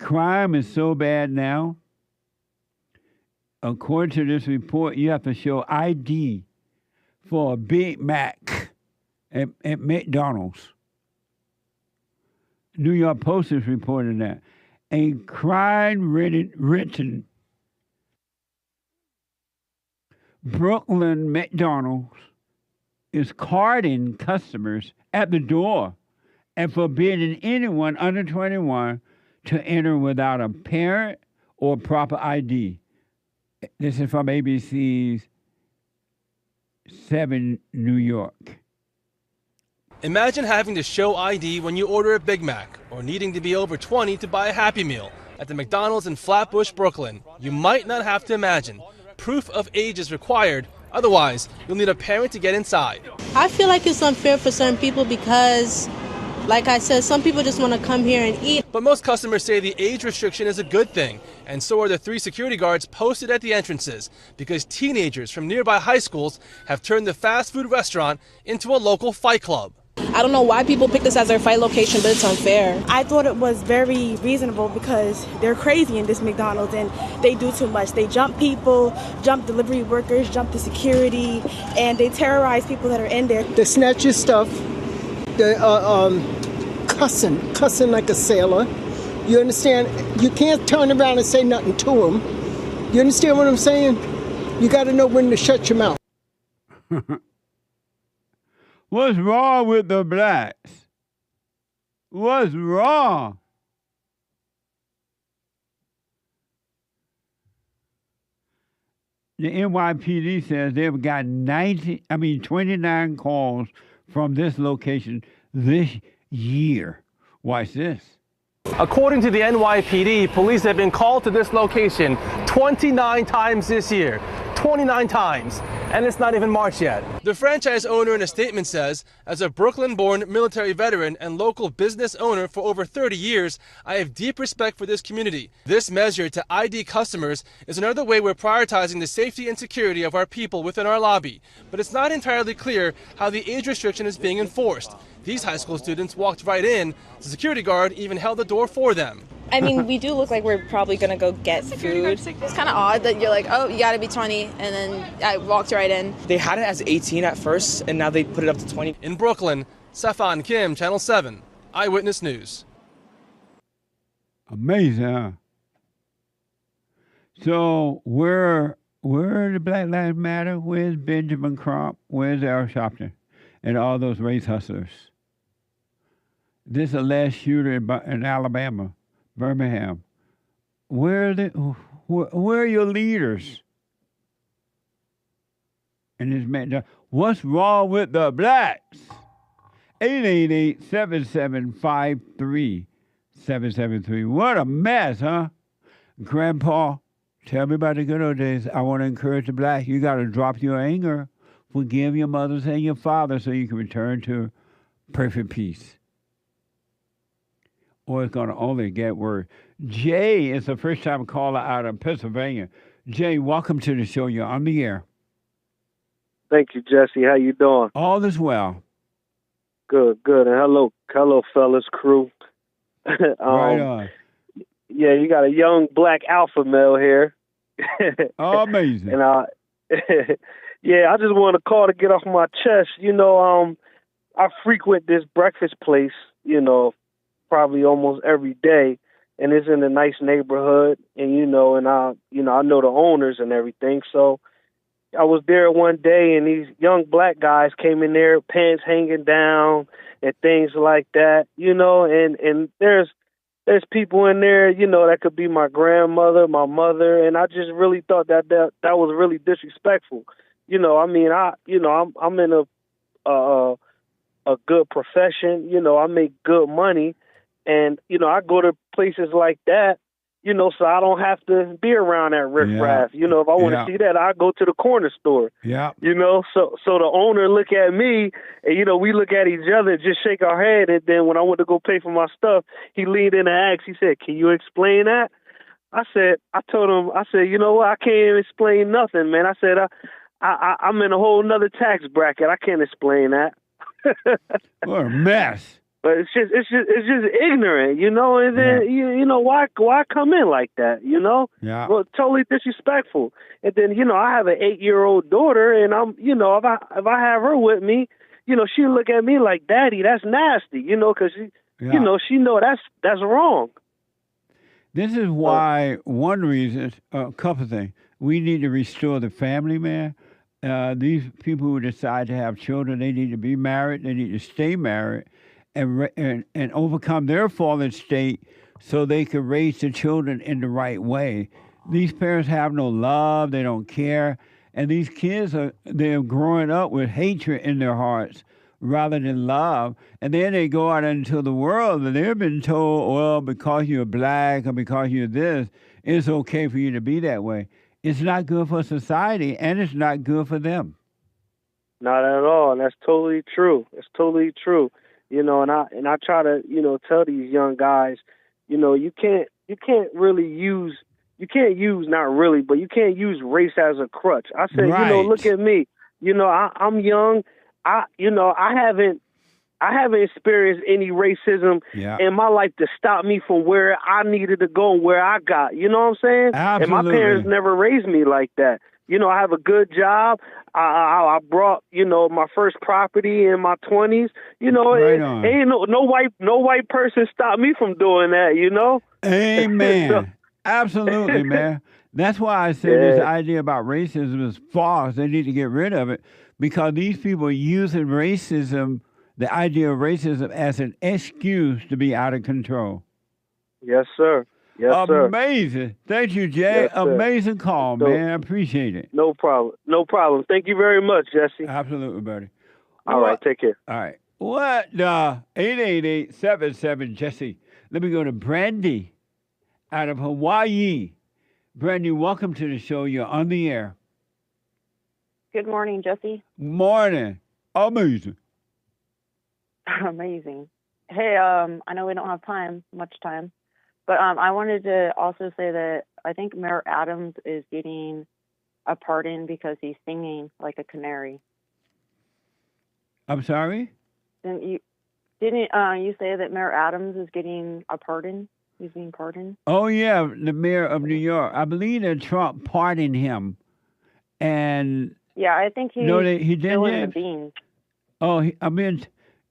Crime is so bad now. According to this report, you have to show ID for a Big Mac at McDonald's. New York Post is reporting that. A crime-ridden Brooklyn McDonald's is carding customers at the door and forbidding anyone under 21 to enter without a parent or proper ID. This is from ABC's 7 New York. Imagine having to show ID when you order a Big Mac or needing to be over 20 to buy a Happy Meal at the McDonald's in Flatbush, Brooklyn. You might not have to imagine. Proof of age is required, otherwise you'll need a parent to get inside. I feel like it's unfair for certain people because, like I said, some people just want to come here and eat. But most customers say the age restriction is a good thing, and so are the 3 security guards posted at the entrances, because teenagers from nearby high schools have turned the fast food restaurant into a local fight club. I don't know why people pick this as their fight location, but it's unfair. I thought it was very reasonable because they're crazy in this McDonald's and they do too much. They jump people, jump delivery workers, jump the security, and they terrorize people that are in there. They snatch your stuff, they cussing like a sailor. You understand? You can't turn around and say nothing to them. You understand what I'm saying? You got to know when to shut your mouth. What's wrong with the blacks? What's wrong? The NYPD says they've got 29 calls from this location this year. Watch this. According to the NYPD, police have been called to this location 29 times this year. 29 times. and it's not even March yet. The franchise owner in a statement says, as a Brooklyn-born military veteran and local business owner for over 30 years, I have deep respect for this community. This measure to ID customers is another way we're prioritizing the safety and security of our people within our lobby. But it's not entirely clear how the age restriction is being enforced. These high school students walked right in. The security guard even held the door for them. I mean, we do look like we're probably going to go get food. It's kind of odd that you're like, oh, you got to be 20, and then I walked right in. They had it as 18 at first, and now they put it up to 20. In Brooklyn, Safan Kim, Channel 7, Eyewitness News. Amazing, huh? So where the Black Lives Matter? Where's Benjamin Crump? Where's Al Sharpton? And all those race hustlers? This alleged shooter in Alabama, Birmingham. Where are your leaders? And this man, what's wrong with the blacks? 888-775-3773. What a mess, huh? Grandpa, tell me about the good old days. I want to encourage the blacks. You got to drop your anger. Forgive your mothers and your fathers so you can return to perfect peace. Or it's going to only get worse. Jay is the first-time caller out of Pennsylvania. Jay, welcome to the show. You're on the air. Thank you, Jesse. How you doing? All is well. Good, good. And hello, fellas, crew. Right on. Yeah, you got a young black alpha male here. Oh, amazing. And yeah, I just want to call to get off my chest. You know, I frequent this breakfast place, you know, probably almost every day, and it's in a nice neighborhood, and I know the owners and everything. So I was there one day, and these young black guys came in there, pants hanging down and things like that, and there's people in there, that could be my grandmother, my mother, and I just really thought that was really disrespectful. I'm in a good profession, I make good money, and I go to places like that, so I don't have to be around that riffraff. If I want to see that, I go to the corner store. Yeah. So the owner look at me, and we look at each other, just shake our head, and then when I went to go pay for my stuff, he leaned in and asked. He said, "Can you explain that?" I told him, you know what? I can't even explain nothing, man. I said, I'm in a whole nother tax bracket. I can't explain that. What a mess. But it's just ignorant, and then, why come in like that, Yeah. Well, totally disrespectful. And then, I have an 8-year-old daughter, and I'm, if I have her with me, she look at me like, "Daddy, that's nasty," because she, she know that's wrong. This is why one reason, a couple of things. We need to restore the family, man. These people who decide to have children, they need to be married. They need to stay married and overcome their fallen state so they can raise the children in the right way. These parents have no love. They don't care. And these kids, they're growing up with hatred in their hearts rather than love. And then they go out into the world and they've been told, well, because you're black or because you're this, it's okay for you to be that way. It's not good for society, and it's not good for them. Not at all, and that's totally true. It's totally true. And I try to, tell these young guys, you can't use race as a crutch. I said, Right. Look at me. I'm young. I haven't experienced any racism in my life to stop me from where I needed to go and where I got. You know what I'm saying? Absolutely. And my parents never raised me like that. I have a good job. I brought, my first property in my 20s. Right on. Ain't no white person stopped me from doing that. Amen. Absolutely, man. That's why I said this idea about racism is false. They need to get rid of it because these people are using racism, the idea of racism, as an excuse to be out of control. Yes, sir. Yes, sir. Amazing. Thank you, Jay. Yes, sir. Amazing call, man. I appreciate it. No problem. No problem. Thank you very much, Jesse. Absolutely, buddy. All right. Take care. All right. What? 888-77-JESSE. Let me go to BRANDI out of Hawaii. BRANDI, welcome to the show. You're on the air. Good morning, Jesse. Morning. Amazing. Amazing. Hey, I know we don't have much time, but I wanted to also say that I think Mayor Adams is getting a pardon because he's singing like a canary. I'm sorry? Didn't you say that Mayor Adams is getting a pardon? He's being pardoned? Oh, yeah, the mayor of New York. I believe that Trump pardoned him. And Yeah, I think he's he didn't spilling the yet? beans. Oh,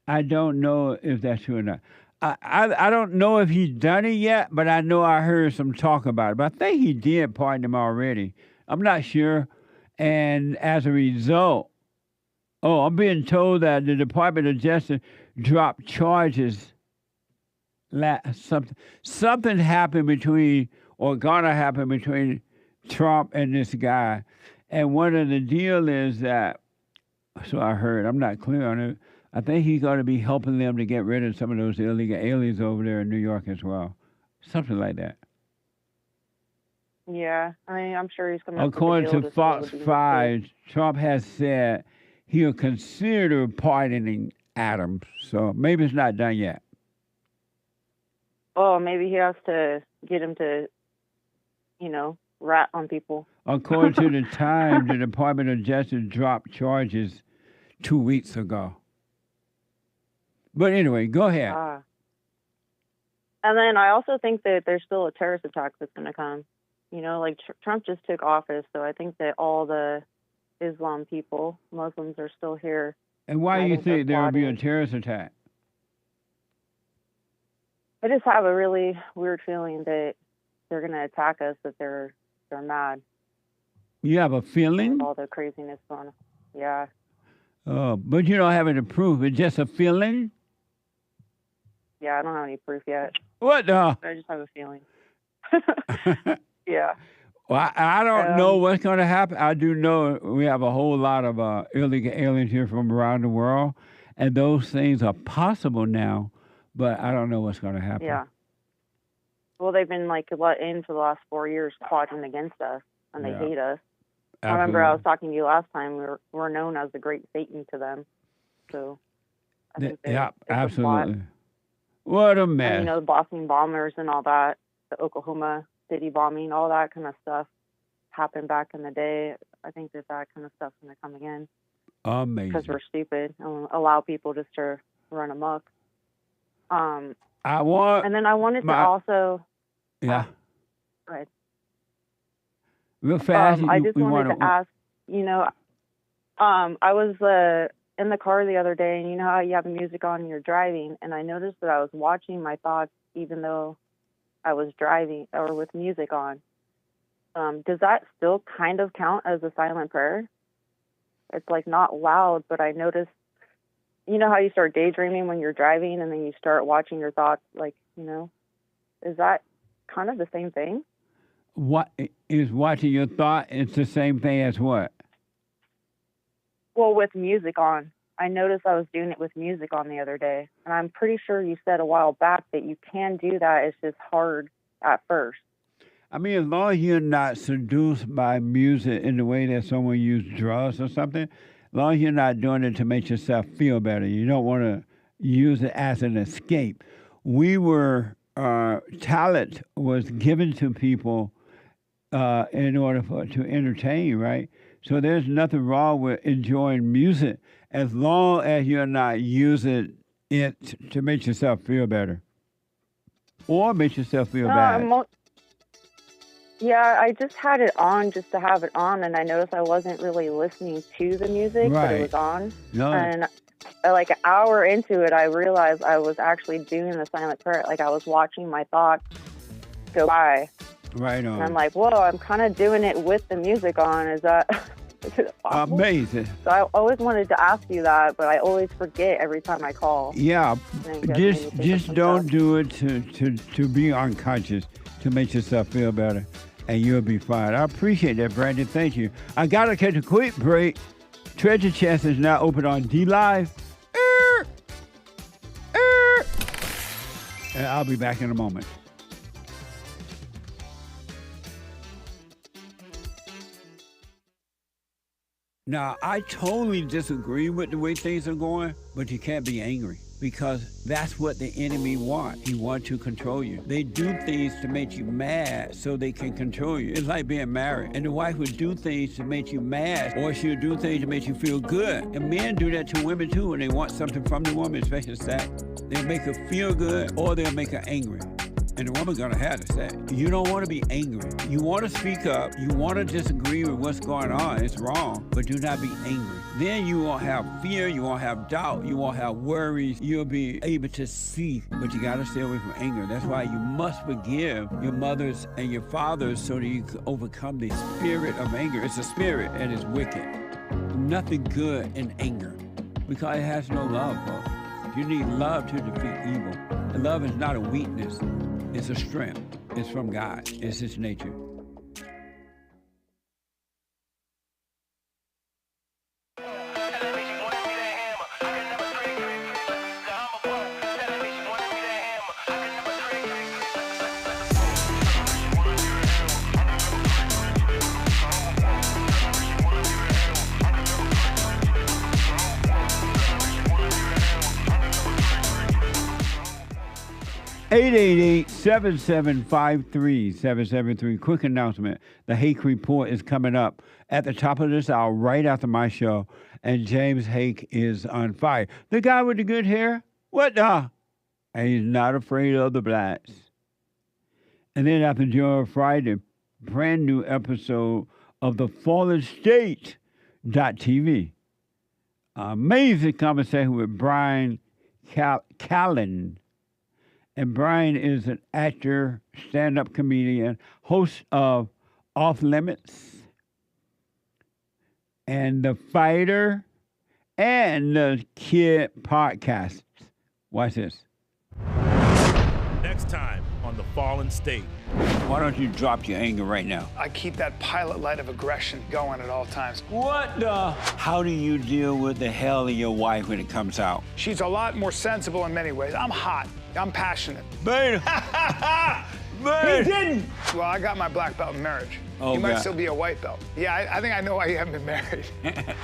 I don't know if that's true or not. I don't know if he's done it yet, but I know I heard some talk about it. But I think he did pardon him already. I'm not sure. And as a result, I'm being told that the Department of Justice dropped charges. Something happened gonna happen between Trump and this guy. And one of the deal is that, so I heard, I'm not clear on it, I think he's going to be helping them to get rid of some of those illegal aliens over there in New York as well. Something like that. Yeah, I mean, I'm sure he's coming up with a According deal to to Fox spill the beans, 5, Trump has said he'll consider pardoning Adams. So maybe it's not done yet. Oh, maybe he has to get him to, rat on people. According to the Times, the Department of Justice dropped charges 2 weeks ago. But anyway, go ahead. And then I also think that there's still a terrorist attack that's going to come. Trump just took office, so I think that all the Islam people, Muslims, are still here. And why do you think there will be a terrorist attack? I just have a really weird feeling that they're going to attack us, that they're mad. You have a feeling? With all the craziness going on. Yeah. Oh, but you don't have any proof. It's just a feeling? Yeah, I don't have any proof yet. What the? I just have a feeling. Yeah. Well, I don't know what's going to happen. I do know we have a whole lot of illegal aliens here from around the world, and those things are possible now, but I don't know what's going to happen. Yeah. Well, they've been let in for the last 4 years plotting against us, and they hate us. Absolutely. I remember I was talking to you last time. We're known as the Great Satan to them. So, I think yeah, it's a absolutely. plot. What a mess. And, the Boston bombers and all that, the Oklahoma City bombing, all that kind of stuff happened back in the day. I think that kind of stuff's going to come again. Amazing. Because we're stupid and allow people just to run amok. And then I wanted to also... Yeah. Go ahead. Real fast. I just wanted to ask, I was in the car the other day, and you know how you have music on and you're driving, and I noticed that I was watching my thoughts even though I was driving or with music on. Does that still kind of count as a silent prayer? It's not loud, but I noticed, you know how you start daydreaming when you're driving and then you start watching your thoughts, is that kind of the same thing? What is watching your thought? It's the same thing as what? Well, with music on. I noticed I was doing it with music on the other day. And I'm pretty sure you said a while back that you can do that. It's just hard at first. I mean, as long as you're not seduced by music in the way that someone uses drugs or something, as long as you're not doing it to make yourself feel better, you don't want to use it as an escape. Talent was given to people in order to entertain, right? So there's nothing wrong with enjoying music as long as you're not using it to make yourself feel better or make yourself feel bad. Yeah, I just had it on just to have it on, and I noticed I wasn't really listening to the music, but it was on. No. And an hour into it, I realized I was actually doing the silent prayer. I was watching my thoughts go by. Right on. And I'm like, whoa, I'm kind of doing it with the music on. Is that possible? Amazing. So I always wanted to ask you that, but I always forget every time I call. Yeah, just don't do it to be unconscious, to make yourself feel better, and you'll be fine. I appreciate that, Brandon. Thank you. I got to catch a quick break. Treasure Chest is now open on D-Live. And I'll be back in a moment. Now, I totally disagree with the way things are going, but you can't be angry because that's what the enemy wants. He wants to control you. They do things to make you mad so they can control you. It's like being married, and the wife would do things to make you mad, or she'll do things to make you feel good. And men do that to women too when they want something from the woman, especially sex. They'll make her feel good, or they'll make her angry. And the woman's gonna have to say, you don't want to be angry. You want to speak up. You want to disagree with what's going on. It's wrong, but do not be angry. Then you won't have fear. You won't have doubt. You won't have worries. You'll be able to see, but you got to stay away from anger. That's why you must forgive your mothers and your fathers so that you can overcome the spirit of anger. It's a spirit and it's wicked. Nothing good in anger because it has no love, folks. You need love to defeat evil. And love is not a weakness. It's a strength. It's from God. It's His nature. Eight 775-3773. Quick announcement. The Hake Report is coming up at the top of this hour, right after my show, and James Hake is on fire. The guy with the good hair? What the? And he's not afraid of the blacks. And then after JLP Fri, the brand new episode of The Fallen State.tv. Amazing conversation with Brian Callen. And Brian is an actor, stand-up comedian, host of Off Limits, and The Fighter, and the Kid podcast. Watch this. Next time on The Fallen State. Why don't you drop your anger right now? I keep that pilot light of aggression going at all times. What the? How do you deal with the hell of your wife when it comes out? She's a lot more sensible in many ways. I'm hot. I'm passionate. Babe. He didn't. Well, I got my black belt in marriage. Oh, you might God. still be a white belt. Yeah, I think I know why you haven't been married.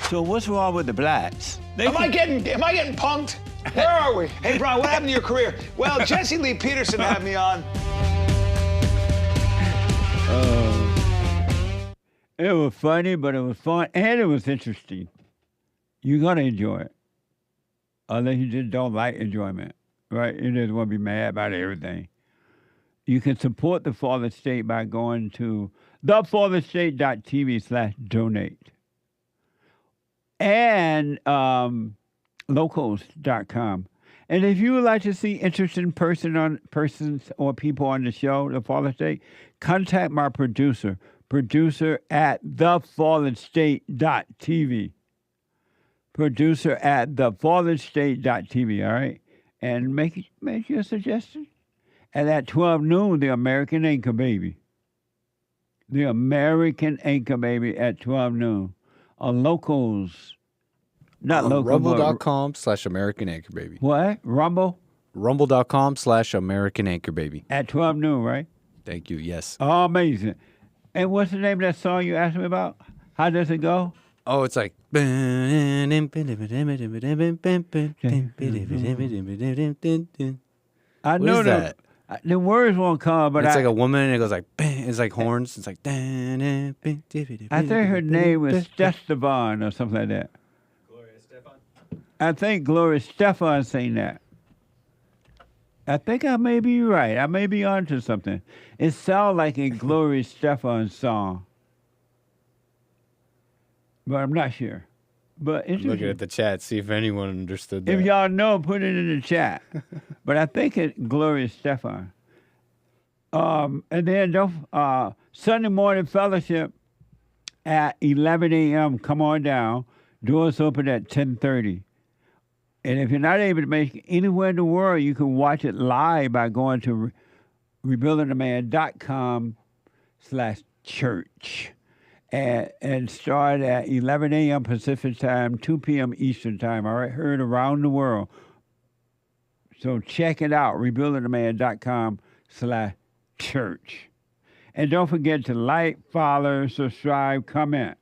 So what's wrong with the blacks? Am I getting punked? Where are we? Hey, Brian, what happened to your career? Well, Jesse Lee Peterson had me on. It was funny, but it was fun, and it was interesting. You're going to enjoy it. Unless you just don't like enjoyment, right? You just want to be mad about everything. You can support The Fallen State by going to thefallenstate.tv/donate. And locals.com. And if you would like to see interesting persons or people on the show, The Fallen State, contact my producer at thefallenstate.tv. Producer at thefallenstate.tv, all right? And make your suggestion. And at 12 noon, the American Anchor Baby. The American Anchor Baby at 12 noon. On Locals. Not Locals. Rumble.com/American Anchor Baby. What? Rumble? Rumble.com/American Anchor Baby. At 12 noon, right? Thank you, yes. Oh, amazing. And what's the name of that song you asked me about? How does it go? Oh, it's like... I What know is that? The words won't come, but it's like a woman, and it goes like... It's like horns. It's like... I think her name was Stefan or something like that. I think Gloria Stefan saying that. I think I may be right. I may be onto something. It sounds like a Gloria Stefan song. But I'm not sure. But it's Looking at the chat, see if anyone understood that. If y'all know, put it in the chat. But I think it's Gloria Stefan. And then Sunday morning fellowship at 11 a.m. Come on down. Doors open at 10:30. And if you're not able to make it anywhere in the world, you can watch it live by going to rebuildingtheman.com/church. And start at 11 a.m. Pacific time, 2 p.m. Eastern time. All right, heard around the world. So check it out, rebuildingtheman.com/church. And don't forget to like, follow, subscribe, comment.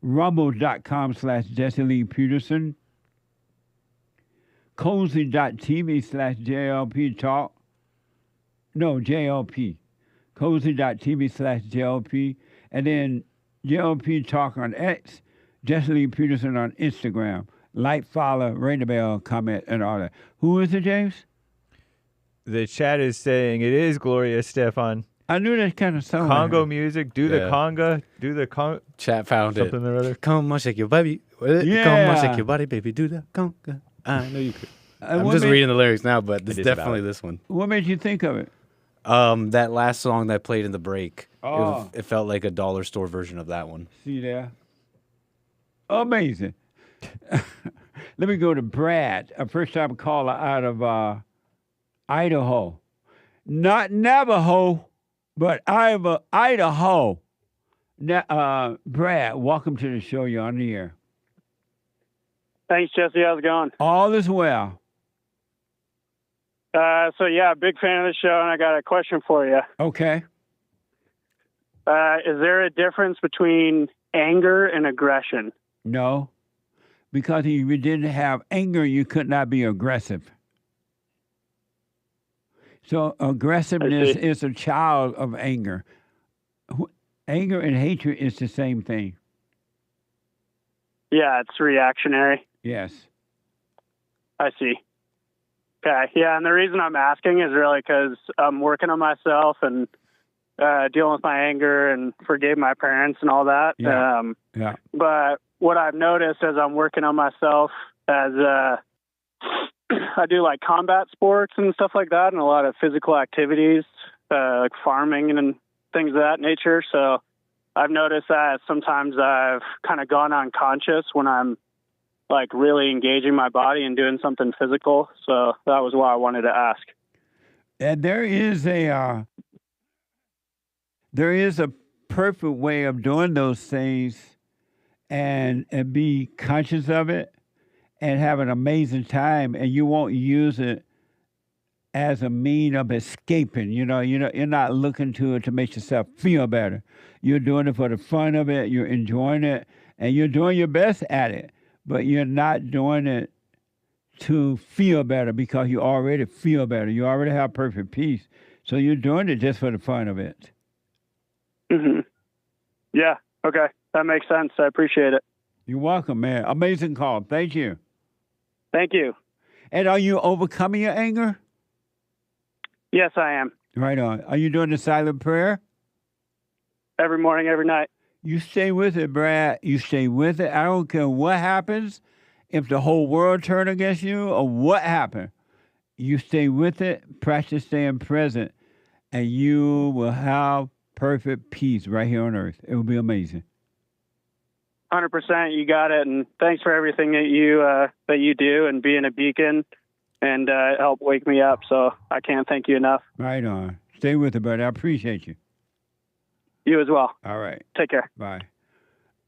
rumble.com/Jesse Lee Peterson, cozy.tv/JLP Talk. No, JLP. Cozy.tv/JLP. And then JLP Talk on X, Jesse Lee Peterson on Instagram. Like, follow, ring the bell, comment, and all that. Who is it, James? The chat is saying it is Gloria Estefan. I knew that kind of song. Congo music, do the conga, do the Chat found something or other. Come on, shake your baby. Yeah. Come on, shake your body, baby. Do the conga. I know you could. I'm just reading the lyrics now, but it's definitely this one. What made you think of it? That last song that played in the break. Oh. It felt like a dollar store version of that one. See there? Amazing. Let me go to Brad, a first-time caller out of Idaho. Not Navajo, but Idaho. Brad, welcome to the show. You're on the air. Thanks, Jesse. How's it going? All is well. Big fan of the show, and I got a question for you. Okay. Is there a difference between anger and aggression? No, because if you didn't have anger, you could not be aggressive. So aggressiveness is a child of anger. Anger and hatred is the same thing. Yeah, it's reactionary. Yes. I see. Okay, yeah, and the reason I'm asking is really because I'm working on myself and dealing with my anger and forgave my parents and all that. Yeah. But what I've noticed as I'm working on myself, as I do like combat sports and stuff like that, and a lot of physical activities, like farming and things of that nature. So I've noticed that sometimes I've kind of gone unconscious when I'm like really engaging my body and doing something physical. So that was why I wanted to ask. And there is a perfect way of doing those things and be conscious of it and have an amazing time, and you won't use it as a mean of escaping. You're not looking to it to make yourself feel better. You're doing it for the fun of it. You're enjoying it, and you're doing your best at it. But you're not doing it to feel better because you already feel better. You already have perfect peace. So you're doing it just for the fun of it. Mm-hmm. Yeah. Okay. That makes sense. I appreciate it. You're welcome, man. Amazing call. Thank you. Thank you. And are you overcoming your anger? Yes, I am. Right on. Are you doing the silent prayer? Every morning, every night. You stay with it, Brad. You stay with it. I don't care what happens, if the whole world turn against you or what happened. You stay with it, practice staying present, and you will have perfect peace right here on earth. It will be amazing. 100%. You got it. And thanks for everything that you do and being a beacon and help wake me up. So I can't thank you enough. Right on. Stay with it, buddy. I appreciate you. You as well. All right. Take care. Bye.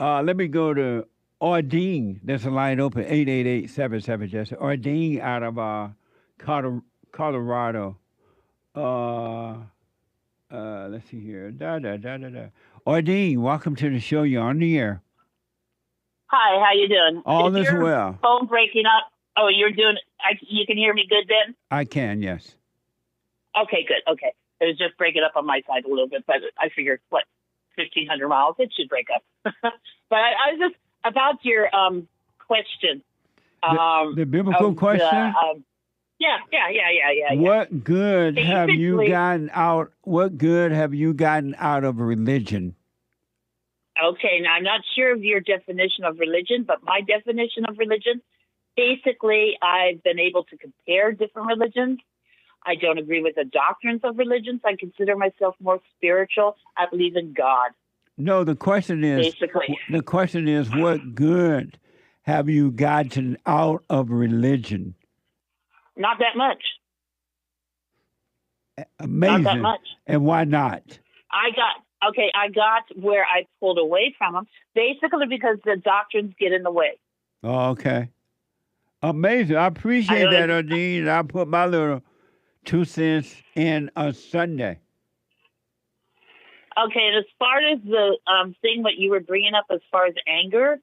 Let me go to ARDENE. There's a line open, 888-77 Jesse. ARDENE out of Colorado. Let's see here. ARDENE, welcome to the show. You're on the air. Hi, how you doing? All is your well. Phone breaking up? Oh, you're doing. You can hear me good then? I can, yes. Okay, good. Okay, it was just breaking up on my side a little bit, but I figured 1,500 miles, it should break up. But I was just about your question. The biblical question. Yeah. What good have you Basically- gotten out? What good have you gotten out of religion? Okay, now I'm not sure of your definition of religion, but my definition of religion, basically, I've been able to compare different religions. I don't agree with the doctrines of religions. I consider myself more spiritual. I believe in God. No, the question is, what good have you gotten out of religion? Not that much. Amazing. Not that much. And why not? I got where I pulled away from them, basically because the doctrines get in the way. Oh, okay. Amazing. I appreciate that, ARDENE. I'll put my little 2 cents in on Sunday. Okay, and as far as the thing that you were bringing up, as far as anger,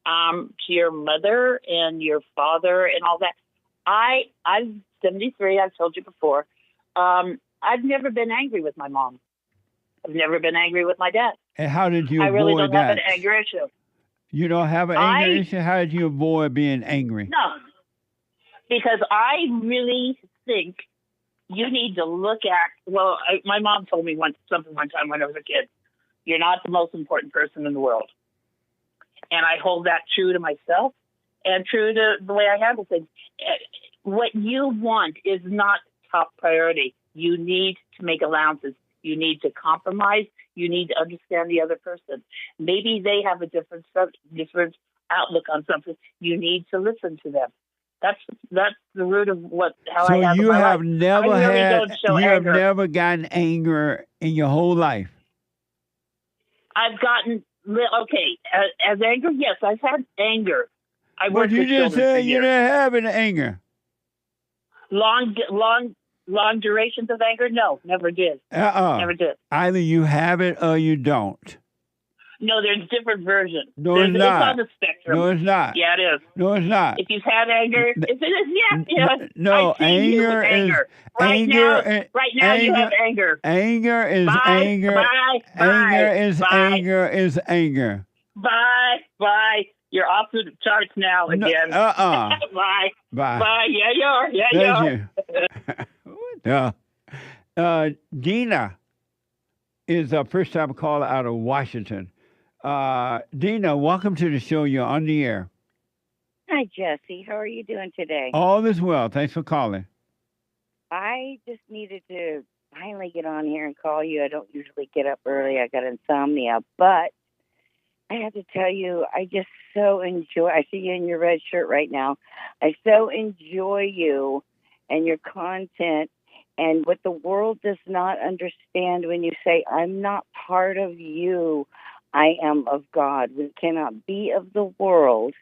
to your mother and your father and all that, I'm 73. I've told you before. I've never been angry with my mom. I've never been angry with my dad. And how did you I avoid really don't that? have an anger issue. You don't have an anger issue? How did you avoid being angry? No, because I really think you need to look at, well, my mom told me something one time when I was a kid. You're not the most important person in the world. And I hold that true to myself and true to the way I handle things. What you want is not top priority. You need to make allowances. You need to compromise. You need to understand the other person. Maybe they have a different outlook on something. You need to listen to them. That's the root of how I have you my have life. never I really had don't show you have anger. never gotten anger in your whole life. I've gotten as anger. Yes, I've had anger. I But worked you with just children for said you years. didn't have any anger. Long durations of anger? No, never did. Never did. Either you have it or you don't. No, there's different versions. No, it's not. It's on the spectrum. No, it's not. Yeah, it is. No, it's not. If you've had anger, if it is, yes. No, I see you with anger is anger. Right now you have anger. Anger is Bye, anger. bye, Anger bye, is bye. anger is anger. Bye. You're off the charts now again. Bye. Bye. Bye. Yeah, you are. Yeah, Thank you are. DEENA is a first-time caller out of Washington. DEENA, welcome to the show. You're on the air. Hi, Jesse. How are you doing today? All is well. Thanks for calling. I just needed to finally get on here and call you. I don't usually get up early. I got insomnia, but I have to tell you, I just so enjoy. I see you in your red shirt right now. I so enjoy you and your content and what the world does not understand when you say, I'm not part of you. I am of God. We cannot be of the world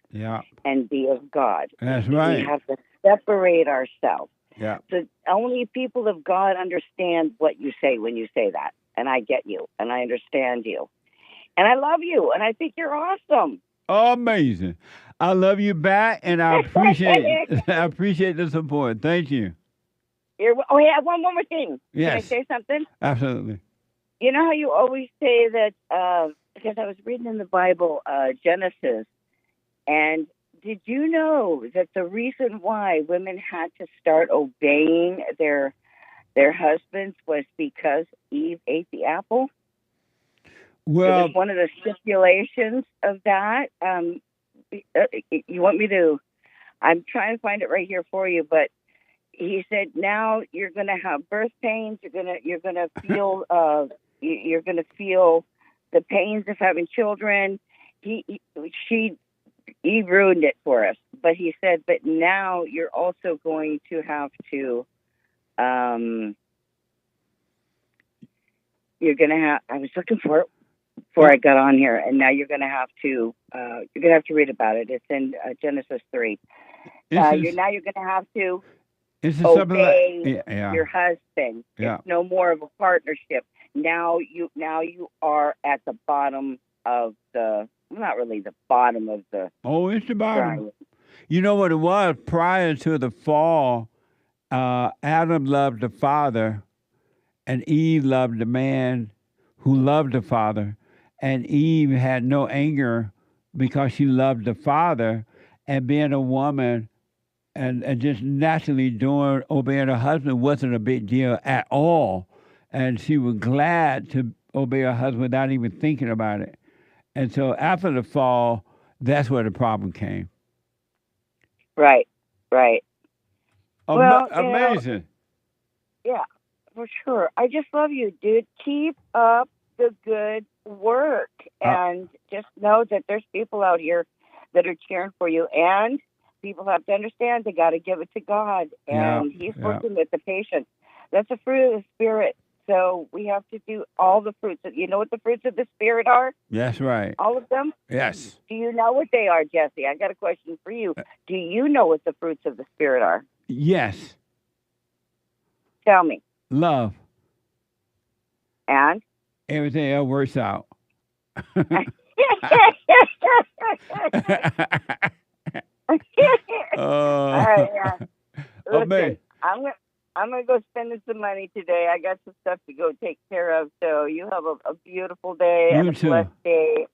and be of God. That's right. We have to separate ourselves. Yeah. So only people of God understand what you say when you say that. And I get you, and I understand you. And I love you, and I think you're awesome. Amazing. I love you back, and I appreciate the support. Thank you. Oh, yeah, one more thing. Yes. Can I say something? Absolutely. You know how you always say that, because I was reading in the Bible, Genesis, and did you know that the reason why women had to start obeying their husbands was because Eve ate the apple? Well, it was one of the stipulations of that. You want me to? I'm trying to find it right here for you, but he said now you're going to have birth pains. You're going to feel you're going to feel the pains of having children. He ruined it for us, but he said, but now you're also going to have to. You're going to have. I was looking for it before I got on here, and now you're going to have to read about it. It's in Genesis 3. Now you're going to have to obey your husband. Yeah. It's no more of a partnership. Now you are at the bottom of the. Not really the bottom of the. Oh, it's the bottom. Grind. You know what it was prior to the fall. Adam loved the father, and Eve loved the man who loved the father. And Eve had no anger because she loved the father, and being a woman and just naturally obeying her husband wasn't a big deal at all. And she was glad to obey her husband without even thinking about it. And so after the fall, that's where the problem came. Right. Well, amazing. Yeah, for sure. I just love you, dude. Keep up the good work, and just know that there's people out here that are cheering for you, and people have to understand they got to give it to God, and He's working with the patient. That's a fruit of the Spirit. So we have to do all the fruits. You know what the fruits of the Spirit are? That's right. All of them? Yes. Do you know what they are, Jesse? I got a question for you. Do you know what the fruits of the Spirit are? Yes. Tell me. Love. And? everything else works out. All right, yeah. Listen, man. I'm gonna go spend some money today. I got some stuff to go take care of. So you have a beautiful day You and a too. blessed day.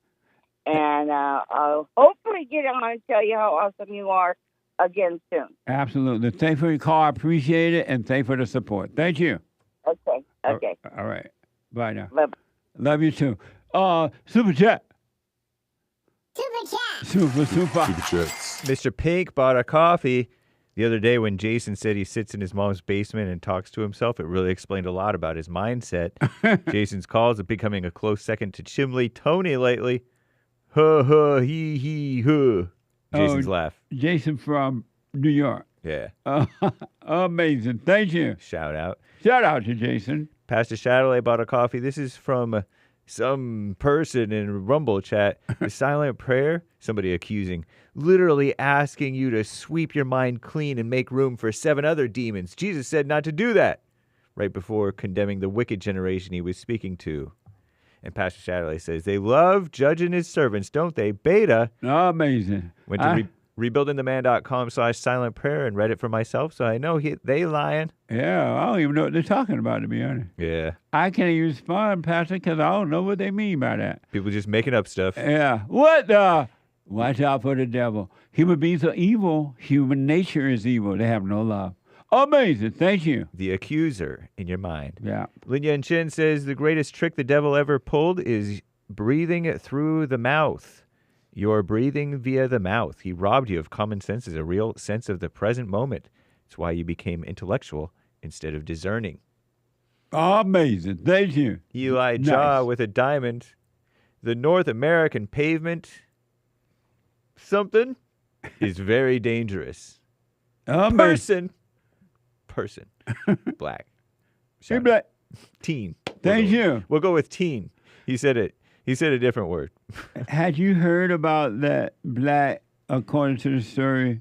And I'll hopefully get on and tell you how awesome you are again soon. Absolutely. Thanks for your call. I appreciate it, and thanks for the support. Thank you. Okay. Okay. All right. Bye now. Love. Love you too. Super chat. Super. Mr. Pink bought a coffee the other day when Jason said he sits in his mom's basement and talks to himself. It really explained a lot about his mindset. Jason's calls are becoming a close second to Chimley Tony lately. Ha ha he huh. Jason's laugh. Jason from New York. Yeah. Amazing. Thank you. Shout out. Shout out to Jason. Pastor Shadowley bought a coffee. This is from some person in Rumble chat. The silent prayer, somebody accusing, literally asking you to sweep your mind clean and make room for 7 other demons. Jesus said not to do that, right before condemning the wicked generation he was speaking to. And Pastor Shadowley says, they love judging his servants, don't they? Beta. Amazing. Went to rebuildingtheman.com/silent prayer and read it for myself, so I know they lying. Yeah, I don't even know what they're talking about, to be honest. Yeah. I can't even respond, Pastor, because I don't know what they mean by that. People just making up stuff. Yeah. What the? Watch out for the devil. Human beings are evil. Human nature is evil. They have no love. Amazing. Thank you. The accuser in your mind. Yeah. Lin Yan Chin says the greatest trick the devil ever pulled is breathing through the mouth. You're breathing via the mouth. He robbed you of common sense as a real sense of the present moment. It's why you became intellectual instead of discerning. Amazing. Thank you. Eli Jaw with a diamond. The North American pavement, something, is very dangerous. Amazing. Person. Black. Hey, Black. Teen. Thank you. We'll go with teen. He said it. He said a different word. Had you heard about that black, according to the story,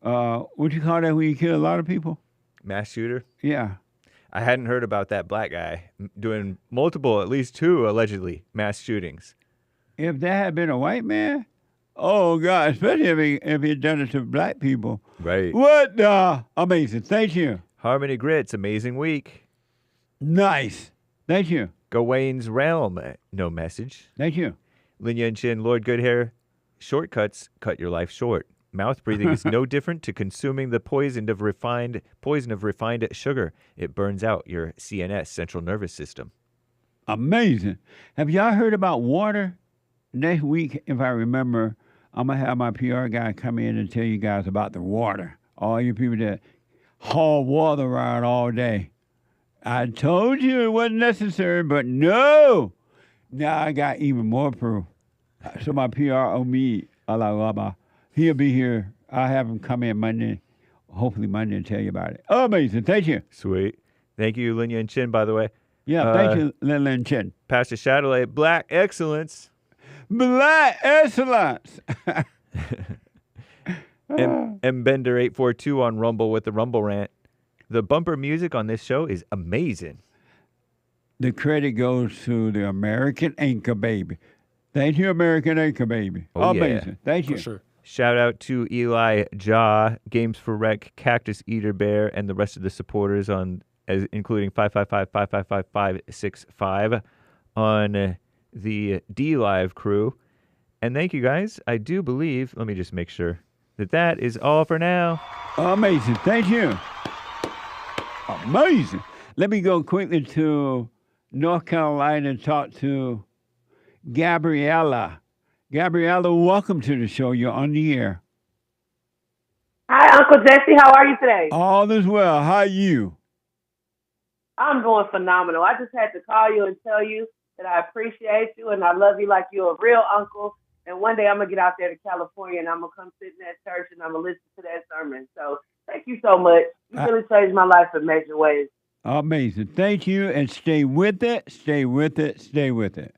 what you call that when you kill a lot of people? Mass shooter? Yeah. I hadn't heard about that black guy doing multiple, at least 2, allegedly, mass shootings. If that had been a white man, oh, God, especially if he had done it to black people. Right. What the? Amazing. Thank you. Harmony Grits, amazing week. Nice. Thank you. Gawaine's Realm, no message. Thank you. Lin Yan Chin, Lord Goodhair, shortcuts cut your life short. Mouth breathing is no different to consuming the poison of refined sugar. It burns out your CNS, central nervous system. Amazing. Have y'all heard about water? Next week, if I remember, I'm going to have my PR guy come in and tell you guys about the water. All you people that haul water around all day. I told you it wasn't necessary, but no. Now I got even more proof. So my PR on me, he'll be here. I'll have him come in Monday, hopefully Monday, and tell you about it. Amazing. Thank you. Sweet. Thank you, Lin Yan Chin, by the way. Yeah, thank you, Lin Yan Chin. Pastor Shadowley, Black Excellence. Black Excellence. M. Bender 842 on Rumble with the Rumble Rant. The bumper music on this show is amazing. The credit goes to the American Anchor Baby. Thank you, American Anchor Baby. Oh, amazing. Yeah. Thank you. For sure. Shout out to Eli Jaw, Games for Rec, Cactus Eater Bear, and the rest of the supporters including 555-555-565 on the D-Live crew. And thank you guys. I do believe, let me just make sure, that is all for now. Amazing. Thank you. Amazing. Let me go quickly to North Carolina and talk to Gabriela. Gabriela, welcome to the show. You're on the air. Hi, Uncle Jesse. How are you today? All is well. How are you? I'm doing phenomenal. I just had to call you and tell you that I appreciate you and I love you like you're a real uncle. And one day I'm going to get out there to California and I'm going to come sit in that church and I'm going to listen to that sermon. So thank you so much. You really changed my life in major ways. Amazing. Thank you. And stay with it. Stay with it. Stay with it.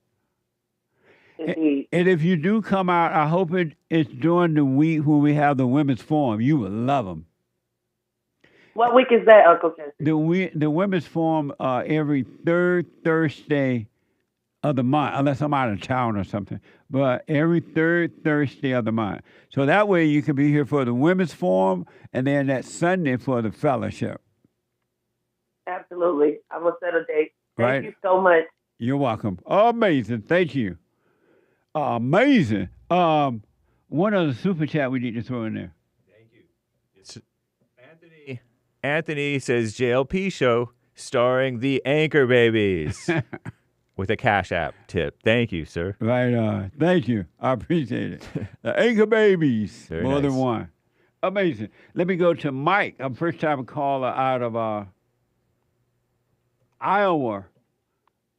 Indeed. And if you do come out, I hope it's during the week when we have the women's forum. You will love them. What week is that, Uncle Jesse? The women's forum every third Thursday of the month, unless I'm out of town or something. But every third Thursday of the month. So that way you can be here for the women's forum and then that Sunday for the fellowship. Absolutely. I'm going to set a date. Right. Thank you so much. You're welcome. Amazing. Thank you. Amazing. One other super chat we need to throw in there. It's Anthony says JLP Show starring the Anchor Babies with a Cash App tip. Thank you, sir. Right on. Thank you. I appreciate it. The Anchor Babies. Very More than nice. one. Amazing. Let me go to Mike. I'm first-time caller out of Iowa.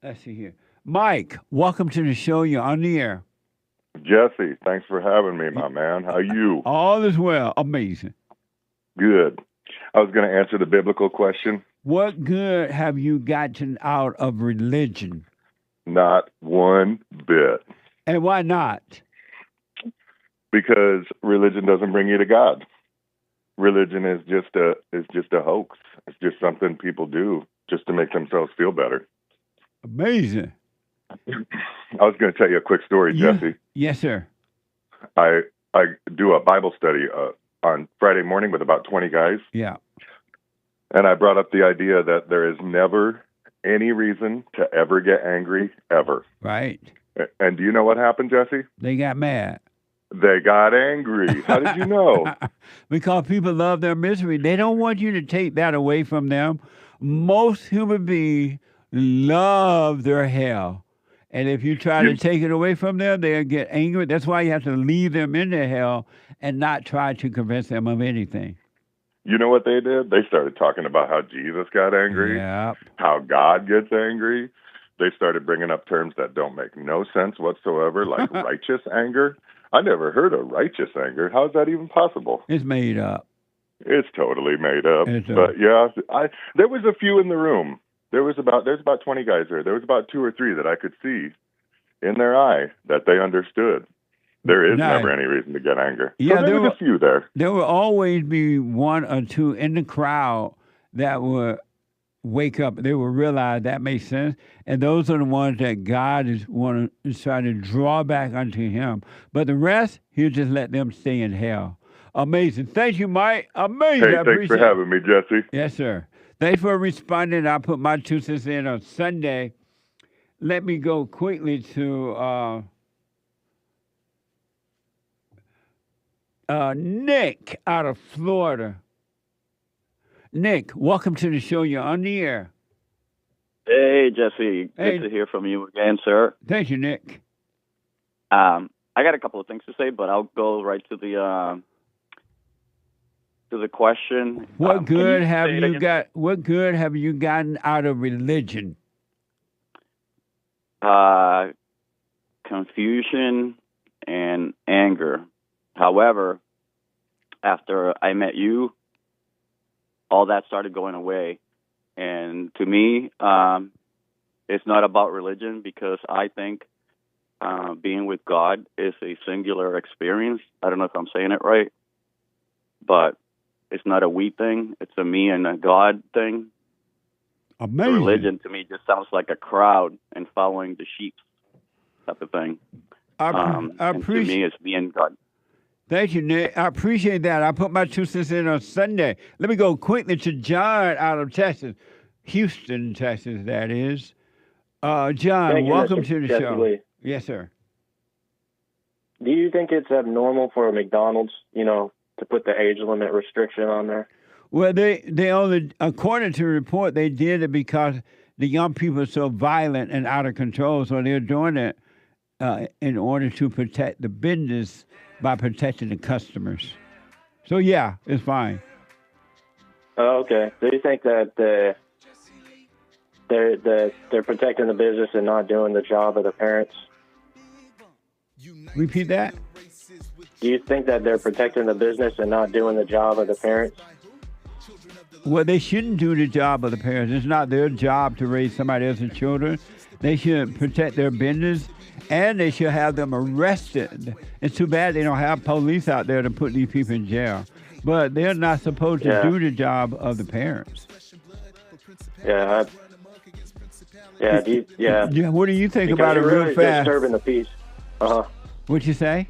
Let's see here. Mike, welcome to the show. You're on the air. Jesse, thanks for having me, my man. How you? All is well. Amazing. Good. I was going to answer the biblical question. What good have you gotten out of religion? Not one bit. And why not? Because religion doesn't bring you to God. Religion is just a hoax. It's just something people do just to make themselves feel better. Amazing. I was going to tell you a quick story, Jesse. Yes, sir. I do a Bible study on Friday morning with about 20 guys. Yeah. And I brought up the idea that there is never any reason to ever get angry, ever. Right. And do you know what happened, Jesse? They got mad. They got angry. How did you know? Because people love their misery. They don't want you to take that away from them. Most human beings love their hell. And if you try to take it away from them, they'll get angry. That's why you have to leave them in their hell and not try to convince them of anything. You know what they did? They started talking about how Jesus got angry, how God gets angry. They started bringing up terms that don't make no sense whatsoever, like righteous anger. I never heard of righteous anger. How is that even possible? It's made up. It's totally made up. But yeah, there was a few in the room. There's about 20 guys there. There was about 2 or 3 that I could see in their eye that they understood. There is never any reason to get anger. Yeah, so there was a few there. There will always be 1 or 2 in the crowd that will wake up. They will realize that makes sense. And those are the ones that God is trying to draw back unto him. But the rest, he'll just let them stay in hell. Amazing. Thank you, Mike. Amazing. Hey, thanks for having me, Jesse. Yes, sir. Thanks for responding. I'll put my 2 cents in on Sunday. Let me go quickly to Nick out of Florida. Nick, welcome to the show. You're on the air. Hey, Jesse. Good to hear from you again, sir. Thank you, Nick. I got a couple of things to say, but I'll go right to the question. What good have you got? What good have you gotten out of religion? Confusion and anger. However, after I met you, all that started going away. And to me, it's not about religion, because I think being with God is a singular experience. I don't know if I'm saying it right, but it's not a we thing. It's a me and a God thing. Amazing. Religion to me just sounds like a crowd and following the sheep type of thing. I appreciate. To me, it's me and God. Thank you, Nick. I appreciate that. I put my 2 cents in on Sunday. Let me go quickly to John out of Texas, Houston, Texas. That is. John, welcome to the show. Lee. Yes, sir. Do you think it's abnormal for a McDonald's, to put the age limit restriction on there? Well, they only, according to the report, they did it because the young people are so violent and out of control. So they're doing it in order to protect the business by protecting the customers. So yeah, it's fine. Oh, okay. Do you think that they're protecting the business and not doing the job of the parents? Repeat that. Do you think that they're protecting the business and not doing the job of the parents? Well, they shouldn't do the job of the parents. It's not their job to raise somebody else's children. They should protect their business, and they should have them arrested. It's too bad they don't have police out there to put these people in jail. But they're not supposed to do the job of the parents. Yeah, Yeah, Yeah, what do you think because about it you're real really fast? disturbing the peace. What'd you say?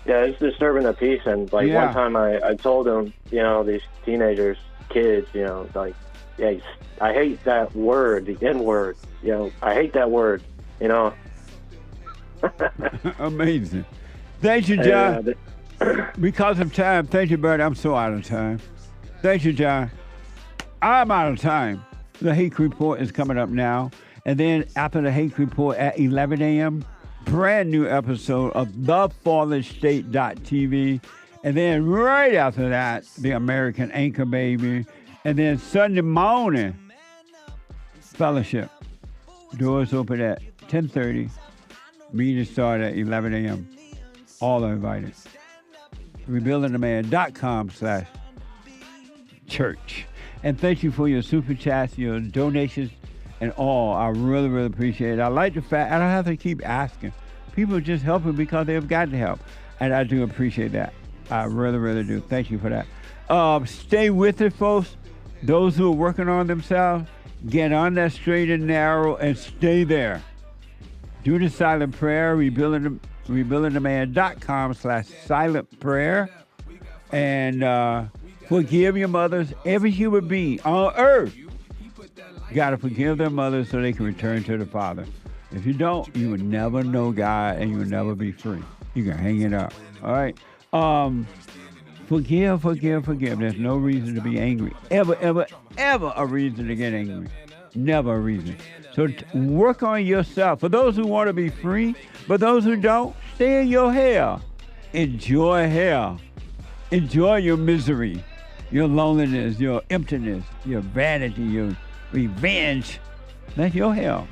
Yeah, it's disturbing the peace. And like Yeah. one time I told them, you know, these teenagers, kids, you know, like, yeah, I hate that word, the N-word. You know, I hate that word, you know. Amazing. Thank you, John. Because of time, thank you, Bertie. I'm so out of time. Thank you, John. I'm out of time. The Hake Report is coming up now. And then after the Hake Report at 11 a.m., brand new episode of thefallenstate.tv. And then right after that, the American Anchor Baby. And then Sunday morning, Fellowship. Doors open at 10:30. Meeting start at 11 a.m. All are invited. RebuildingTheMan.com/church. And thank you for your super chats, your donations, and all. I really, really appreciate it. I like the fact I don't have to keep asking. People just helping because they've got to help. And I do appreciate that. I really, really do. Thank you for that. Stay with it, folks. Those who are working on themselves, get on that straight and narrow and stay there. Do the silent prayer, RebuildingTheMan.com/silent prayer. And forgive your mothers. Every human being on earth got to forgive their mothers so they can return to the Father. If you don't, you will never know God and you will never be free. You can hang it up. All right? Forgive. There's no reason to be angry. Ever a reason to get angry. Never a reason. So work on yourself. For those who want to be free, but those who don't, stay in your hell. Enjoy hell. Enjoy your misery, your loneliness, your emptiness, your vanity, your revenge. That's your hell.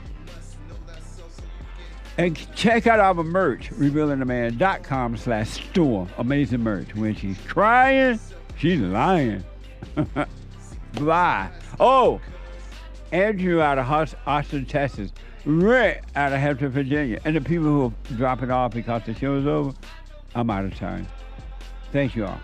And check out our merch, RebuildingTheMan.com/store. Amazing merch. When she's crying, she's lying. Bye. Oh, Andrew out of Austin, Texas. Rick out of Hampton, Virginia. And the people who are dropping off because the show is over, I'm out of time. Thank you all.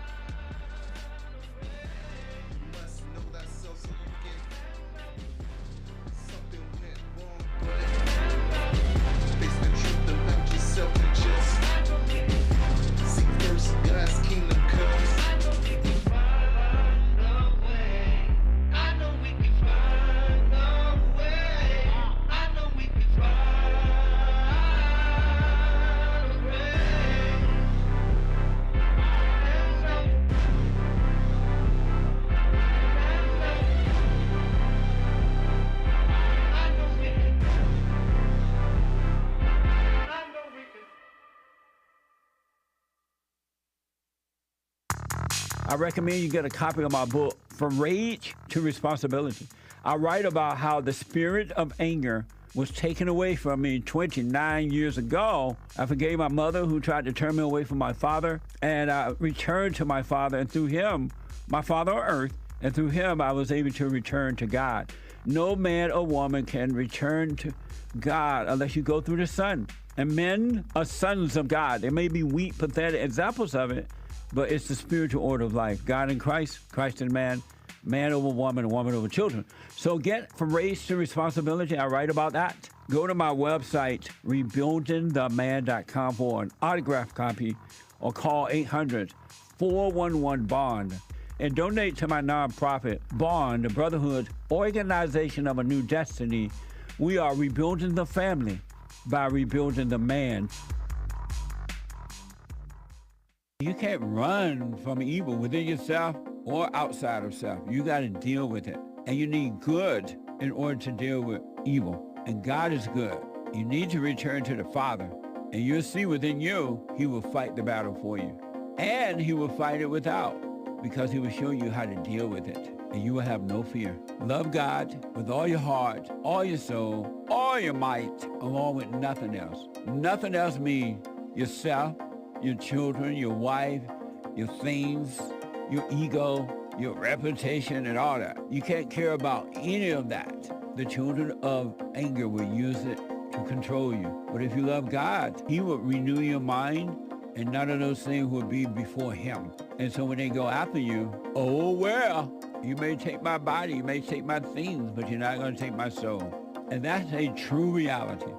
I recommend you get a copy of my book, From Rage to Responsibility. I write about how the spirit of anger was taken away from me 29 years ago. I forgave my mother who tried to turn me away from my father, and I returned to my father, and through him, my father on earth, and through him I was able to return to God. No man or woman can return to God unless you go through the Son. And men are sons of God. There may be weak, pathetic examples of it, but it's the spiritual order of life. God in Christ, Christ in man, man over woman, and woman over children. So get From Rage to Responsibility. I write about that. Go to my website, rebuildingtheman.com for an autographed copy, or call 800-411-BOND. And donate to my nonprofit, BOND, the Brotherhood Organization of a New Destiny. We are rebuilding the family by rebuilding the man. You can't run from evil within yourself or outside of self. You got to deal with it. And you need good in order to deal with evil. And God is good. You need to return to the Father. And you'll see within you, he will fight the battle for you. And he will fight it without, because he will show you how to deal with it. And you will have no fear. Love God with all your heart, all your soul, all your might, along with nothing else. Nothing else means yourself, your children, your wife, your things, your ego, your reputation, and all that. You can't care about any of that. The children of anger will use it to control you. But if you love God, he will renew your mind, and none of those things will be before him. And so when they go after you, oh, well, you may take my body, you may take my things, but you're not going to take my soul. And that's a true reality.